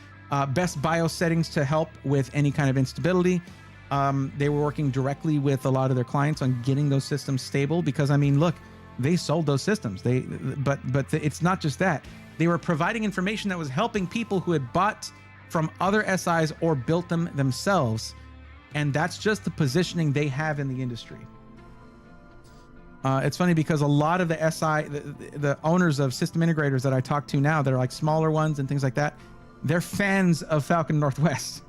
best BIOS settings to help with any kind of instability. They were working directly with a lot of their clients on getting those systems stable because, I mean, look, they sold those systems. But it's not just that. They were providing information that was helping people who had bought from other SIs or built them themselves. And that's just the positioning they have in the industry. It's funny because a lot of the SI, the owners of system integrators that I talk to now, that are like smaller ones and things like that, they're fans of Falcon Northwest.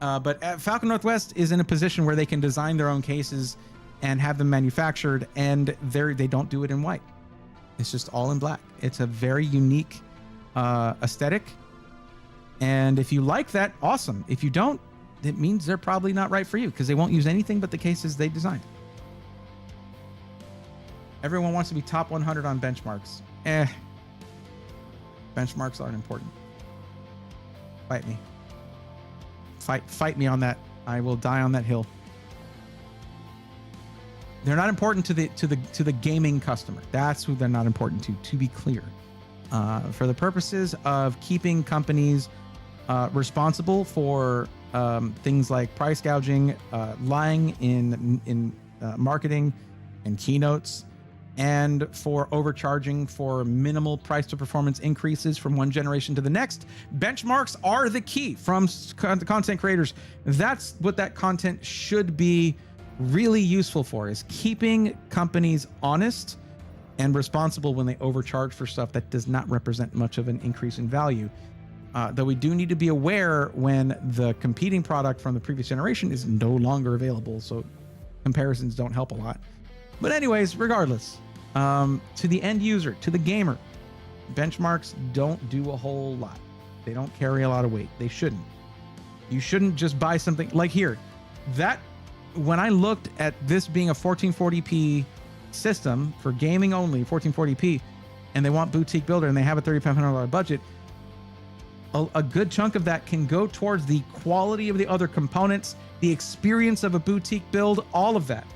But Falcon Northwest is in a position where they can design their own cases and have them manufactured, and they don't do it in white. It's just all in black. It's a very unique aesthetic. And if you like that, awesome. If you don't, it means they're probably not right for you because they won't use anything but the cases they designed. Everyone wants to be top 100 on benchmarks. Benchmarks aren't important. Fight me. Fight me on that. I will die on that hill. They're not important to the gaming customer. That's who they're not important to be clear. For the purposes of keeping companies responsible for things like price gouging, lying in marketing and keynotes, and for overcharging for minimal price to performance increases from one generation to the next, benchmarks are the key from content creators. That's what that content should be really useful for, is keeping companies honest and responsible when they overcharge for stuff that does not represent much of an increase in value. Though we do need to be aware when the competing product from the previous generation is no longer available, so comparisons don't help a lot. But anyways, regardless, to the end user, to the gamer, benchmarks don't do a whole lot. They don't carry a lot of weight. They shouldn't. You shouldn't just buy something like here. That, when I looked at this being a 1440p system for gaming only, 1440p, and they want boutique builder and they have a $3,500 budget, a good chunk of that can go towards the quality of the other components, the experience of a boutique build, all of that.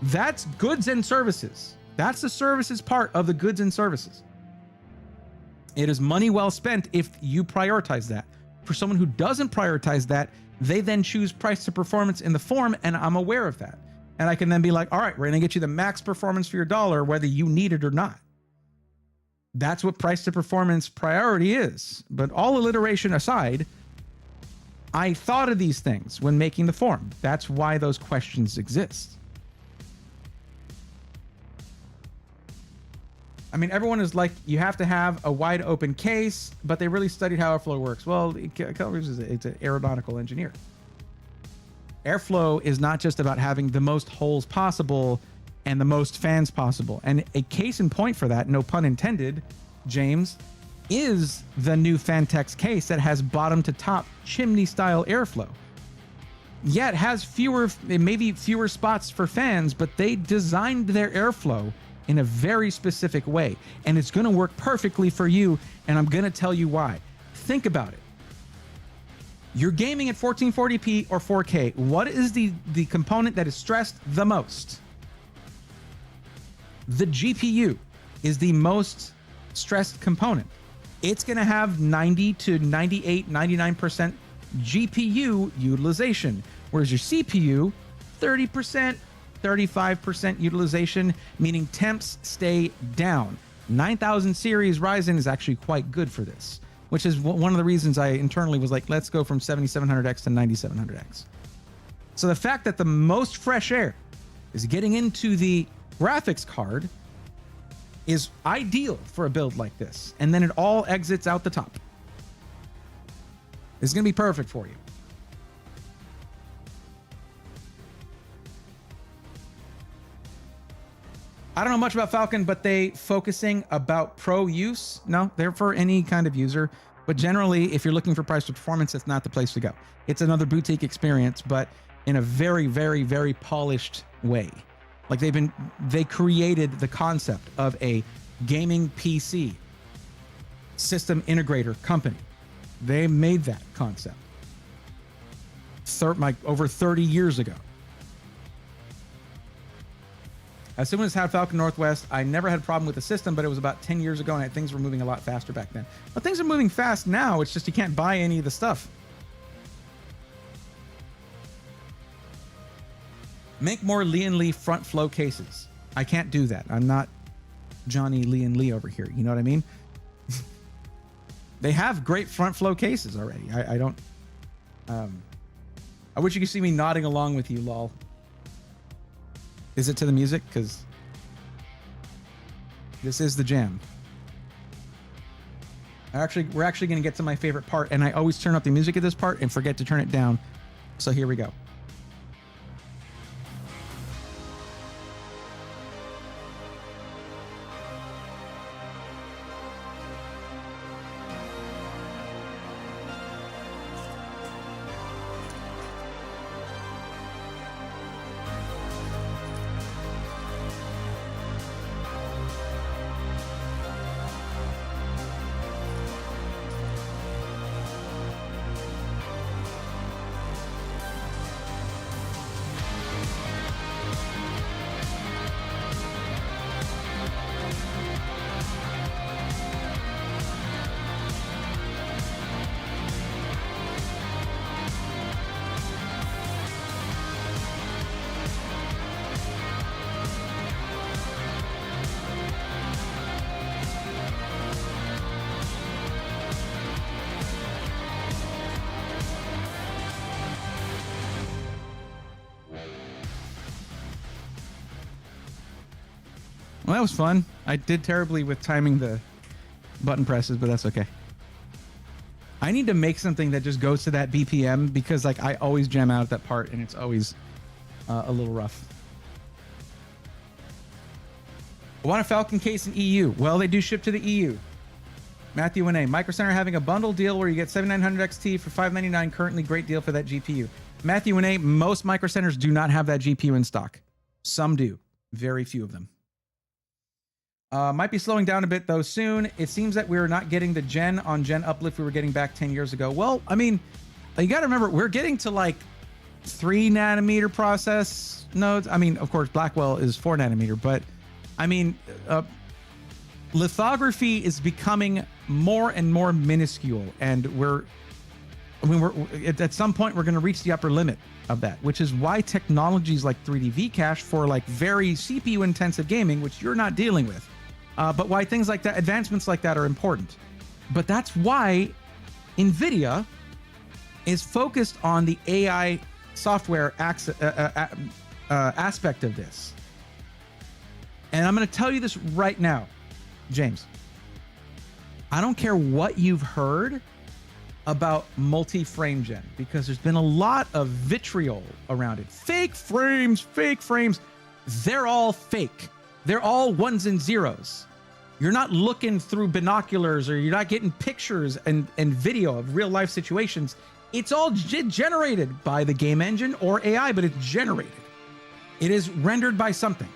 That's goods and services. That's the services part of the goods and services. It is money well spent if you prioritize that. For someone who doesn't prioritize that, they then choose price to performance in the form, and I'm aware of that. And I can then be like, all right, we're going to get you the max performance for your dollar, whether you need it or not. That's what price to performance priority is. But all alliteration aside, I thought of these things when making the form. That's why those questions exist. I mean, everyone is like, you have to have a wide open case, but they really studied how airflow works. Well, Keller Reeves it's an aeronautical engineer. Airflow is not just about having the most holes possible and the most fans possible. And a case in point for that, no pun intended, James, is the new Fantex case that has bottom to top chimney style airflow. Yeah, it has maybe fewer spots for fans, but they designed their airflow in a very specific way, and it's going to work perfectly for you. And I'm going to tell you why. Think about it. You're gaming at 1440p or 4K. What is the component that is stressed the most? The GPU is the most stressed component. It's going to have 90 to 98, 99% GPU utilization, whereas your CPU, 30%, 35% utilization, meaning temps stay down. 9000 series Ryzen is actually quite good for this, which is one of the reasons I internally was like, let's go from 7700X to 9700X. So the fact that the most fresh air is getting into the graphics card is ideal for a build like this. And then it all exits out the top. It's going to be perfect for you. I don't know much about Falcon, but they focusing about pro use. No, they're for any kind of user. But generally, if you're looking for price to performance, it's not the place to go. It's another boutique experience, but in a very, very, very polished way. Like they created the concept of a gaming PC system integrator company. They made that concept over 30 years ago. As soon as I had Falcon Northwest, I never had a problem with the system, but it was about 10 years ago, and things were moving a lot faster back then. But things are moving fast now. It's just you can't buy any of the stuff. Make more Lee and Lee front flow cases. I can't do that. I'm not Johnny Lee and Lee over here. You know what I mean? They have great front flow cases already. I don't. I wish you could see me nodding along with you, lol. Is it to the music? Because this is the jam. We're actually going to get to my favorite part, and I always turn up the music at this part and forget to turn it down. So here we go. Well, that was fun. I did terribly with timing the button presses, but that's okay. I need to make something that just goes to that BPM because like I always jam out at that part and it's always a little rough. I want a Falcon case in EU. Well, they do ship to the EU. Matthew and A. Micro Center having a bundle deal where you get 7900 XT for $599. Currently, great deal for that GPU. Matthew and A. Most Micro Centers do not have that GPU in stock. Some do. Very few of them. Might be slowing down a bit though soon. It seems that we're not getting the gen on gen uplift we were getting back 10 years ago. Well, I mean, you got to remember we're getting to like 3 nanometer process nodes. I mean, of course, Blackwell is 4 nanometer, but I mean, lithography is becoming more and more minuscule, and we're at some point we're going to reach the upper limit of that, which is why technologies like 3D V-Cache for like very CPU intensive gaming, which you're not dealing with, but why things like that, advancements like that are important. But that's why NVIDIA is focused on the AI software aspect of this. And I'm going to tell you this right now. James, I don't care what you've heard about multi-frame gen, because there's been a lot of vitriol around it. Fake frames, fake frames. They're all fake. They're all ones and zeros. You're not looking through binoculars, or you're not getting pictures and video of real life situations. It's all generated by the game engine or AI, but it's generated. It is rendered by something.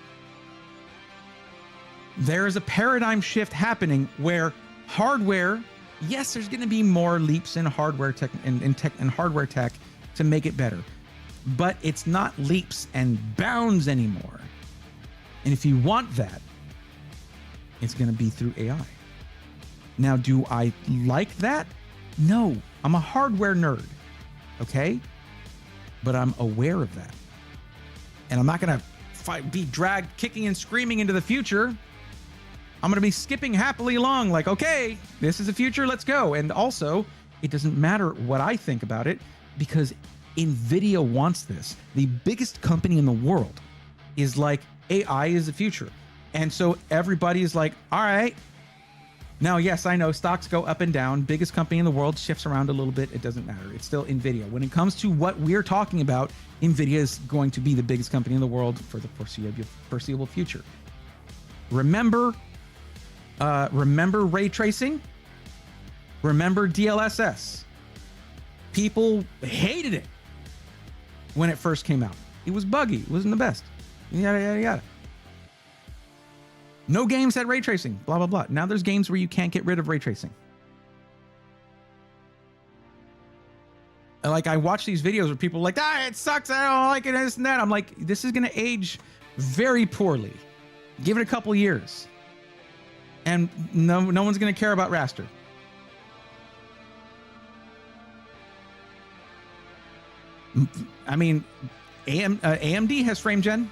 There is a paradigm shift happening where hardware, yes, there's going to be more leaps in hardware tech and hardware tech to make it better, but it's not leaps and bounds anymore. And if you want that, it's going to be through AI. Now, do I like that? No, I'm a hardware nerd, okay? But I'm aware of that. And I'm not going to be dragged kicking and screaming into the future. I'm going to be skipping happily along like, okay, this is the future, let's go. And also, it doesn't matter what I think about it, because NVIDIA wants this. The biggest company in the world is like, AI is the future. And so everybody's like, all right. Now, yes, I know stocks go up and down. Biggest company in the world shifts around a little bit. It doesn't matter. It's still NVIDIA. When it comes to what we're talking about, NVIDIA is going to be the biggest company in the world for the foreseeable future. Remember ray tracing? Remember DLSS? People hated it when it first came out. It was buggy. It wasn't the best. Yada, yada, yada. No games had ray tracing, blah, blah, blah. Now there's games where you can't get rid of ray tracing. Like, I watch these videos where people are like, it sucks, I don't like it, this and that. I'm like, this is going to age very poorly. Give it a couple years. And no one's going to care about raster. I mean, AMD has frame gen.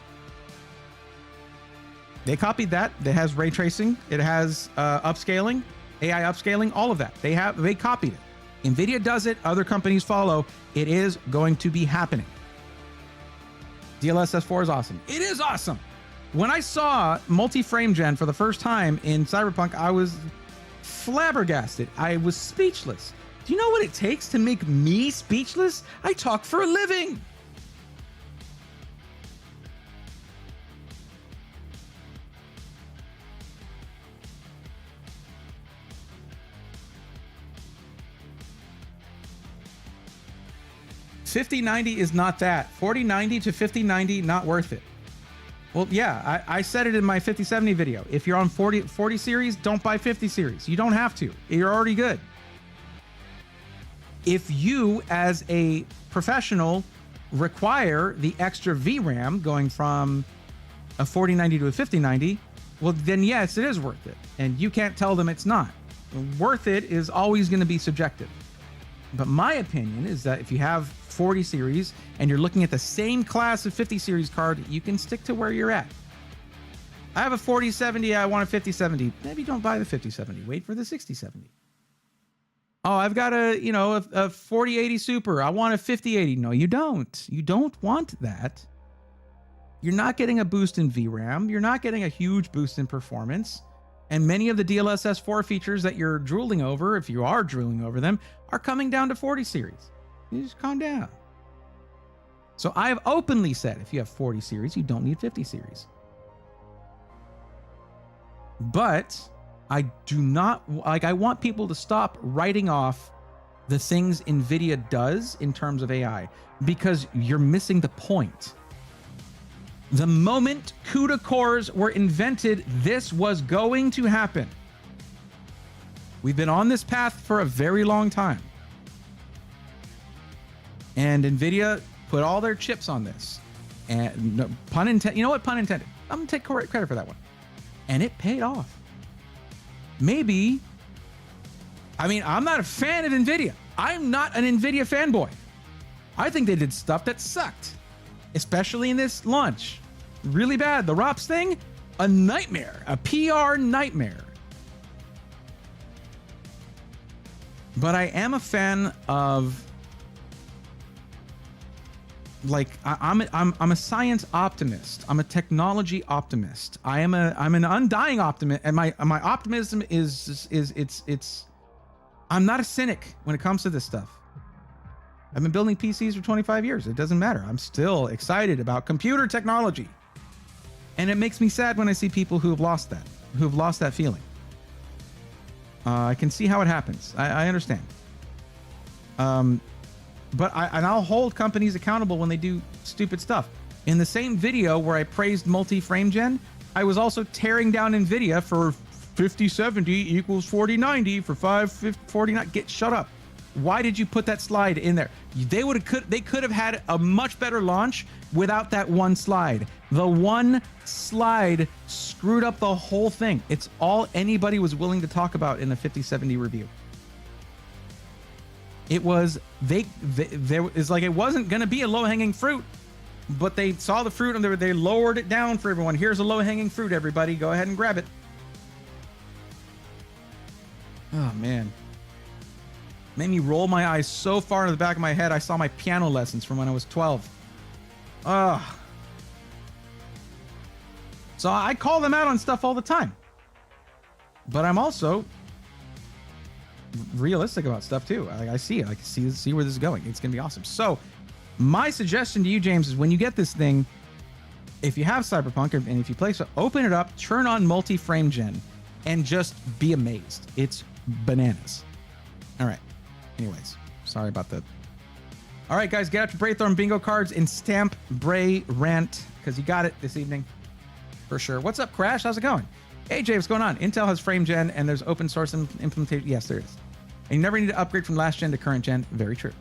They copied that. It has ray tracing. It has upscaling, AI upscaling, all of that. They copied it. NVIDIA does it. Other companies follow. It is going to be happening. DLSS 4 is awesome. It is awesome. When I saw multi-frame gen for the first time in Cyberpunk, I was flabbergasted. I was speechless. Do you know what it takes to make me speechless? I talk for a living. $5090 is not that. $4090 to $5090, not worth it. Well, yeah, I said it in my 5070 video. If you're on 40 series, don't buy 50 series. You don't have to. You're already good. If you, as a professional, require the extra VRAM going from a 4090 to a 5090, well, then yes, it is worth it. And you can't tell them it's not. Worth it is always going to be subjective. But my opinion is that if you have 40 series and you're looking at the same class of 50 series card, you can stick to where you're at. I have a 4070, I want a 5070. Maybe don't buy the 5070, wait for the 6070. Oh, I've got a 4080 Super, I want a 5080. No, you don't. You don't want that. You're not getting a boost in VRAM. You're not getting a huge boost in performance. And many of the DLSS 4 features that you're drooling over, if you are drooling over them, are coming down to 40 series. You just calm down. So I have openly said, if you have 40 series, you don't need 50 series. But I do not, I want people to stop writing off the things NVIDIA does in terms of AI, because you're missing the point. The moment CUDA cores were invented, this was going to happen. We've been on this path for a very long time. And NVIDIA put all their chips on this. And no, pun intended. You know what? Pun intended. I'm going to take credit for that one. And it paid off. Maybe. I mean, I'm not a fan of NVIDIA. I'm not an NVIDIA fanboy. I think they did stuff that sucked, especially in this launch. Really bad. The ROPS thing, a nightmare, a PR nightmare. But I am a fan of I'm a science optimist. I'm a technology optimist. I'm an undying optimist, and my optimism is it's I'm not a cynic when it comes to this stuff. I've been building PCs for 25 years. It doesn't matter. I'm still excited about computer technology. And it makes me sad when I see people who have lost that feeling. I can see how it happens. I understand. But I'll hold companies accountable when they do stupid stuff. In the same video where I praised multi-frame gen, I was also tearing down NVIDIA for 5070 equals 4090 for 549. Shut up. Why did you put that slide in there? They could have had a much better launch without that one slide. The one slide screwed up the whole thing. It's all anybody was willing to talk about in a 5070 review. It was there is like it wasn't going to be a low-hanging fruit, but they saw the fruit and they lowered it down for everyone. Here's a low-hanging fruit, everybody. Go ahead and grab it. Oh man. Made me roll my eyes so far in the back of my head. I saw my piano lessons from when I was 12. Ugh. So I call them out on stuff all the time. But I'm also realistic about stuff too. I see it. I can see where this is going. It's going to be awesome. So my suggestion to you, James, is when you get this thing, if you have Cyberpunk and if you play so, open it up, turn on multi-frame gen, and just be amazed. It's bananas. All right. Anyways, sorry about that. All right, guys, get out your Braythorn bingo cards and stamp Bray rant because you got it this evening for sure. What's up, Crash? How's it going? Hey, Jay, what's going on? Intel has frame gen and there's open source implementation. Yes, there is. And you never need to upgrade from last gen to current gen. Very true.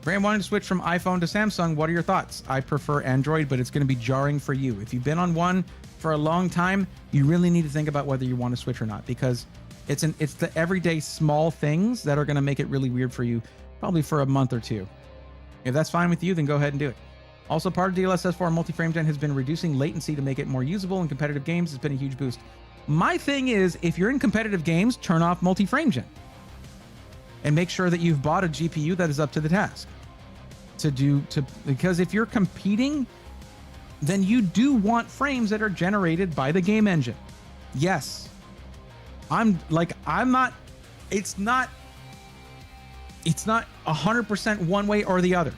Graham wanted to switch from iPhone to Samsung. What are your thoughts? I prefer Android, but it's going to be jarring for you. If you've been on one for a long time, you really need to think about whether you want to switch or not because it's the everyday small things that are going to make it really weird for you, probably for a month or two. If that's fine with you, then go ahead and do it. Also, part of DLSS 4 multi-frame gen has been reducing latency to make it more usable in competitive games. It's been a huge boost. My thing is, if you're in competitive games, turn off multi-frame gen and make sure that you've bought a GPU that is up to the task because if you're competing, then you do want frames that are generated by the game engine. Yes. It's not 100% one way or the other.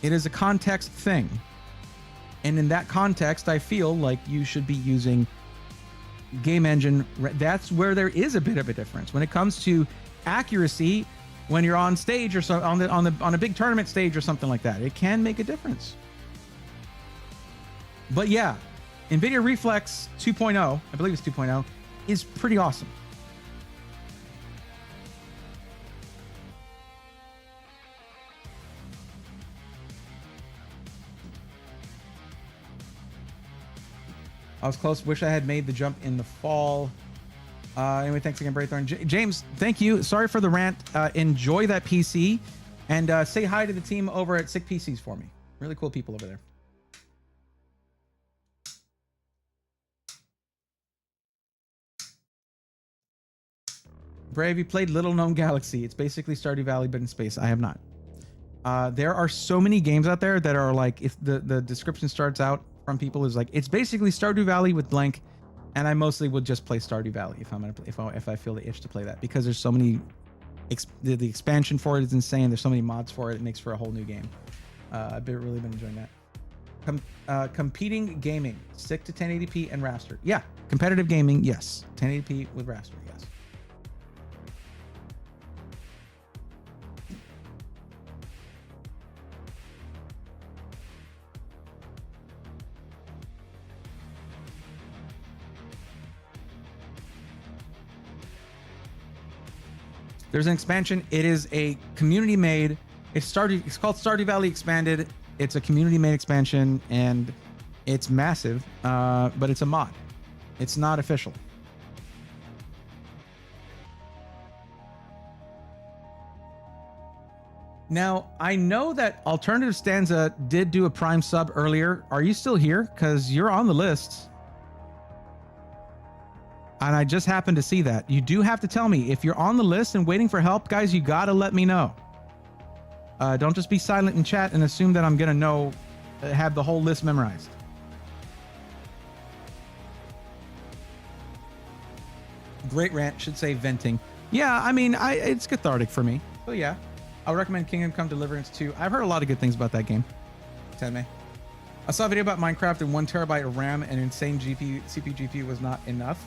It is a context thing. And in that context, I feel like you should be using game engine. That's where there is a bit of a difference when it comes to accuracy. When you're on stage or so on a big tournament stage or something like that, it can make a difference. But yeah, NVIDIA Reflex 2.0, I believe it's 2.0, is pretty awesome. I was close. Wish I had made the jump in the fall. Anyway, thanks again, Braythorn. James, thank you. Sorry for the rant. Enjoy that PC. And say hi to the team over at Sick PCs for me. Really cool people over there. Bray, have you played Little Known Galaxy? It's basically Stardew Valley, but in space. I have not. There are so many games out there that are like, if the description starts out from people is like, it's basically Stardew Valley with blank, and I mostly would just play Stardew Valley if I feel the itch to play that because there's so many. The expansion for it is insane. There's so many mods for it. It makes for a whole new game. I've really been enjoying that. Competing gaming, stick to 1080p and raster. Yeah, competitive gaming, yes. 1080p with raster, yes. There's an expansion. It is a community made. It's called Stardew Valley Expanded. It's a community made expansion and it's massive, but it's a mod. It's not official. Now, I know that Alternative Stanza did do a Prime sub earlier. Are you still here? Because you're on the list. And I just happened to see that. You do have to tell me if you're on the list and waiting for help, guys. You got to let me know. Don't just be silent in chat and assume that I'm going to know have the whole list memorized. Great rant, should say venting. Yeah, I mean, it's cathartic for me. So yeah, I would recommend Kingdom Come Deliverance 2. I've heard a lot of good things about that game. 10 May. I saw a video about Minecraft and 1 terabyte of RAM and insane CPU GPU was not enough.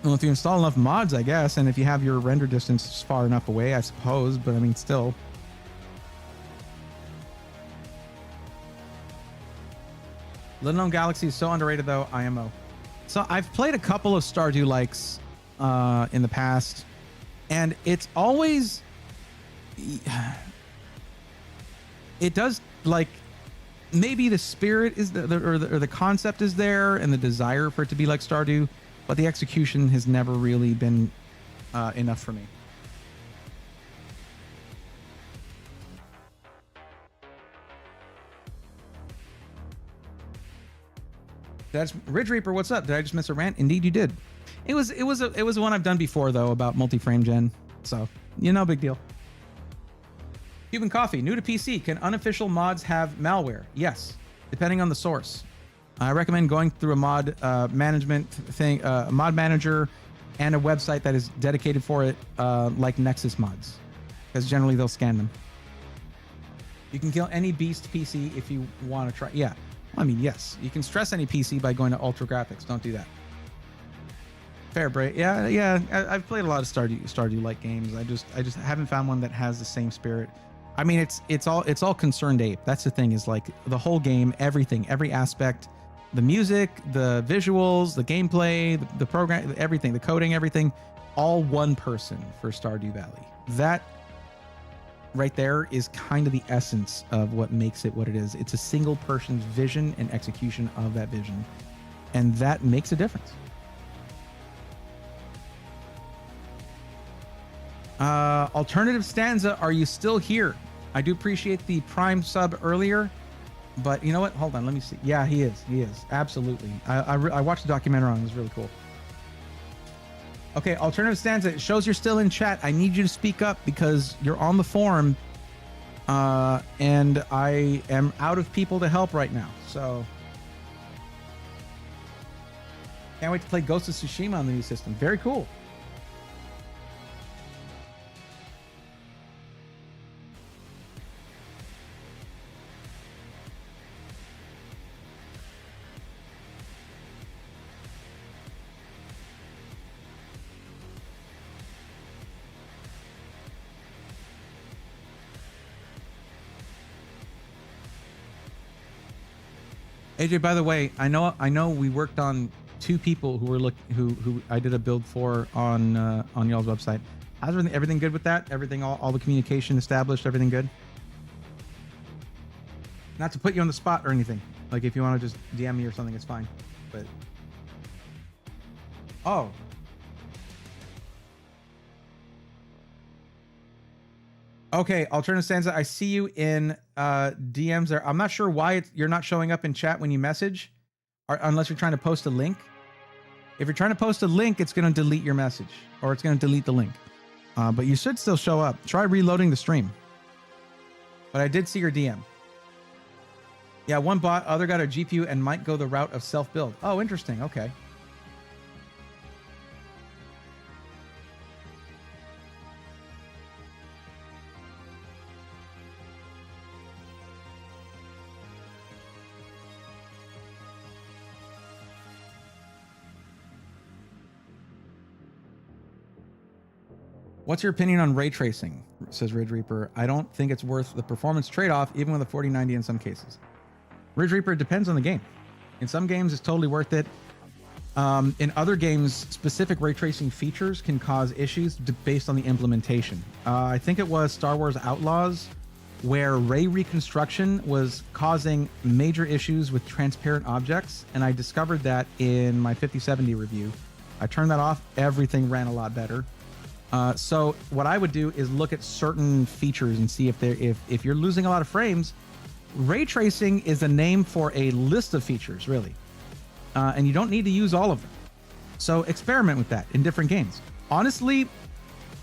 Well, if you install enough mods, I guess, and if you have your render distance far enough away, I suppose, but I mean, still. Little Known Galaxy is so underrated, though. IMO. So I've played a couple of Stardew likes in the past, and it's always... It does, like... Maybe the spirit is or the concept is there and the desire for it to be like Stardew, but the execution has never really been enough for me. That's Ridge Reaper. What's up? Did I just miss a rant? Indeed, you did. It was one I've done before though about multi-frame gen. So big deal. Cuban Coffee, new to PC. Can unofficial mods have malware? Yes, depending on the source. I recommend going through a mod management thing, a mod manager, and a website that is dedicated for it, like Nexus Mods, because generally they'll scan them. You can kill any beast PC if you want to try. Yeah, I mean, yes, you can stress any PC by going to Ultra Graphics. Don't do that. Fair break. Yeah. I've played a lot of Stardew-like games. I just haven't found one that has the same spirit. I mean, it's all concerned ape. That's the thing, is like the whole game, everything, every aspect, the music, the visuals, the gameplay, the program, everything, the coding, everything, all one person for Stardew Valley. That right there is kind of the essence of what makes it what it is. It's a single person's vision and execution of that vision, and that makes a difference. Alternative Stanza, are you still here? I do appreciate the Prime sub earlier, but you know what? Hold on, let me see. Yeah, he is. Absolutely. I watched the documentary on it. It was really cool. Okay, Alternative Stanza, it shows you're still in chat. I need you to speak up because you're on the forum, and I am out of people to help right now. So can't wait to play Ghost of Tsushima on the new system. Very cool. AJ, by the way, I know we worked on 2 people who I did a build for on y'all's website. How's everything good with that? Everything, all the communication established, everything good? Not to put you on the spot or anything. Like if you want to just DM me or something, it's fine. But oh. Okay, Alternative Stanza, I see you in DMs there. I'm not sure why you're not showing up in chat when you message, unless you're trying to post a link. If you're trying to post a link, it's going to delete your message, or it's going to delete the link. But you should still show up. Try reloading the stream. But I did see your DM. Yeah, one bot, other got a GPU and might go the route of self-build. Oh, interesting. Okay. What's your opinion on ray tracing? Says Ridge Reaper. I don't think it's worth the performance trade-off, even with a 4090 in some cases. Ridge Reaper, it depends on the game. In some games, it's totally worth it. In other games, specific ray tracing features can cause issues based on the implementation. I think it was Star Wars Outlaws, where ray reconstruction was causing major issues with transparent objects, and I discovered that in my 5070 review. I turned that off. Everything ran a lot better. So what I would do is look at certain features and see if you're losing a lot of frames. Ray tracing is a name for a list of features, really, and you don't need to use all of them. So experiment with that in different games. Honestly,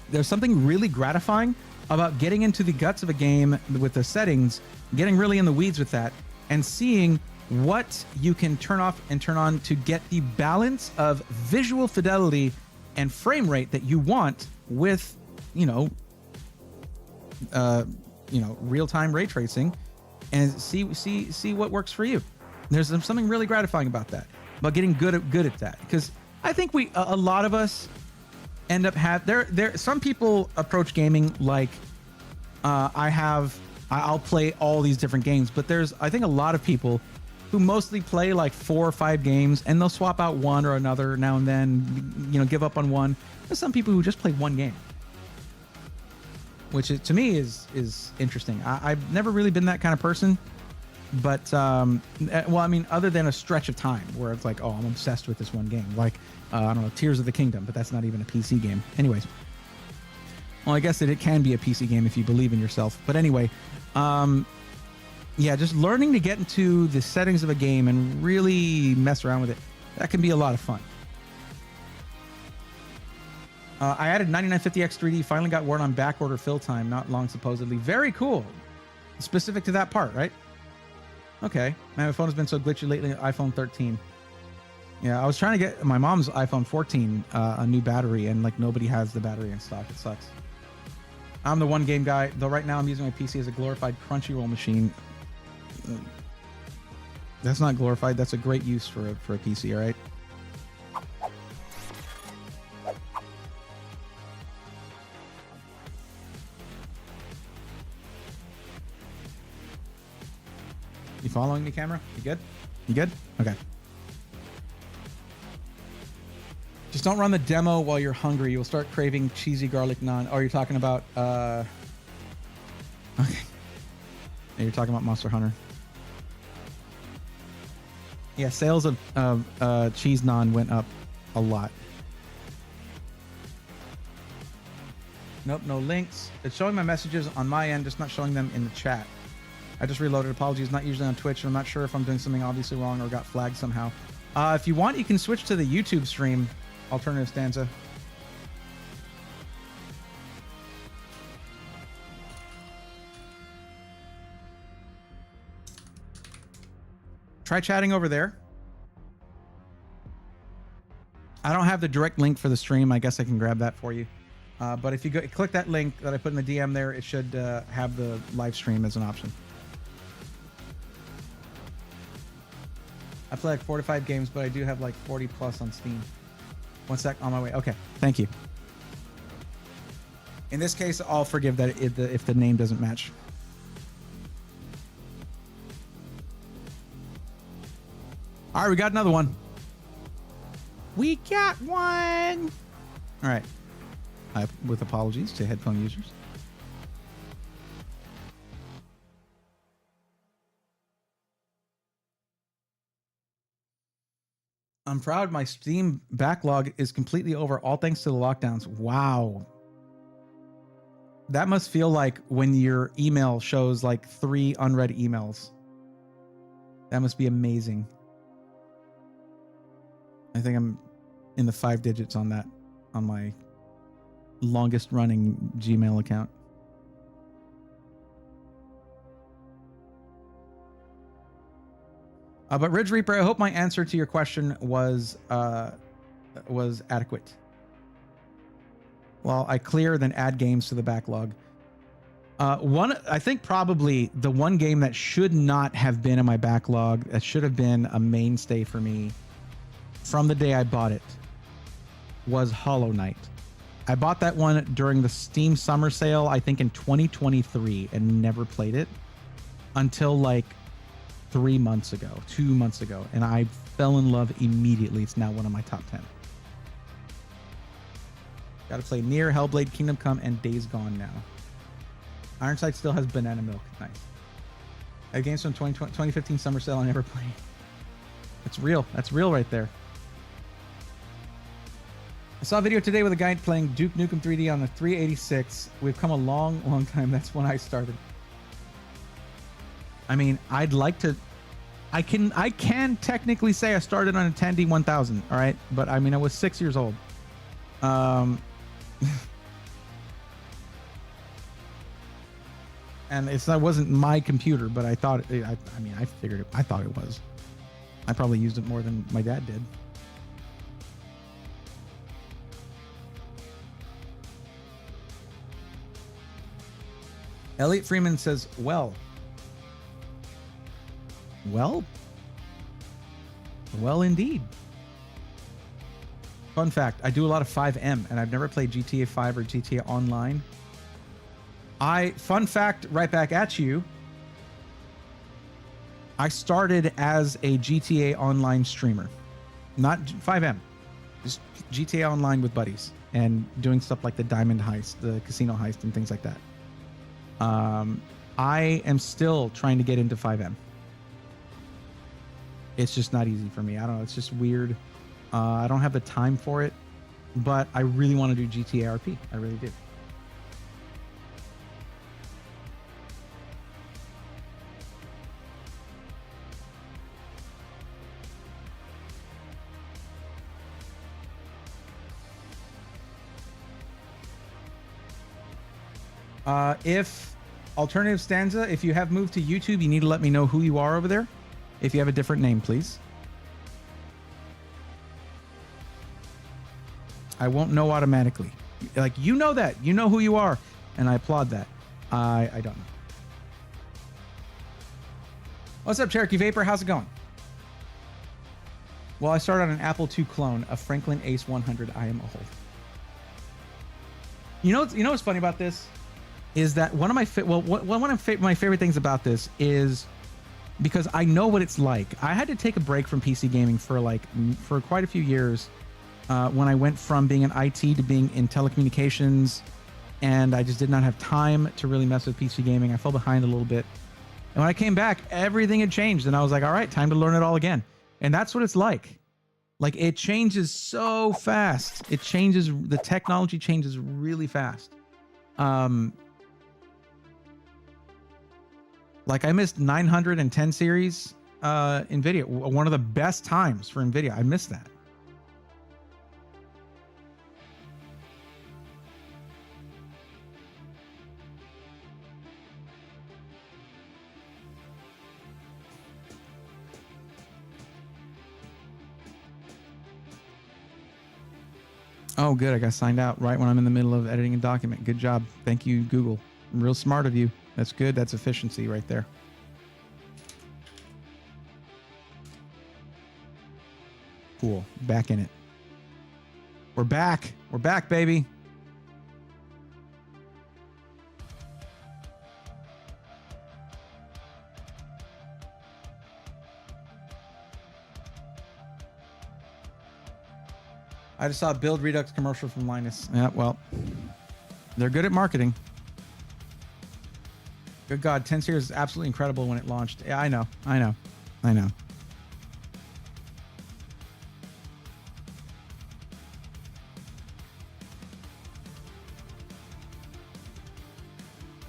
there's something really gratifying about getting into the guts of a game with the settings, getting really in the weeds with that, and seeing what you can turn off and turn on to get the balance of visual fidelity and frame rate that you want with, real-time ray tracing, and see what works for you. There's something really gratifying about that, about getting good at that, because I think a lot of us end up some people approach gaming like I'll play all these different games, but there's, I think, a lot of people who mostly play like 4 or 5 games, and they'll swap out one or another now and then, give up on one. There's some people who just play one game, which to me is interesting. I've never really been that kind of person, but other than a stretch of time where it's like, oh, I'm obsessed with this one game, like I don't know, Tears of the Kingdom, but that's not even a PC game. Anyways, well, I guess that it can be a PC game if you believe in yourself. But anyway, just learning to get into the settings of a game and really mess around with it, that can be a lot of fun. I added 9950X 3D, finally got word on back order fill time, not long supposedly. Very cool. Specific to that part, right? Okay. Man, my phone has been so glitchy lately. iPhone 13. Yeah, I was trying to get my mom's iPhone 14 a new battery, and like nobody has the battery in stock. It sucks. I'm the one game guy, though right now I'm using my PC as a glorified Crunchyroll machine. That's not glorified. That's a great use for a PC, all right? You following me, camera? You good? You good? Okay. Just don't run the demo while you're hungry. You'll start craving cheesy garlic naan. Oh, you're talking about... Okay. Yeah, you're talking about Monster Hunter. Yeah, sales of cheese naan went up a lot. Nope, no links. It's showing my messages on my end, just not showing them in the chat. I just reloaded. Apologies, not usually on Twitch, and I'm not sure if I'm doing something obviously wrong or got flagged somehow. If you want, you can switch to the YouTube stream. Alternative stanza. Try chatting over there. I don't have the direct link for the stream. I guess I can grab that for you. But if you click that link that I put in the DM there, it should have the live stream as an option. I play like 4 to 5 games, but I do have like 40 plus on Steam. One sec, on my way. Okay, thank you. In this case, I'll forgive that if the name doesn't match. All right, we got another one. We got one. All right. With apologies to headphone users. I'm proud my Steam backlog is completely over, all thanks to the lockdowns. Wow. That must feel like when your email shows like 3 unread emails. That must be amazing. I think I'm in the 5 digits on that, on my longest running Gmail account. But Ridge Reaper, I hope my answer to your question was adequate. Well, I clear, then add games to the backlog. I think probably the one game that should not have been in my backlog, that should have been a mainstay for me from the day I bought it, was Hollow Knight. I bought that one during the Steam summer sale, I think in 2023, and never played it until like 2 months ago, and I fell in love immediately. It's now one of my top 10. Got to play Nier, Hellblade, Kingdom Come, and Days Gone now. Ironside still has Banana Milk. Nice. That game's from 2015 summer sale. I never played. That's real. That's real right there. I saw a video today with a guy playing Duke Nukem 3D on the 386. We've come a long, long time. That's when I started. I mean, I'd like to... I can technically say I started on a 10D 1000, all right? But, I mean, I was 6 years old. and that wasn't my computer, but I thought I mean, I figured it. I thought it was. I probably used it more than my dad did. Elliot Freeman says, well, indeed. Fun fact, I do a lot of 5M, and I've never played GTA 5 or GTA Online. Fun fact, right back at you, I started as a GTA Online streamer. Not 5M, just GTA Online with buddies, and doing stuff like the Diamond Heist, the casino heist, and things like that. I am still trying to get into 5M. It's just not easy for me. I don't know. It's just weird. I don't have the time for it, but I really want to do GTA RP. I really do. If Alternative Stanza, if you have moved to YouTube, you need to let me know who you are over there. If you have a different name, please. I won't know automatically. Like, you know that. You know who you are. And I applaud that. I don't know. What's up, Cherokee Vapor? How's it going? Well, I started on an Apple II clone, a Franklin Ace 100. I am old. You know what's funny about this? Is that one of my my favorite things about this is because I know what it's like. I had to take a break from PC gaming for quite a few years when I went from being in IT to being in telecommunications, and I just did not have time to really mess with PC gaming. I fell behind a little bit, and when I came back, everything had changed, and I was like, all right, time to learn it all again. And that's what it's like. Like, it changes so fast. The technology changes really fast. Like, I missed 910 series NVIDIA, one of the best times for NVIDIA. I missed that. Oh, good. I got signed out right when I'm in the middle of editing a document. Good job. Thank you, Google. Real smart of you. That's good. That's efficiency right there. Cool. Back in it. We're back. We're back, baby. I just saw a Build Redux commercial from Linus. Yeah, well, they're good at marketing. Good God, 10 series is absolutely incredible when it launched. Yeah, I know.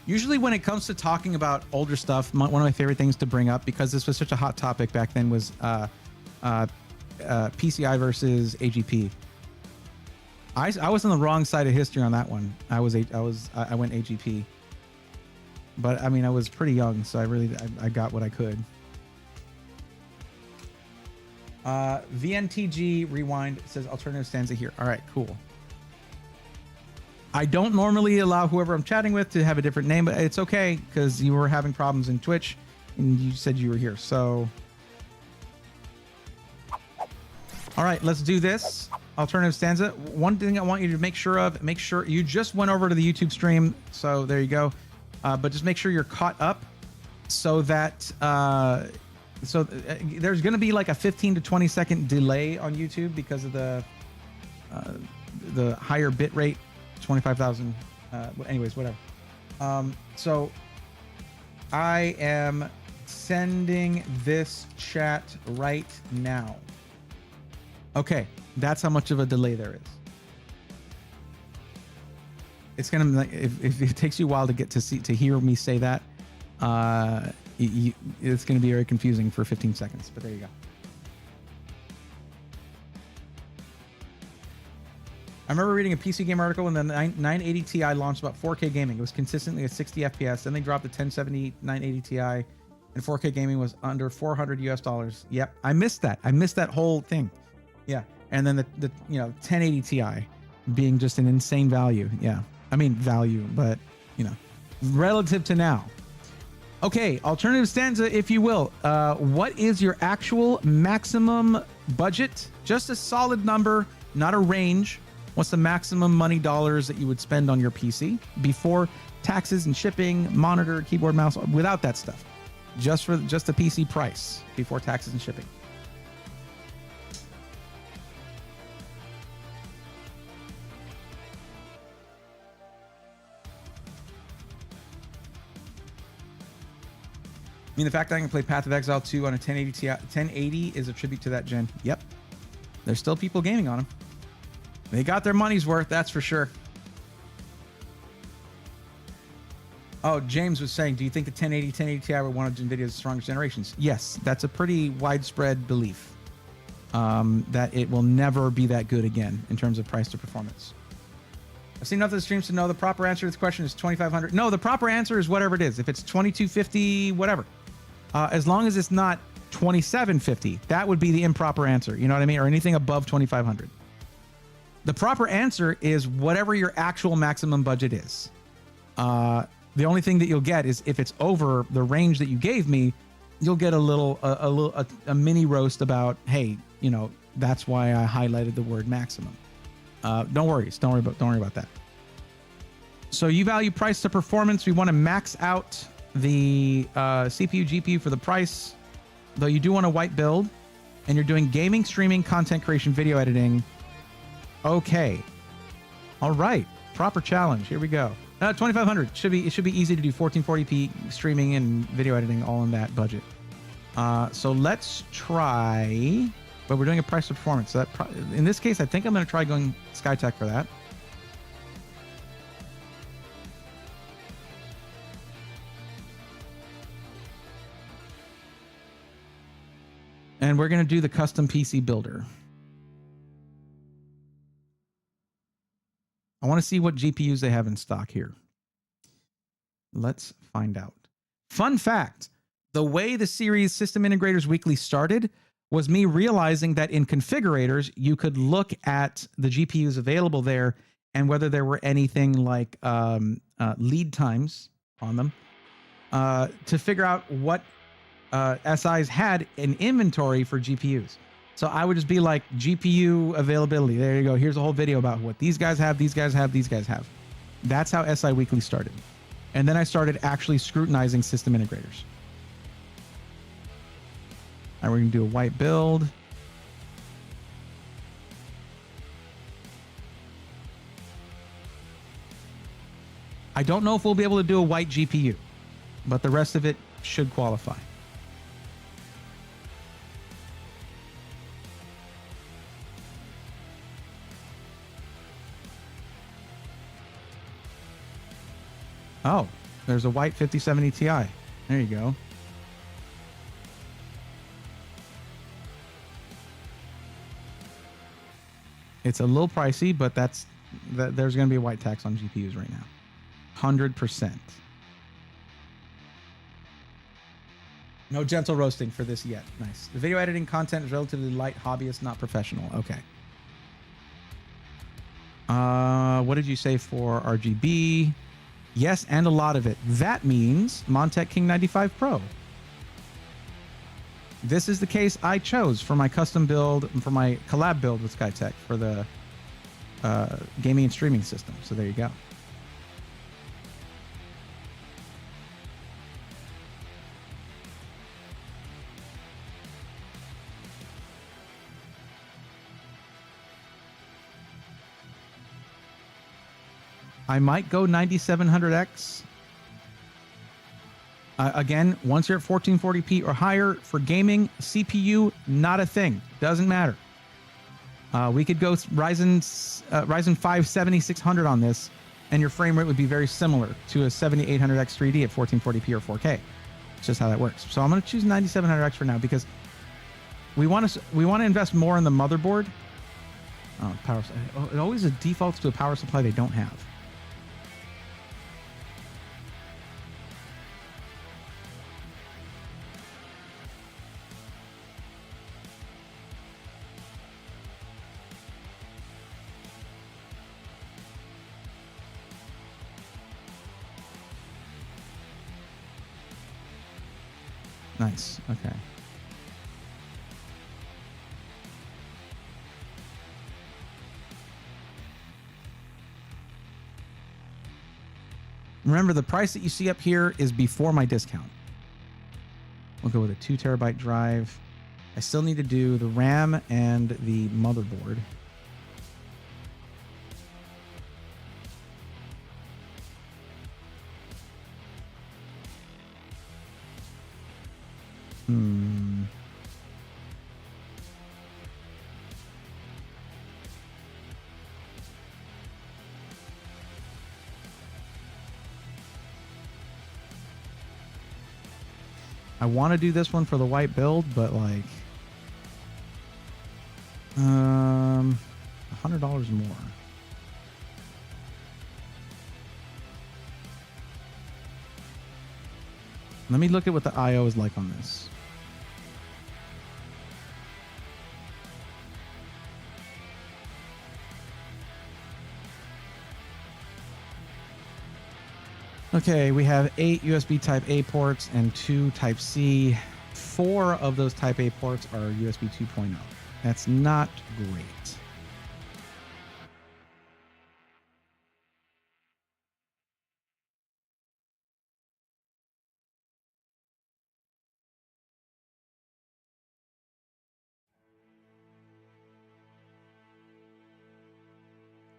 Usually when it comes to talking about older stuff, one of my favorite things to bring up, because this was such a hot topic back then, was PCI versus AGP. I was on the wrong side of history on that one. I went AGP. But I mean, I was pretty young, so I got what I could. VNTG Rewind says Alternative Stanza here. All right, cool. I don't normally allow whoever I'm chatting with to have a different name, but it's okay because you were having problems in Twitch and you said you were here. So, all right, let's do this. Alternative Stanza. One thing I want you to make sure you just went over to the YouTube stream. So there you go. But just make sure you're caught up so that there's going to be like a 15 to 20 second delay on YouTube because of the higher bit rate, 25,000. Anyways, whatever. So I am sending this chat right now. Okay, that's how much of a delay there is. It's gonna, like, if it takes you a while to get to hear me say that, it's gonna be very confusing for 15 seconds. But there you go. I remember reading a PC Game article when the 980 Ti launched about 4K gaming. It was consistently at 60 FPS. Then they dropped the 1070 980 Ti, and 4K gaming was under $400 US. Yep, I missed that. I missed that whole thing. Yeah, and then the 1080 Ti being just an insane value. Yeah, I mean value, but relative to now. Okay, alternative stanza, if you will. What is your actual maximum budget? Just a solid number, not a range. What's the maximum money dollars that you would spend on your PC before taxes and shipping, monitor, keyboard, mouse, without that stuff? Just the PC price before taxes and shipping. I mean, the fact that I can play Path of Exile 2 on a 1080 Ti, 1080 is a tribute to that gen. Yep. There's still people gaming on them. They got their money's worth, that's for sure. Oh, James was saying, do you think the 1080 Ti were one of NVIDIA's strongest generations? Yes, that's a pretty widespread belief. That it will never be that good again in terms of price to performance. I've seen enough of the streams to know the proper answer to this question is 2,500. No, the proper answer is whatever it is. If it's 2,250, whatever. As long as it's not 2,750, that would be the improper answer. You know what I mean? Or anything above 2,500. The proper answer is whatever your actual maximum budget is. The only thing that you'll get is if it's over the range that you gave me, you'll get a mini roast about, hey, that's why I highlighted the word maximum. Don't worry about that. So you value price to performance. We want to max out the CPU, GPU for the price, though you do want a white build, and you're doing gaming, streaming, content creation, video editing. Okay. All right. Proper challenge. Here we go. 2,500 it should be easy to do 1440p streaming and video editing all in that budget. So let's try, but we're doing a price to performance. So that in this case, I think I'm going to try going Skytech for that. And we're going to do the custom PC builder. I want to see what GPUs they have in stock here. Let's find out. Fun fact, the way the series System Integrators Weekly started was me realizing that in configurators, you could look at the GPUs available there and whether there were anything like lead times on them to figure out what SIs had in inventory for GPUs. So I would just be like, GPU availability. There you go. Here's a whole video about what these guys have, these guys have, these guys have. That's how SI Weekly started. And then I started actually scrutinizing system integrators. All right, we're going to do a white build. I don't know if we'll be able to do a white GPU, but the rest of it should qualify. Oh, there's a white 5070 Ti. There you go. It's a little pricey, but there's going to be a white tax on GPUs right now. 100%. No gentle roasting for this yet. Nice. The video editing content is relatively light, hobbyist, not professional. Okay. What did you say for RGB? Yes, and a lot of it. That means Montech King 95 Pro. This is the case I chose for my custom build, for my collab build with Skytech for the gaming and streaming system. So there you go. I might go 9700X. Again, once you're at 1440p or higher for gaming, CPU, not a thing. Doesn't matter. We could go Ryzen 5 7600 on this, and your frame rate would be very similar to a 7800X 3D at 1440p or 4K. It's just how that works. So I'm going to choose 9700X for now because we want to invest more in the motherboard Oh, it always defaults to a power supply they don't have. Nice. Okay. Remember, the price that you see up here is before my discount. We'll go with a 2 terabyte drive. I still need to do the RAM and the motherboard. I want to do this one for the white build, but like, $100 more. Let me look at what the IO is like on this. Okay, we have 8 USB Type A ports and 2 Type C. 4 of those Type A ports are USB 2.0. That's not great.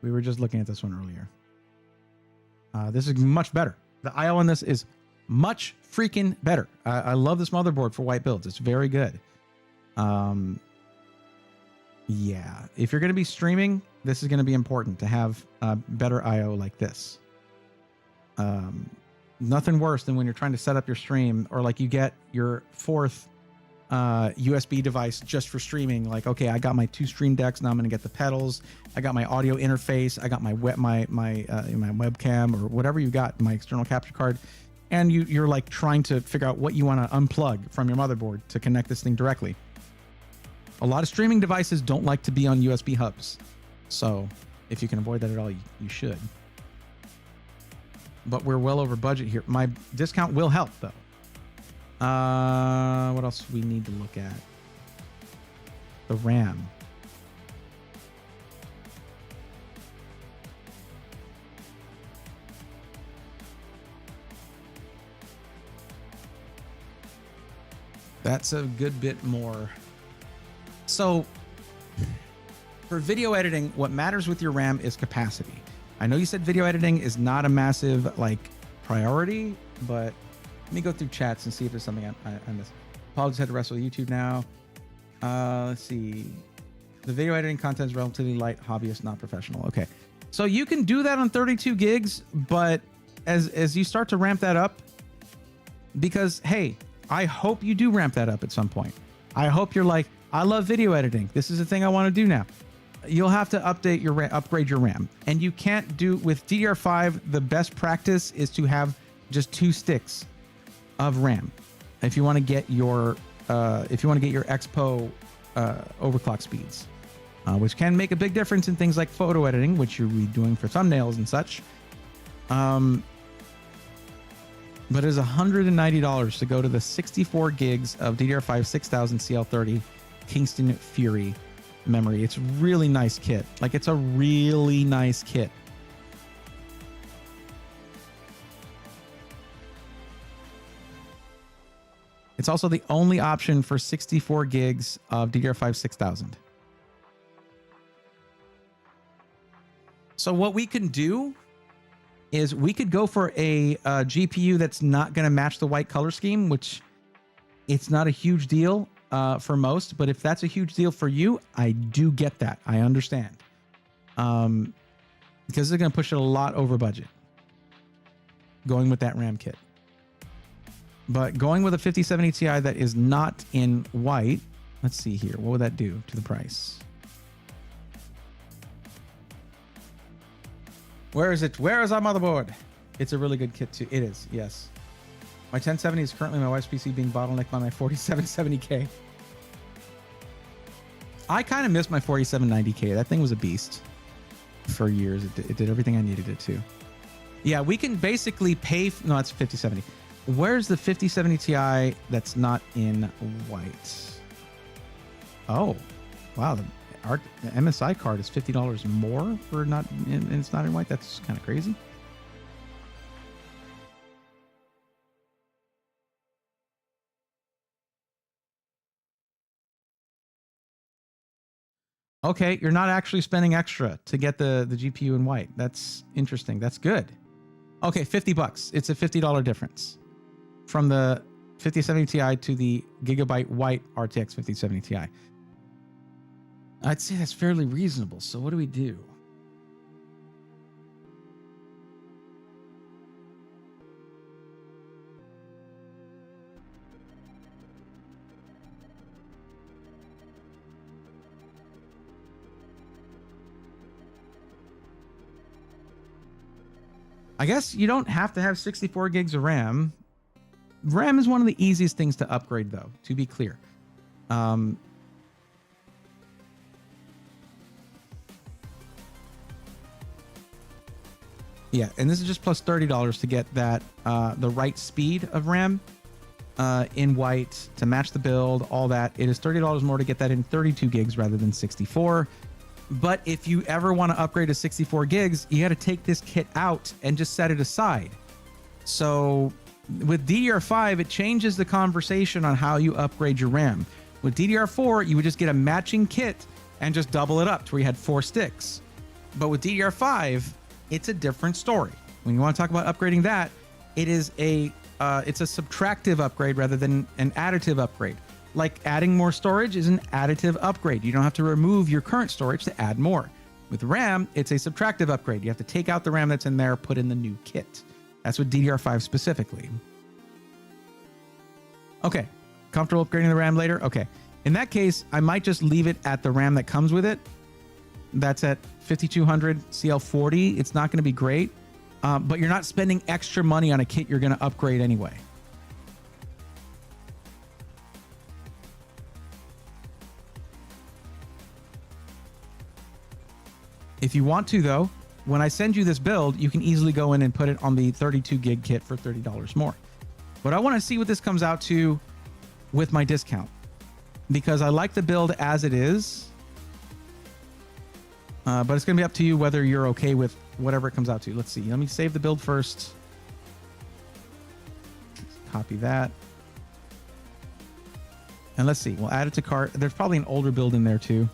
We were just looking at this one earlier. This is much better. The IO on this is much freaking better. I love this motherboard for white builds. It's very good. Yeah, if you're going to be streaming, this is going to be important to have better IO like this. Nothing worse than when you're trying to set up your stream, or like you get your 4th USB device just for streaming. Like, okay, I got my 2 stream decks. Now I'm going to get the pedals. I got my audio interface. I got my webcam or whatever you got, my external capture card. And you're like trying to figure out what you want to unplug from your motherboard to connect this thing directly. A lot of streaming devices don't like to be on USB hubs. So if you can avoid that at all, you should. But we're well over budget here. My discount will help though. What else do we need to look at? The RAM. That's a good bit more. So for video editing, what matters with your RAM is capacity. I know you said video editing is not a massive like priority, but let me go through chats and see if there's something I missed. Apologies, had to wrestle with YouTube now. Let's see. The video editing content is relatively light, hobbyist, not professional. Okay. So you can do that on 32 gigs, but as you start to ramp that up, because hey, I hope you do ramp that up at some point. I hope you're like, I love video editing. This is the thing I want to do now. You'll have to upgrade your RAM. And you can't do with DDR5. The best practice is to have just 2 sticks of RAM. If you want to get your Expo overclock speeds, which can make a big difference in things like photo editing, which you'll be doing for thumbnails and such. But it's $190 to go to the 64 gigs of DDR5 6000 CL30 Kingston Fury memory. It's really nice kit. Like, it's a really nice kit. It's also the only option for 64 gigs of DDR5 6000. So what we can do is we could go for a GPU that's not going to match the white color scheme, which it's not a huge deal for most. But if that's a huge deal for you, I do get that. I understand. Because they're going to push it a lot over budget going with that RAM kit. But going with a 5070 Ti that is not in white, let's see here. What would that do to the price? Where is it? Where is our motherboard? It's a really good kit too. It is, yes. My 1070 is currently my wife's PC being bottlenecked by my 4770K. I kind of miss my 4790K. That thing was a beast for years. It did everything I needed it to. Yeah, we can basically pay. No, it's 5070. Where's the 5070 Ti that's not in white? Oh, wow. The MSI card is $50 more for not, and it's not in white. That's kind of crazy. Okay, you're not actually spending extra to get the GPU in white. That's interesting. That's good. Okay, $50. It's a $50 difference from the 5070 Ti to the Gigabyte White RTX 5070 Ti. I'd say that's fairly reasonable. So what do we do? I guess you don't have to have 64 gigs of RAM. RAM is one of the easiest things to upgrade, though, to be clear. Yeah, and this is just plus $30 to get that the right speed of RAM in white to match the build, all that. It is $30 more to get that in 32 gigs rather than 64. But if you ever want to upgrade to 64 gigs, you got to take this kit out and just set it aside. So with DDR5, it changes the conversation on how you upgrade your RAM. With DDR4, you would just get a matching kit and just double it up to where you had 4 sticks. But with DDR5, it's a different story. When you want to talk about upgrading that, it is it's a subtractive upgrade rather than an additive upgrade. Like adding more storage is an additive upgrade. You don't have to remove your current storage to add more. With RAM, it's a subtractive upgrade. You have to take out the RAM that's in there, put in the new kit. That's with DDR5 specifically. Okay, comfortable upgrading the RAM later? Okay. In that case, I might just leave it at the RAM that comes with it. That's at 5200 CL40. It's not going to be great, but you're not spending extra money on a kit you're going to upgrade anyway. If you want to, though, when I send you this build, you can easily go in and put it on the 32 gig kit for $30 more. But I want to see what this comes out to with my discount, because I like the build as it is. But it's going to be up to you whether you're okay with whatever it comes out to. Let's see. Let me save the build first. Copy that. And let's see. We'll add it to cart. There's probably an older build in there too.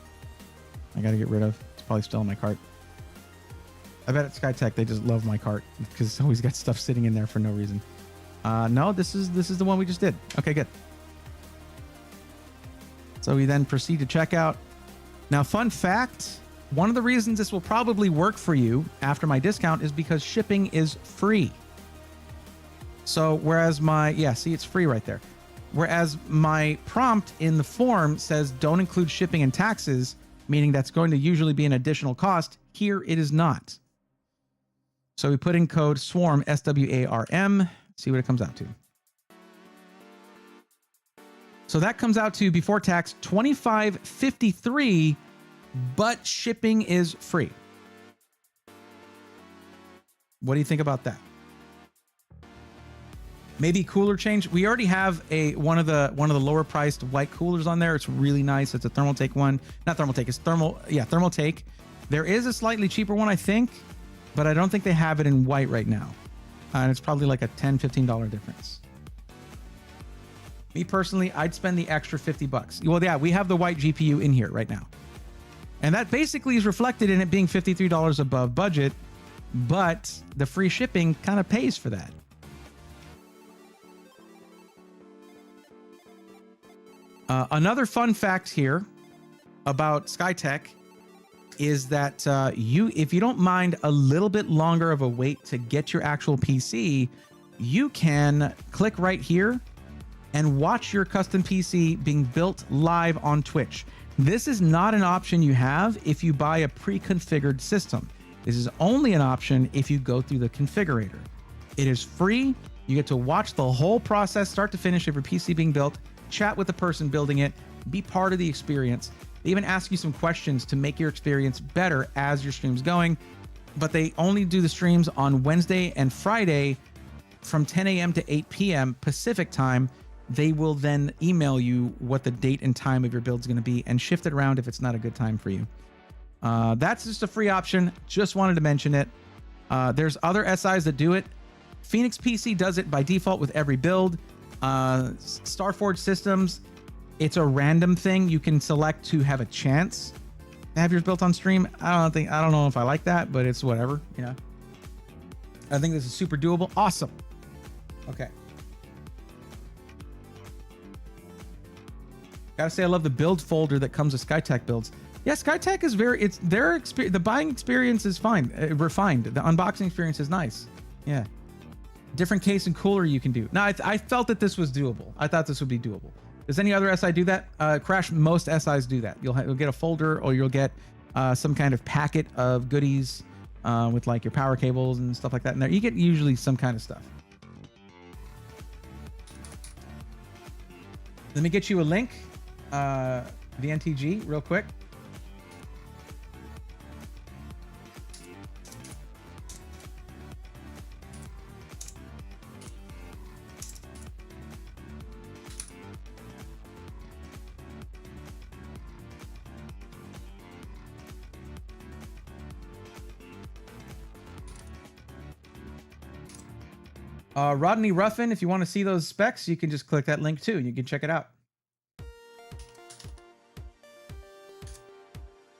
I got to get rid of. It's probably still in my cart. I bet at Skytech they just love my cart because it's always got stuff sitting in there for no reason. No, this is the one we just did. Okay, good. So we then proceed to checkout. Now, fun fact, one of the reasons this will probably work for you after my discount is because shipping is free. So whereas see, it's free right there. Whereas my prompt in the form says don't include shipping and taxes, meaning that's going to usually be an additional cost, here it is not. So we put in code SWARM, SWARM, see what it comes out to. So that comes out to, before tax, $25.53, but shipping is free. What do you think about that? Maybe cooler change. We already have one of the lower priced white coolers on there. It's really nice. It's a Thermaltake one. Not Thermaltake, it's Thermaltake. There is a slightly cheaper one, I think, but I don't think they have it in white right now. And it's probably like a $10, $15 difference. Me personally, I'd spend the extra $50. Well, yeah, we have the white GPU in here right now. And that basically is reflected in it being $53 above budget, but the free shipping kind of pays for that. Another fun fact here about Skytech is that if you don't mind a little bit longer of a wait to get your actual PC, you can click right here and watch your custom PC being built live on Twitch. This is not an option you have if you buy a pre-configured system. This is only an option if you go through the configurator. It is free. You get to watch the whole process start to finish of your PC being built, chat with the person building it, be part of the experience. They even ask you some questions to make your experience better as your stream's going. But they only do the streams on Wednesday and Friday from 10 a.m. to 8 p.m. Pacific time. They will then email you what the date and time of your build is going to be and shift it around if it's not a good time for you. That's just a free option. Just wanted to mention it. There's other SIs that do it. Phoenix PC does it by default with every build. Starforge Systems, it's a random thing. You can select to have a chance to have yours built on stream. I don't know if I like that, but it's whatever, you know. I think this is super doable. Awesome. Okay. Gotta say, I love the build folder that comes with Skytech builds. Yeah, Skytech is it's their experience. The buying experience is fine, refined. The unboxing experience is nice. Yeah. Different case and cooler you can do. Now, I felt that this was doable. I thought this would be doable. Does any other SI do that? Crash, most SIs do that. You'll get a folder, or you'll get some kind of packet of goodies with like your power cables and stuff like that in there. You get usually some kind of stuff. Let me get you a link, the NTG, real quick. Rodney Ruffin, if you want to see those specs, you can just click that link too, and you can check it out.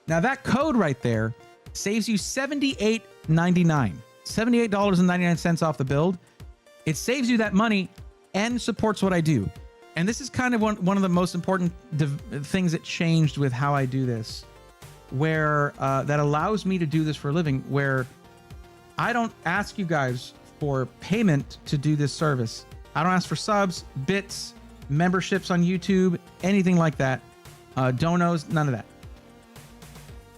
Now that code right there saves you $78.99. $78.99 off the build. It saves you that money and supports what I do. And this is kind of one of the most important things that changed with how I do this, where that allows me to do this for a living, where I don't ask you guys for payment to do this service. I don't ask for subs, bits, memberships on YouTube, anything like that. Donos, none of that.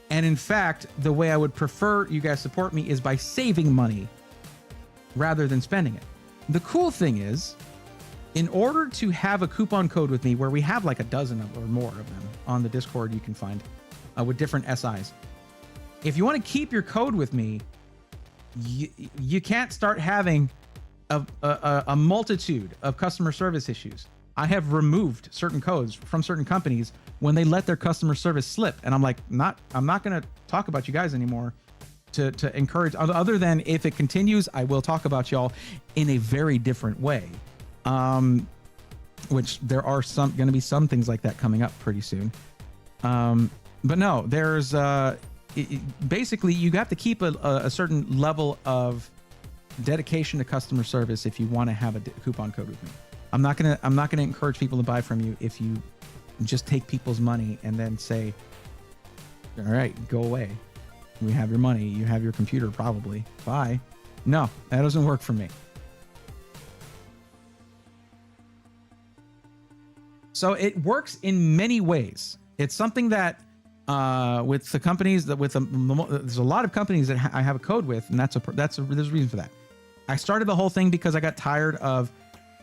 And in fact, the way I would prefer you guys support me is by saving money rather than spending it. The cool thing is, in order to have a coupon code with me, where we have like a dozen or more of them on the Discord you can find with different SIs. If you want to keep your code with me, you can't start having a multitude of customer service issues. I have removed certain codes from certain companies when they let their customer service slip, and I'm like, I'm not going to talk about you guys anymore to encourage. Other than if it continues, I will talk about y'all in a very different way. Which there are going to be some things like that coming up pretty soon. But no, there's basically you have to keep a certain level of dedication to customer service if you want to have a coupon code with me. I'm not gonna encourage people to buy from you if you just take people's money and then say, all right, go away. We have your money. You have your computer probably. Bye. No, that doesn't work for me. So it works in many ways. It's something that with the companies that there's a lot of companies that I have a code with, and there's a reason for that. I started the whole thing because I got tired of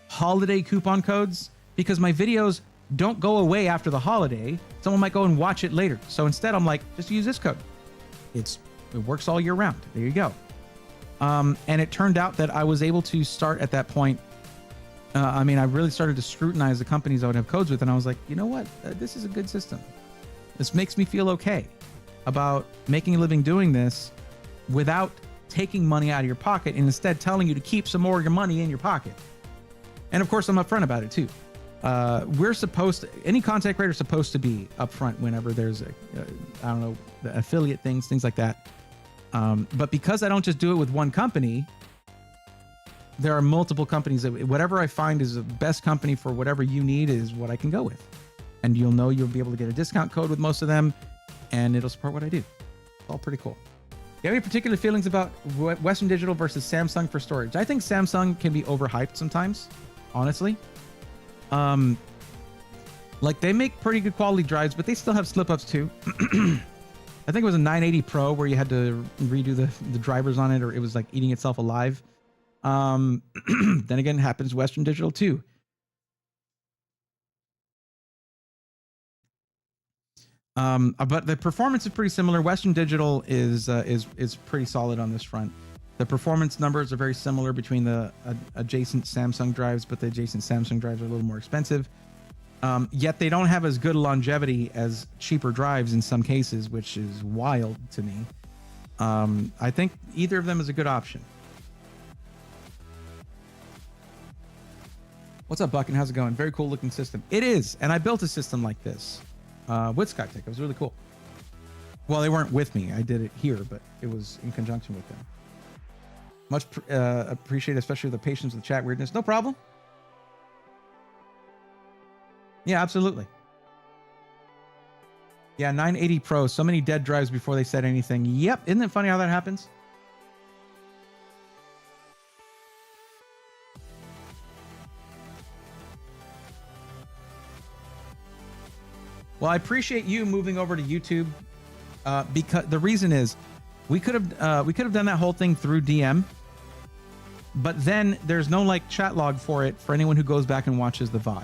holiday coupon codes, because my videos don't go away after the holiday. Someone might go and watch it later. So instead I'm like, just use this code. It works all year round. There you go. And it turned out that I was able to start at that point. I really started to scrutinize the companies I would have codes with, and I was like, you know what? This is a good system. This makes me feel okay about making a living doing this without taking money out of your pocket, and instead telling you to keep some more of your money in your pocket. And of course, I'm upfront about it too. Any content creator is supposed to be upfront whenever there's the affiliate things like that. But because I don't just do it with one company, there are multiple companies that whatever I find is the best company for whatever you need is what I can go with. And you'll be able to get a discount code with most of them, and it'll support what I do. It's all pretty cool. You have any particular feelings about Western Digital versus Samsung for storage? I think Samsung can be overhyped sometimes, honestly. Like they make pretty good quality drives, but they still have slip-ups too. I think it was a 980 Pro where you had to redo the drivers on it, or it was like eating itself alive. Then again, it happens Western Digital too. But the performance is pretty similar. Western Digital is pretty solid on this front. The performance numbers are very similar between the adjacent Samsung drives, but the adjacent Samsung drives are a little more expensive. Yet they don't have as good longevity as cheaper drives in some cases, which is wild to me. I think either of them is a good option. What's up, Buckin? How's it going? Very cool looking system. It is, and I built a system like this with Skytech. It was really cool. Well, they weren't with me. I did it here, but it was in conjunction with them. Much appreciated, especially the patience with the chat weirdness. No problem. Yeah, absolutely. Yeah, 980 Pro. So many dead drives before they said anything. Yep. Isn't it funny how that happens? Well, I appreciate you moving over to YouTube because the reason is we could have done that whole thing through DM, but then there's no like chat log for it for anyone who goes back and watches the VOD,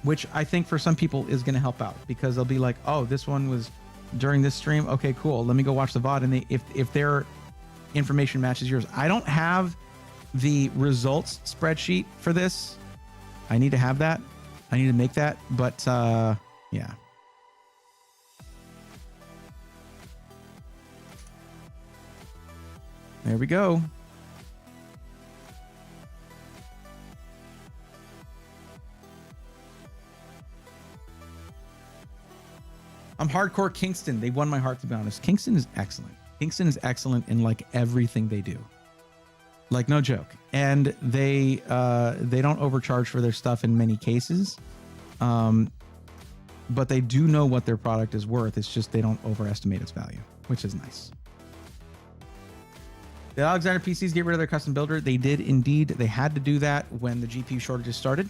which I think for some people is going to help out because they'll be like, oh, this one was during this stream. Okay, cool. Let me go watch the VOD. And if their information matches yours, I don't have the results spreadsheet for this. I need to have that. I need to make that, but yeah. There we go. I'm hardcore Kingston. They won my heart, to be honest. Kingston is excellent. Kingston is excellent in like everything they do. Like no joke. And they don't overcharge for their stuff in many cases. But they do know what their product is worth. It's just they don't overestimate its value, which is nice. The Alexander PCs get rid of their custom builder. They did indeed. They had to do that when the GPU shortages started.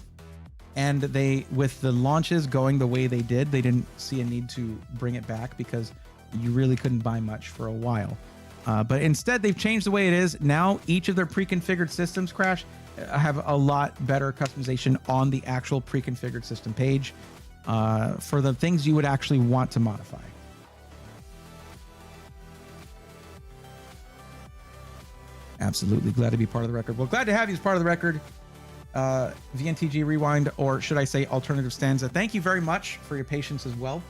And they, with the launches going the way they did, they didn't see a need to bring it back because you really couldn't buy much for a while. But instead, they've changed the way it is. Now, each of their pre-configured systems, Crash, have a lot better customization on the actual pre-configured system page for the things you would actually want to modify. Absolutely. Glad to be part of the record. Well, glad to have you as part of the record. VNTG Rewind, or should I say Alternative Stanza. Thank you very much for your patience as well.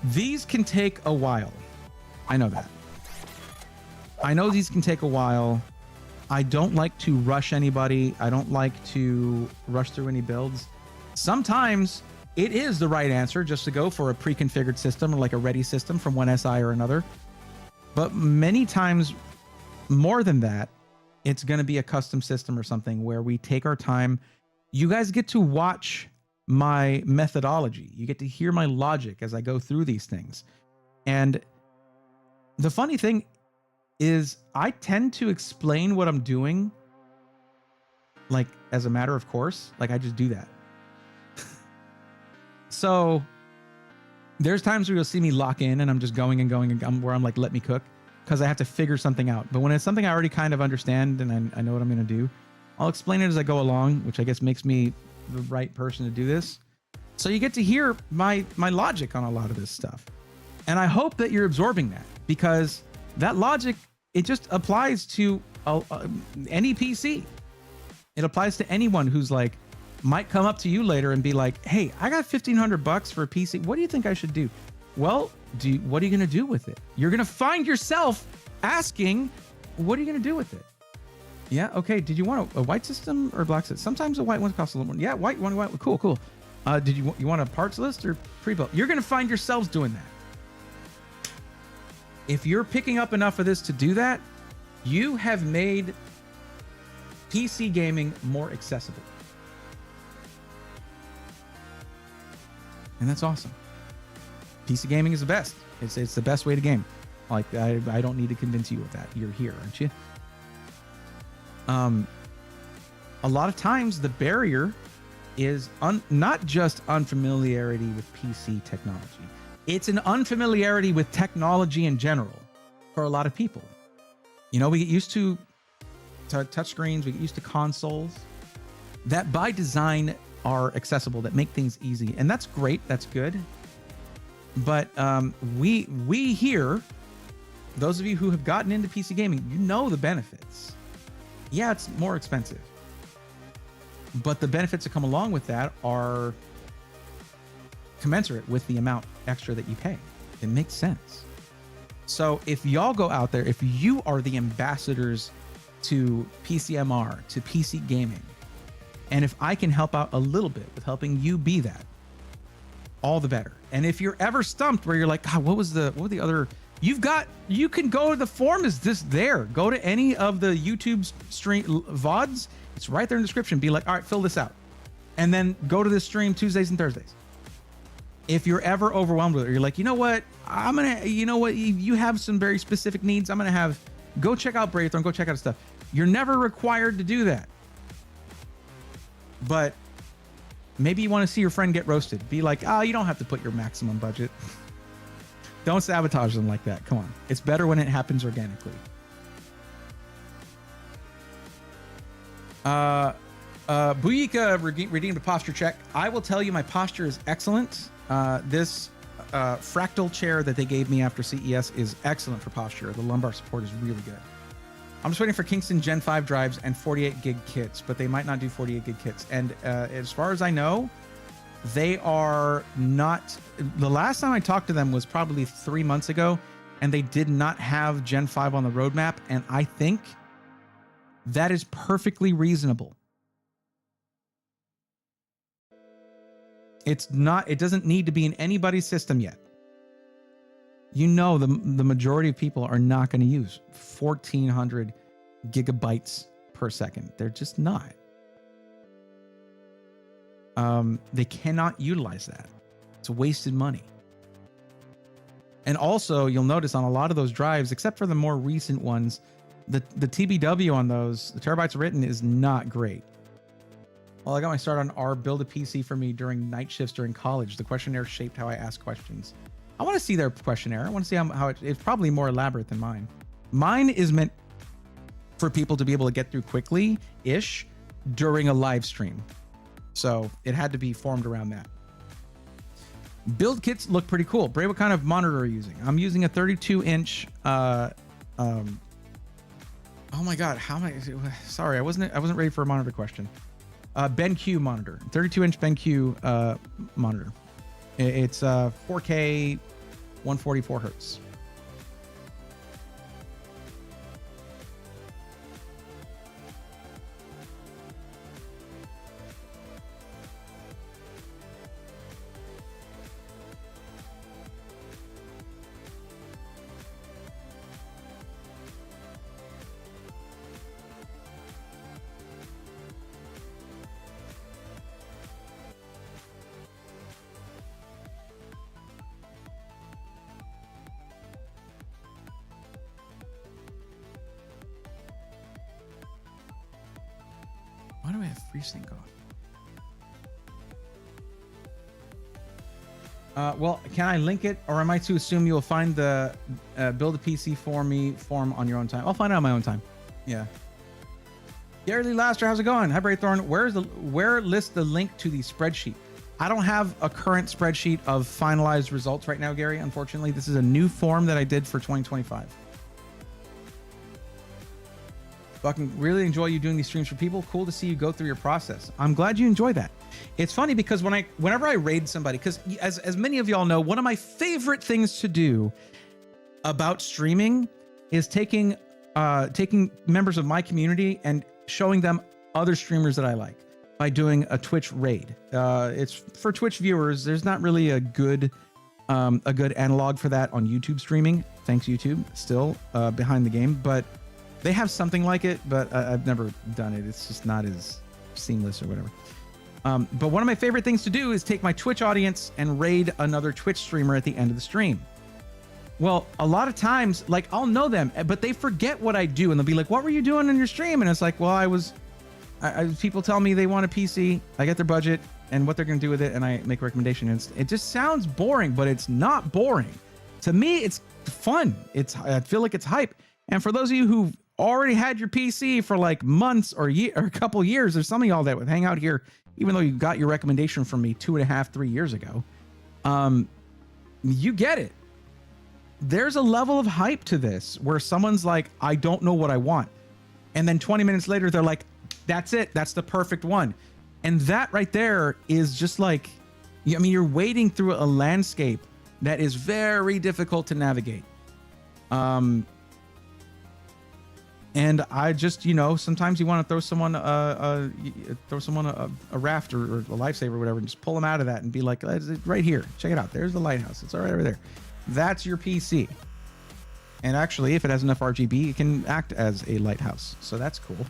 These can take a while. I know that. I know these can take a while. I don't like to rush anybody. I don't like to rush through any builds. Sometimes it is the right answer just to go for a pre-configured system or like a ready system from one SI or another. But many times, more than that, it's going to be a custom system or something where we take our time. You guys get to watch my methodology. You get to hear my logic as I go through these things. And the funny thing is I tend to explain what I'm doing like as a matter of course. Like I just do that. So there's times where you'll see me lock in and I'm just going and going and where I'm like, let me cook, because I have to figure something out. But when it's something I already kind of understand and I know what I'm going to do, I'll explain it as I go along, which I guess makes me the right person to do this. So you get to hear my logic on a lot of this stuff. And I hope that you're absorbing that, because that logic, it just applies to any PC. It applies to anyone who's like, might come up to you later and be like, hey, I got $1,500 for a PC. What do you think I should do? Well, what are you going to do with it? You're going to find yourself asking, what are you going to do with it? Yeah. Okay. Did you want a white system or a black system? Sometimes a white one costs a little more. Yeah. White one. White. Cool. Did you want a parts list or pre-built? You're going to find yourselves doing that. If you're picking up enough of this to do that, you have made PC gaming more accessible. And that's awesome. PC gaming is the best. It's the best way to game. Like I don't need to convince you of that. You're here, aren't you? A lot of times the barrier is not just unfamiliarity with PC technology, It's an unfamiliarity with technology in general for a lot of people. You know, we get used to touch screens, we get used to consoles that by design are accessible, that make things easy. And that's great, that's good. But we here, those of you who have gotten into PC gaming, you know the benefits. Yeah, it's more expensive, but the benefits that come along with that are commensurate with the amount extra that you pay. It makes sense. So if y'all go out there, if you are the ambassadors to PCMR, to PC gaming, and if I can help out a little bit with helping you be that, all the better. And if you're ever stumped where you're like, God, what were the other, you can go to the forum, is this there? Go to any of the YouTube stream VODs. It's right there in the description. Be like, all right, fill this out. And then go to this stream Tuesdays and Thursdays. If you're ever overwhelmed with it, you're like, you know what? You have some very specific needs. Go check out Braythorn, go check out stuff. You're never required to do that. But maybe you want to see your friend get roasted. Be like, you don't have to put your maximum budget. Don't sabotage them like that. Come on. It's better when it happens organically. Buyika redeemed a posture check. I will tell you my posture is excellent. This fractal chair that they gave me after CES is excellent for posture. The lumbar support is really good. I'm just waiting for Kingston Gen 5 drives and 48 gig kits, but they might not do 48 gig kits. And as far as I know, they are not. The last time I talked to them was probably 3 months ago, and they did not have Gen 5 on the roadmap. And I think that is perfectly reasonable. It's not, it doesn't need to be in anybody's system yet. You know, the majority of people are not going to use 1400 gigabytes per second. They're just not. They cannot utilize that. It's wasted money. And also, you'll notice on a lot of those drives, except for the more recent ones, the TBW on those, the terabytes written, is not great. Well, I got my start on R, build a PC for me during night shifts during college. The questionnaire shaped how I ask questions. I want to see their questionnaire. I want to see how it's probably more elaborate than mine. Mine is meant for people to be able to get through quickly-ish during a live stream. So it had to be formed around that. Build kits look pretty cool. Bray, what kind of monitor are you using? I'm using a 32-inch. Oh my God, how am I? Sorry, I wasn't ready for a monitor question. BenQ monitor, 32-inch BenQ monitor. It's 4K, 144 hertz. Why do I have FreeSync on? Well, can I link it, or am I to assume you'll find the build a PC for me form on your own time? I'll find out on my own time. Yeah. Gary Lee Laster, how's it going? Hi, Braythorn. Where lists the link to the spreadsheet? I don't have a current spreadsheet of finalized results right now, Gary. Unfortunately, this is a new form that I did for 2025. Fucking really enjoy you doing these streams for people. Cool to see you go through your process. I'm glad you enjoy that. It's funny because whenever I raid somebody, because as many of y'all know, one of my favorite things to do about streaming is taking members of my community and showing them other streamers that I like by doing a Twitch raid. It's for Twitch viewers. There's not really a good analog for that on YouTube streaming. Thanks, YouTube. Still behind the game, but they have something like it, but I've never done it. It's just not as seamless or whatever. But one of my favorite things to do is take my Twitch audience and raid another Twitch streamer at the end of the stream. Well, a lot of times, like, I'll know them, but they forget what I do, and they'll be like, what were you doing in your stream? And it's like, well, people tell me they want a PC, I get their budget, and what they're going to do with it, and I make a recommendation. And it just sounds boring, but it's not boring. To me, it's fun. I feel like it's hype. And for those of you who've already had your PC for like months or a couple years, there's some of y'all that would hang out here, even though you got your recommendation from me 2.5, 3 years ago. You get it. There's a level of hype to this where someone's like, I don't know what I want. And then 20 minutes later, they're like, that's it. That's the perfect one. And that right there is just like, I mean, you're wading through a landscape that is very difficult to navigate. And I just, sometimes you want to throw someone a raft or a lifesaver or whatever, and just pull them out of that and be like, right here, check it out. There's the lighthouse. It's all right over there. That's your PC. And actually, if it has enough RGB, it can act as a lighthouse. So that's cool.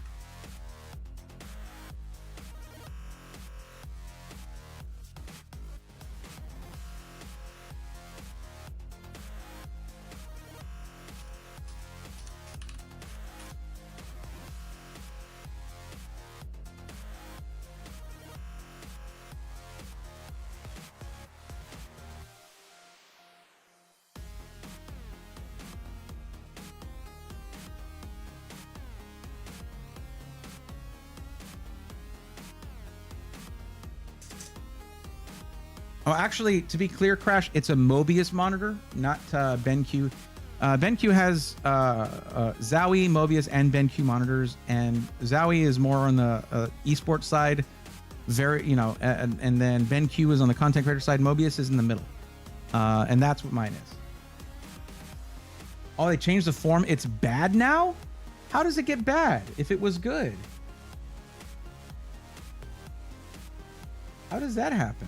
Oh, actually, to be clear, Crash, it's a Mobius monitor, not BenQ. BenQ has Zowie, Mobius, and BenQ monitors, and Zowie is more on the esports side, and then BenQ is on the content creator side. Mobius is in the middle, and that's what mine is. Oh, they changed the form. It's bad now? How does it get bad if it was good? How does that happen?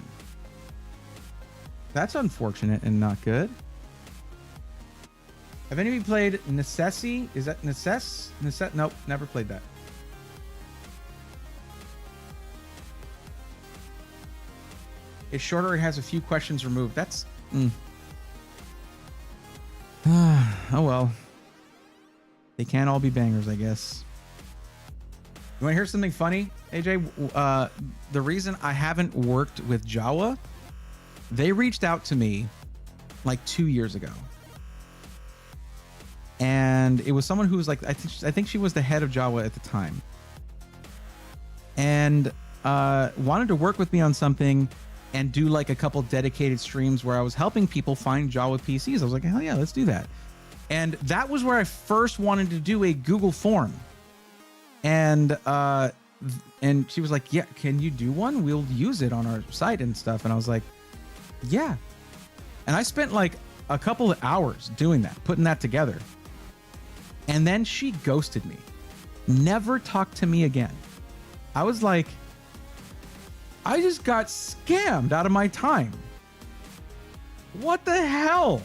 That's unfortunate and not good. Have any of you played Necessi? Is that Necess? Nope, never played that. It's shorter. It has a few questions removed. That's... oh, well. They can't all be bangers, I guess. You want to hear something funny, AJ? The reason I haven't worked with Jawa... They reached out to me like 2 years ago. And it was someone who was like, I think she was the head of Jawa at the time. And wanted to work with me on something and do like a couple dedicated streams where I was helping people find Jawa PCs. I was like, hell yeah, let's do that. And that was where I first wanted to do a Google form. And she was like, yeah, can you do one? We'll use it on our site and stuff. And I was like, yeah. And I spent like a couple of hours doing that, putting that together. And then she ghosted me. Never talked to me again. I was like, I just got scammed out of my time. What the hell?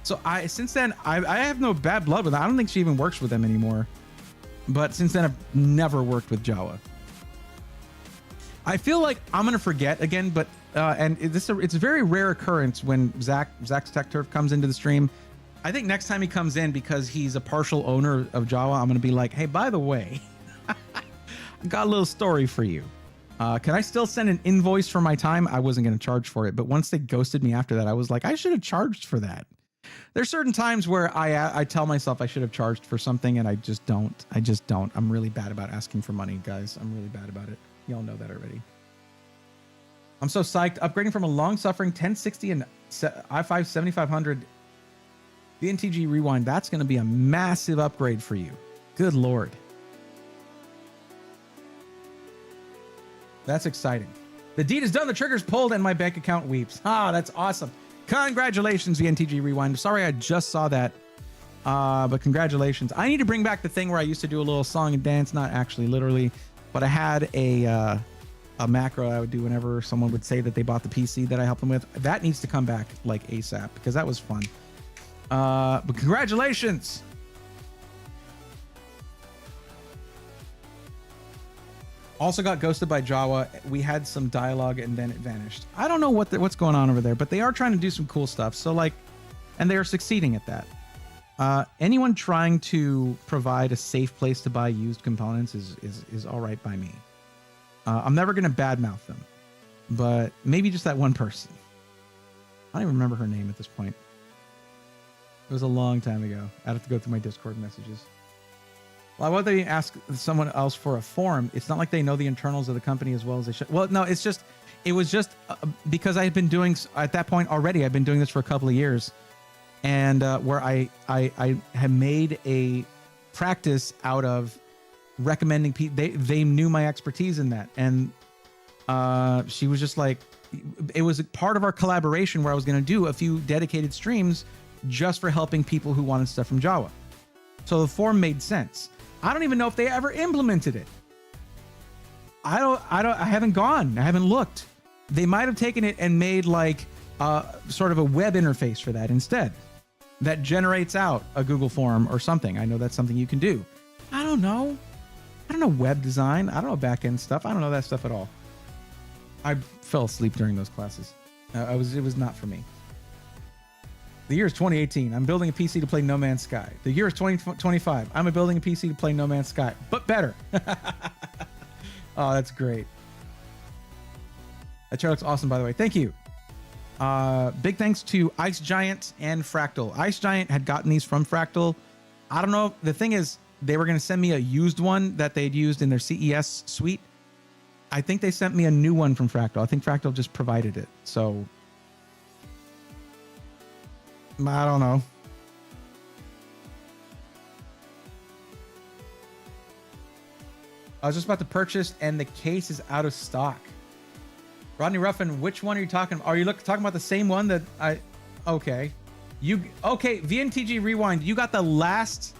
So since then, I have no bad blood with her. I don't think she even works with them anymore. But since then, I've never worked with Jawa. I feel like I'm going to forget again, but and it's a very rare occurrence when Zach's Tech Turf comes into the stream. I think next time he comes in, because he's a partial owner of Jawa, I'm going to be like, hey, by the way, I got a little story for you. Can I still send an invoice for my time? I wasn't going to charge for it, but once they ghosted me after that, I was like, I should have charged for that. There's certain times where I tell myself I should have charged for something, and I just don't. I'm really bad about asking for money, guys. I'm really bad about it. Y'all know that already. I'm so psyched. Upgrading from a long-suffering 1060 and i5 7500 VNTG Rewind. That's going to be a massive upgrade for you. Good Lord. That's exciting. The deed is done. The trigger's pulled and my bank account weeps. Ah, that's awesome. Congratulations, VNTG Rewind. Sorry, I just saw that. But congratulations. I need to bring back the thing where I used to do a little song and dance. Not actually, literally. But I had a macro I would do whenever someone would say that they bought the PC that I helped them with. That needs to come back like ASAP because that was fun. But congratulations. Also got ghosted by Jawa. We had some dialogue and then it vanished. I don't know what's going on over there, but they are trying to do some cool stuff. So like, and they are succeeding at that. Anyone trying to provide a safe place to buy used components is all right by me. I'm never going to badmouth them, but maybe just that one person. I don't even remember her name at this point. It was a long time ago. I'd have to go through my Discord messages. Why would they ask someone else for a form? It's not like they know the internals of the company as well as they should. Well, no, it was just because I had been doing, at that point already, I've been doing this for a couple of years. And where I have made a practice out of recommending people. They knew my expertise in that. And she was just like, it was part of our collaboration where I was going to do a few dedicated streams just for helping people who wanted stuff from Java. So the form made sense. I don't even know if they ever implemented it. I haven't gone. I haven't looked. They might have taken it and made like sort of a web interface for that instead. That generates out a Google form or something. I know that's something you can do. I don't know. I don't know web design. I don't know back-end stuff. I don't know that stuff at all. I fell asleep during those classes. It was not for me. The year is 2018. I'm building a PC to play No Man's Sky. The year is 2025. I'm building a PC to play No Man's Sky, but better. Oh, that's great. That chair looks awesome, by the way. Thank you. Big thanks to Ice Giant and Fractal. Ice Giant had gotten these from Fractal. I don't know. The thing is, they were going to send me a used one that they'd used in their CES suite. I think they sent me a new one from Fractal. I think Fractal just provided it. So I don't know. I was just about to purchase and the case is out of stock. Rodney Ruffin, which one are you talking about? Are you talking about the same one that I... Okay. Okay, VNTG Rewind, you got the last...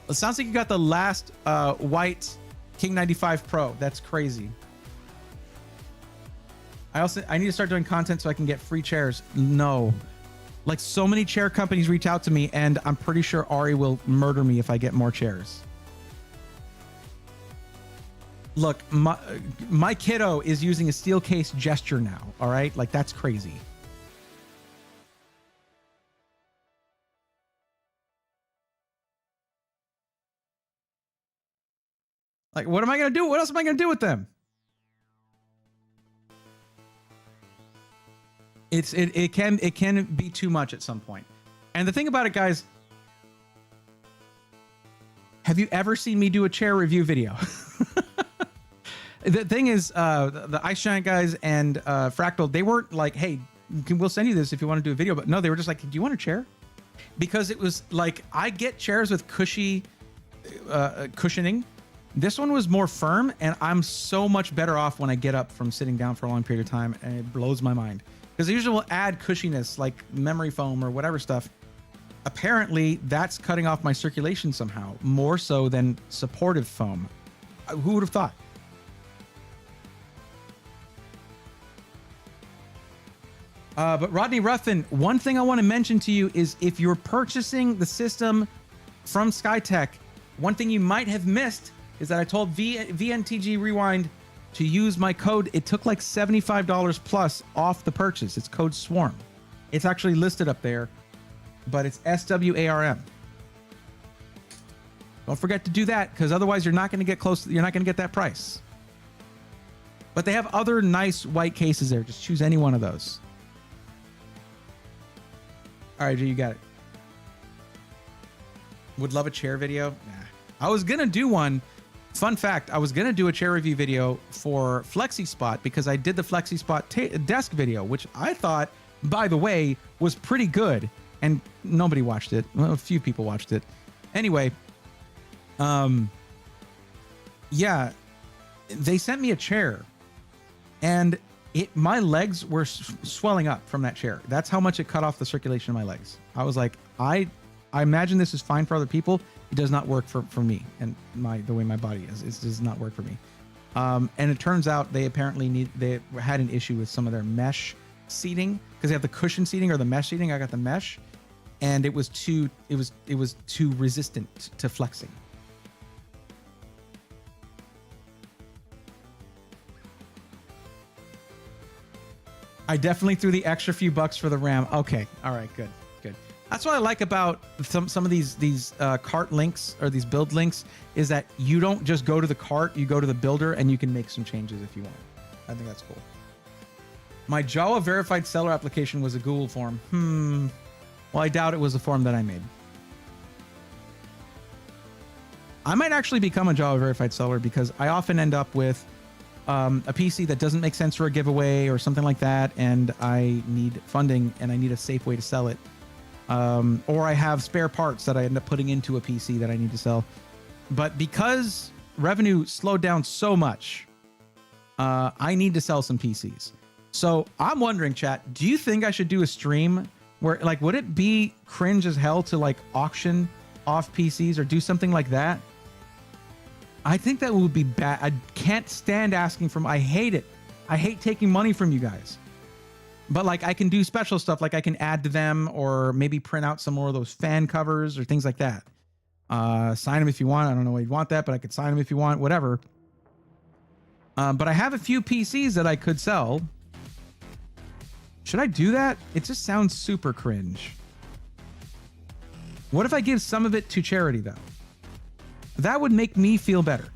It sounds like you got the last white King 95 Pro. That's crazy. I need to start doing content so I can get free chairs. No. Like, so many chair companies reach out to me, and I'm pretty sure Ari will murder me if I get more chairs. Look, my kiddo is using a steel case gesture now, all right? Like, that's crazy. Like, what am I going to do? What else am I going to do with them? It can be too much at some point. And the thing about it, guys, have you ever seen me do a chair review video? The thing is, the Ice Giant guys and Fractal, they weren't like, hey, we'll send you this if you want to do a video. But no, they were just like, do you want a chair? Because it was like, I get chairs with cushy cushioning. This one was more firm, and I'm so much better off when I get up from sitting down for a long period of time, and it blows my mind. Because they usually will add cushiness, like memory foam or whatever stuff. Apparently, that's cutting off my circulation somehow, more so than supportive foam. Who would have thought? But Rodney Ruffin, one thing I want to mention to you is if you're purchasing the system from Skytech, one thing you might have missed is that I told VNTG Rewind to use my code. It took like $75 plus off the purchase. It's code SWARM. It's actually listed up there, but it's SWARM. Don't forget to do that, because otherwise you're not going to get close. You're not going to get that price. But they have other nice white cases there. Just choose any one of those. All right, G, you got it. Would love a chair video. Nah. I was going to do one. Fun fact, I was going to do a chair review video for FlexiSpot because I did the FlexiSpot desk video, which I thought, by the way, was pretty good. And nobody watched it. Well, a few people watched it. Anyway, yeah, they sent me a chair. And my legs were swelling up from that chair. That's how much it cut off the circulation of my legs. I was like, I imagine this is fine for other people. It does not work for me and the way my body is. It does not work for me. And it turns out they apparently they had an issue with some of their mesh seating, because they have the cushion seating or the mesh seating. I got the mesh, and it was too resistant to flexing. I definitely threw the extra few bucks for the RAM. Okay, all right, good. That's what I like about some of these cart links or these build links, is that you don't just go to the cart, you go to the builder and you can make some changes if you want. I think that's cool. My Java verified seller application was a Google form. Well, I doubt it was a form that I made. I might actually become a Java verified seller because I often end up with a PC that doesn't make sense for a giveaway or something like that, and I need funding and I need a safe way to sell it. Or I have spare parts that I end up putting into a PC that I need to sell. But because revenue slowed down so much, I need to sell some PCs. So I'm wondering, chat, do you think I should do a stream where, like, would it be cringe as hell to like auction off PCs or do something like that? I think that would be bad. I can't stand asking from, I hate it. I hate taking money from you guys. But like I can do special stuff, like I can add to them or maybe print out some more of those fan covers or things like that. Sign them if you want. I don't know why you'd want that, but I could sign them if you want, whatever. But I have a few PCs that I could sell. Should I do that? It just sounds super cringe. What if I give some of it to charity though? That would make me feel better.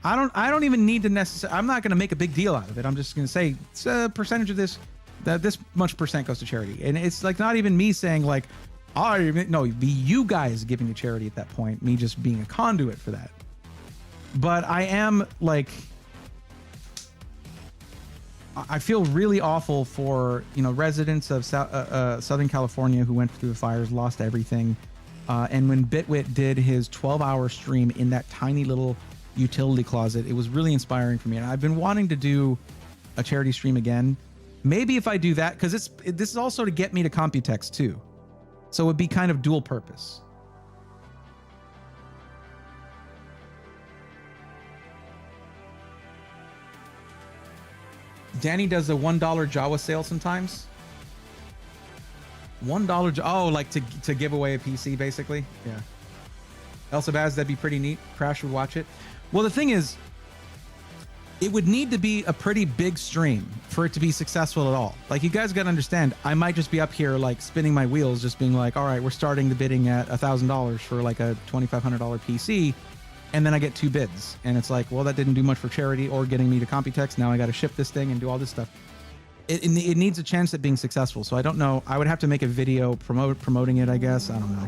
I don't even need to necessarily, I'm not going to make a big deal out of it. I'm just going to say it's a percentage of this, that this much percent goes to charity. And it's like not even me saying like, oh, no, it'd be you guys giving to charity at that point, me just being a conduit for that. But I am like, I feel really awful for, you know, residents of Southern California who went through the fires, lost everything. And when Bitwit did his 12-hour stream in that tiny little utility closet, it was really inspiring for me. And I've been wanting to do a charity stream again. Maybe if I do that, because this is also to get me to Computex too. So it would be kind of dual purpose. Danny does a $1 Java sale sometimes. $1, oh, like to give away a PC, basically. Yeah. Elsabaz, that'd be pretty neat. Crash would watch it. Well, the thing is, it would need to be a pretty big stream for it to be successful at all. Like, you guys got to understand, I might just be up here, like, spinning my wheels, just being like, all right, we're starting the bidding at $1,000 for, like, a $2,500 PC. And then I get 2 bids. And it's like, well, that didn't do much for charity or getting me to Computex. Now I got to ship this thing and do all this stuff. It needs a chance at being successful. So I don't know. I would have to make a video promoting it, I guess. I don't know.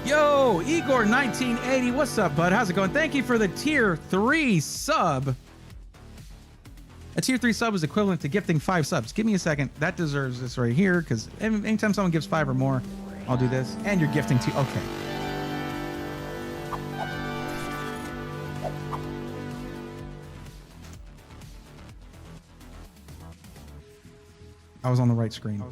Yo, Igor 1980. What's up, bud? How's it going? Thank you for the tier 3 sub. A tier 3 sub is equivalent to gifting 5 subs. Give me a second. That deserves this right here, because anytime someone gives 5 or more, I'll do this. And you're gifting 2. Okay. I was on the right screen.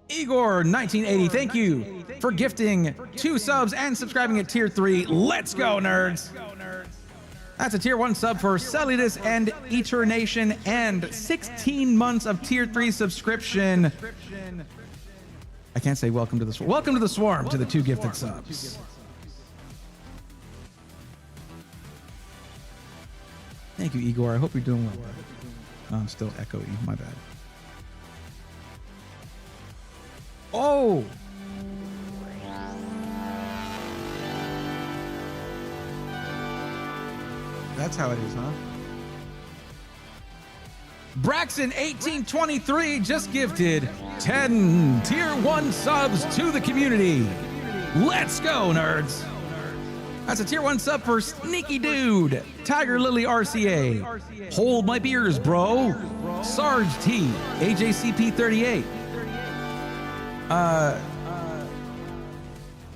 Igor 1980, thank you for gifting 2 subs and subscribing at tier 3. Let's go, nerds. That's a tier 1 sub for Celidus and Eternation and 16 months of tier 3 subscription. I can't say welcome to the swarm. Welcome to the swarm to the 2 gifted subs. Thank you, Igor. I hope you're doing well. Oh, I'm still echoey. My bad. Oh! That's how it is, huh? Braxton 1823 just gifted 10 tier 1 subs to the community. Let's go, nerds. That's a tier 1 sub for Sneaky Dude, Tiger Lily RCA, Hold My Beers, Bro, Sarge T, AJCP 38,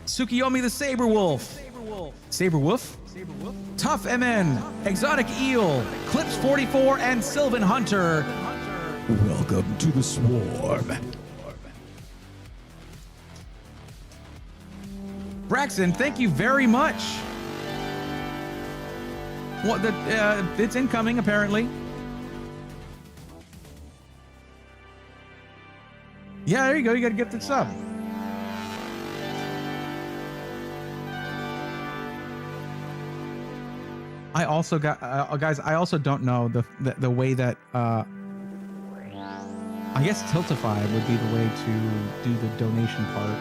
Tsukiyomi the Saber Wolf, Tough MN, Exotic Eel, Clips 44, and Sylvan Hunter. Welcome to the swarm. Braxton, thank you very much. What it's incoming apparently. Yeah, there you go. You got a gifted sub. I also got guys. I also don't know the way that I guess Tiltify would be the way to do the donation part.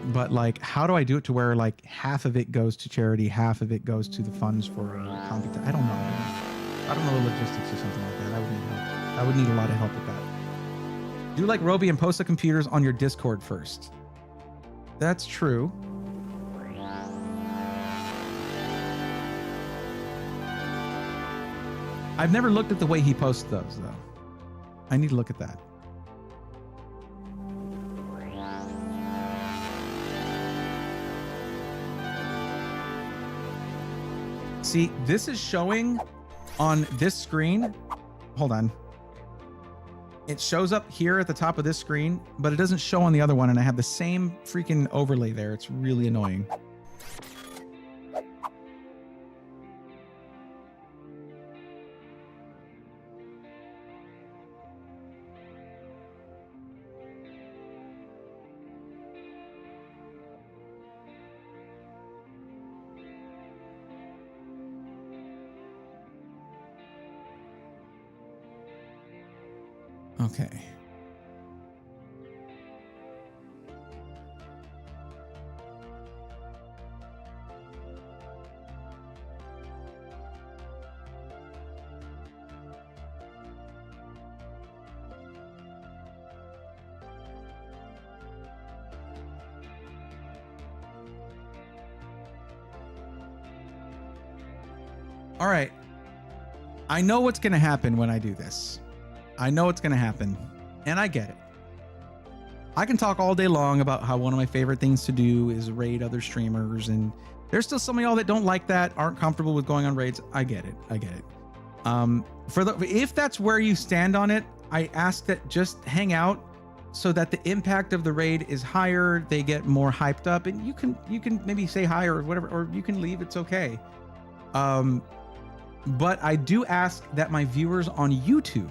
But like, how do I do it to where like half of it goes to charity, half of it goes to the funds for Compute? I don't know. I don't know the logistics or something like that. I would need help. I would need a lot of help with that. Do like Roby and post the computers on your Discord first. That's true. I've never looked at the way he posts those though. I need to look at that. See, this is showing on this screen. Hold on. It shows up here at the top of this screen, but it doesn't show on the other one. And I have the same freaking overlay there. It's really annoying. Okay. All right. I know what's going to happen when I do this. I know it's going to happen, and I get it. I can talk all day long about how one of my favorite things to do is raid other streamers, and there's still some of y'all that don't like that, aren't comfortable with going on raids. I get it. I get it. If that's where you stand on it, I ask that just hang out so that the impact of the raid is higher. They get more hyped up, and you can maybe say hi or whatever, or you can leave. It's okay. But I do ask that my viewers on YouTube,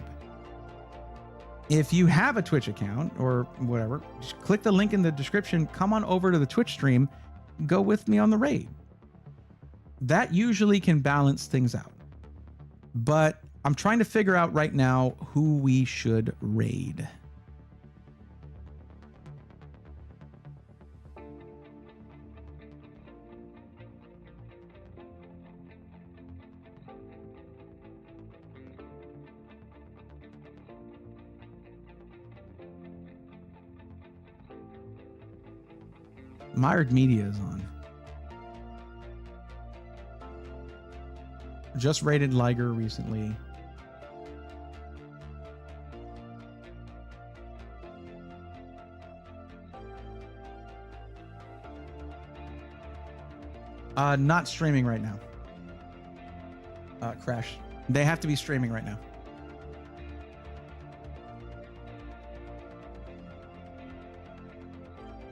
if you have a Twitch account or whatever, just click the link in the description, come on over to the Twitch stream, go with me on the raid. That usually can balance things out. But I'm trying to figure out right now who we should raid. Mired Media is on. Just rated Liger recently. Not streaming right now. Crash. They have to be streaming right now.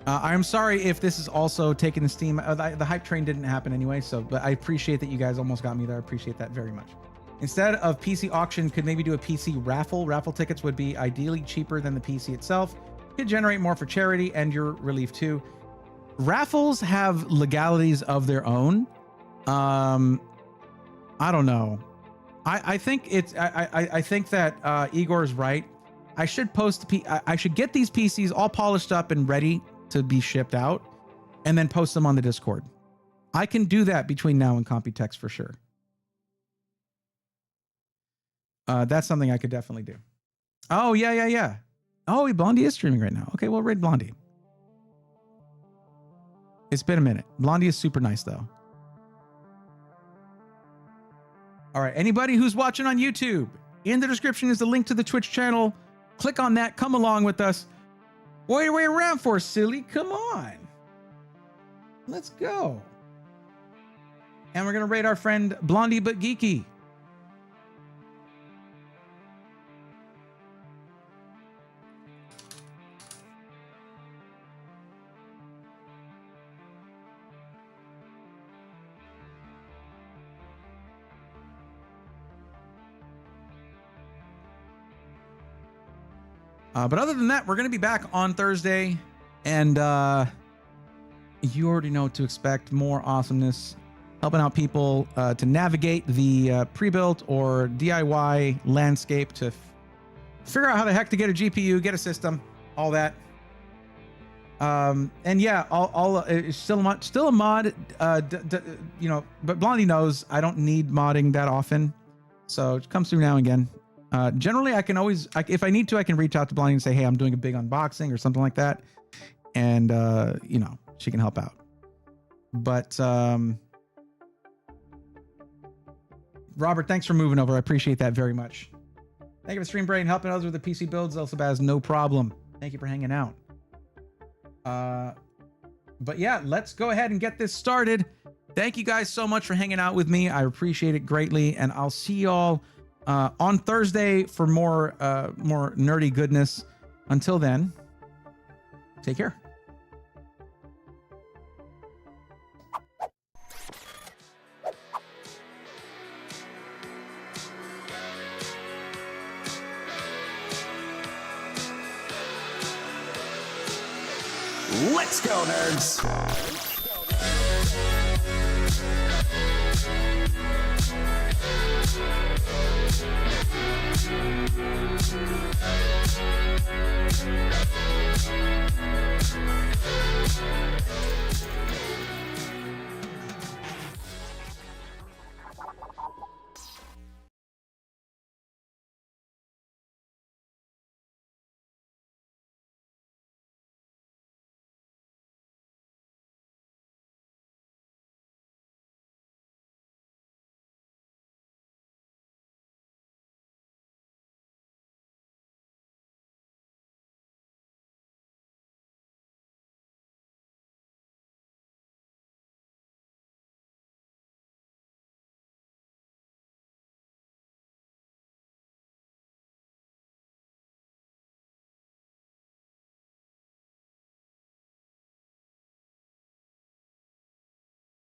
I'm sorry if this is also taking the steam. The hype train didn't happen anyway, but I appreciate that you guys almost got me there. I appreciate that very much. Instead of PC auction, could maybe do a PC raffle. Raffle tickets would be ideally cheaper than the PC itself. Could generate more for charity and your relief too. Raffles have legalities of their own. I don't know. I think it's. I think that Igor is right. I should I should get these PCs all polished up and ready to be shipped out, and then post them on the Discord. I can do that between now and Computex for sure. That's something I could definitely do. Oh, yeah. Oh, Blondie is streaming right now. Okay, well, raid Blondie. It's been a minute. Blondie is super nice, though. All right, anybody who's watching on YouTube, in the description is the link to the Twitch channel. Click on that. Come along with us. What are you waiting around for, silly? Come on. Let's go. And we're going to raid our friend Blondie But Geeky. But other than that, we're going to be back on Thursday, and you already know what to expect. More awesomeness, helping out people to navigate the pre-built or DIY landscape to figure out how the heck to get a GPU, get a system, all that. And yeah, it's still a mod. You know, but Blondie knows I don't need modding that often, so it comes through now and again. Generally, I can always, if I need to, I can reach out to Blondie and say, hey, I'm doing a big unboxing or something like that, and you know, she can help out. But Robert, thanks for moving over. I appreciate that very much. Thank you for Stream Brain helping others with the PC builds. Also, Baz, no problem. Thank you for hanging out. But yeah, let's go ahead and get this started. Thank you guys so much for hanging out with me. I appreciate it greatly, and I'll see y'all on Thursday for more nerdy goodness. Until then, take care. Let's go, nerds!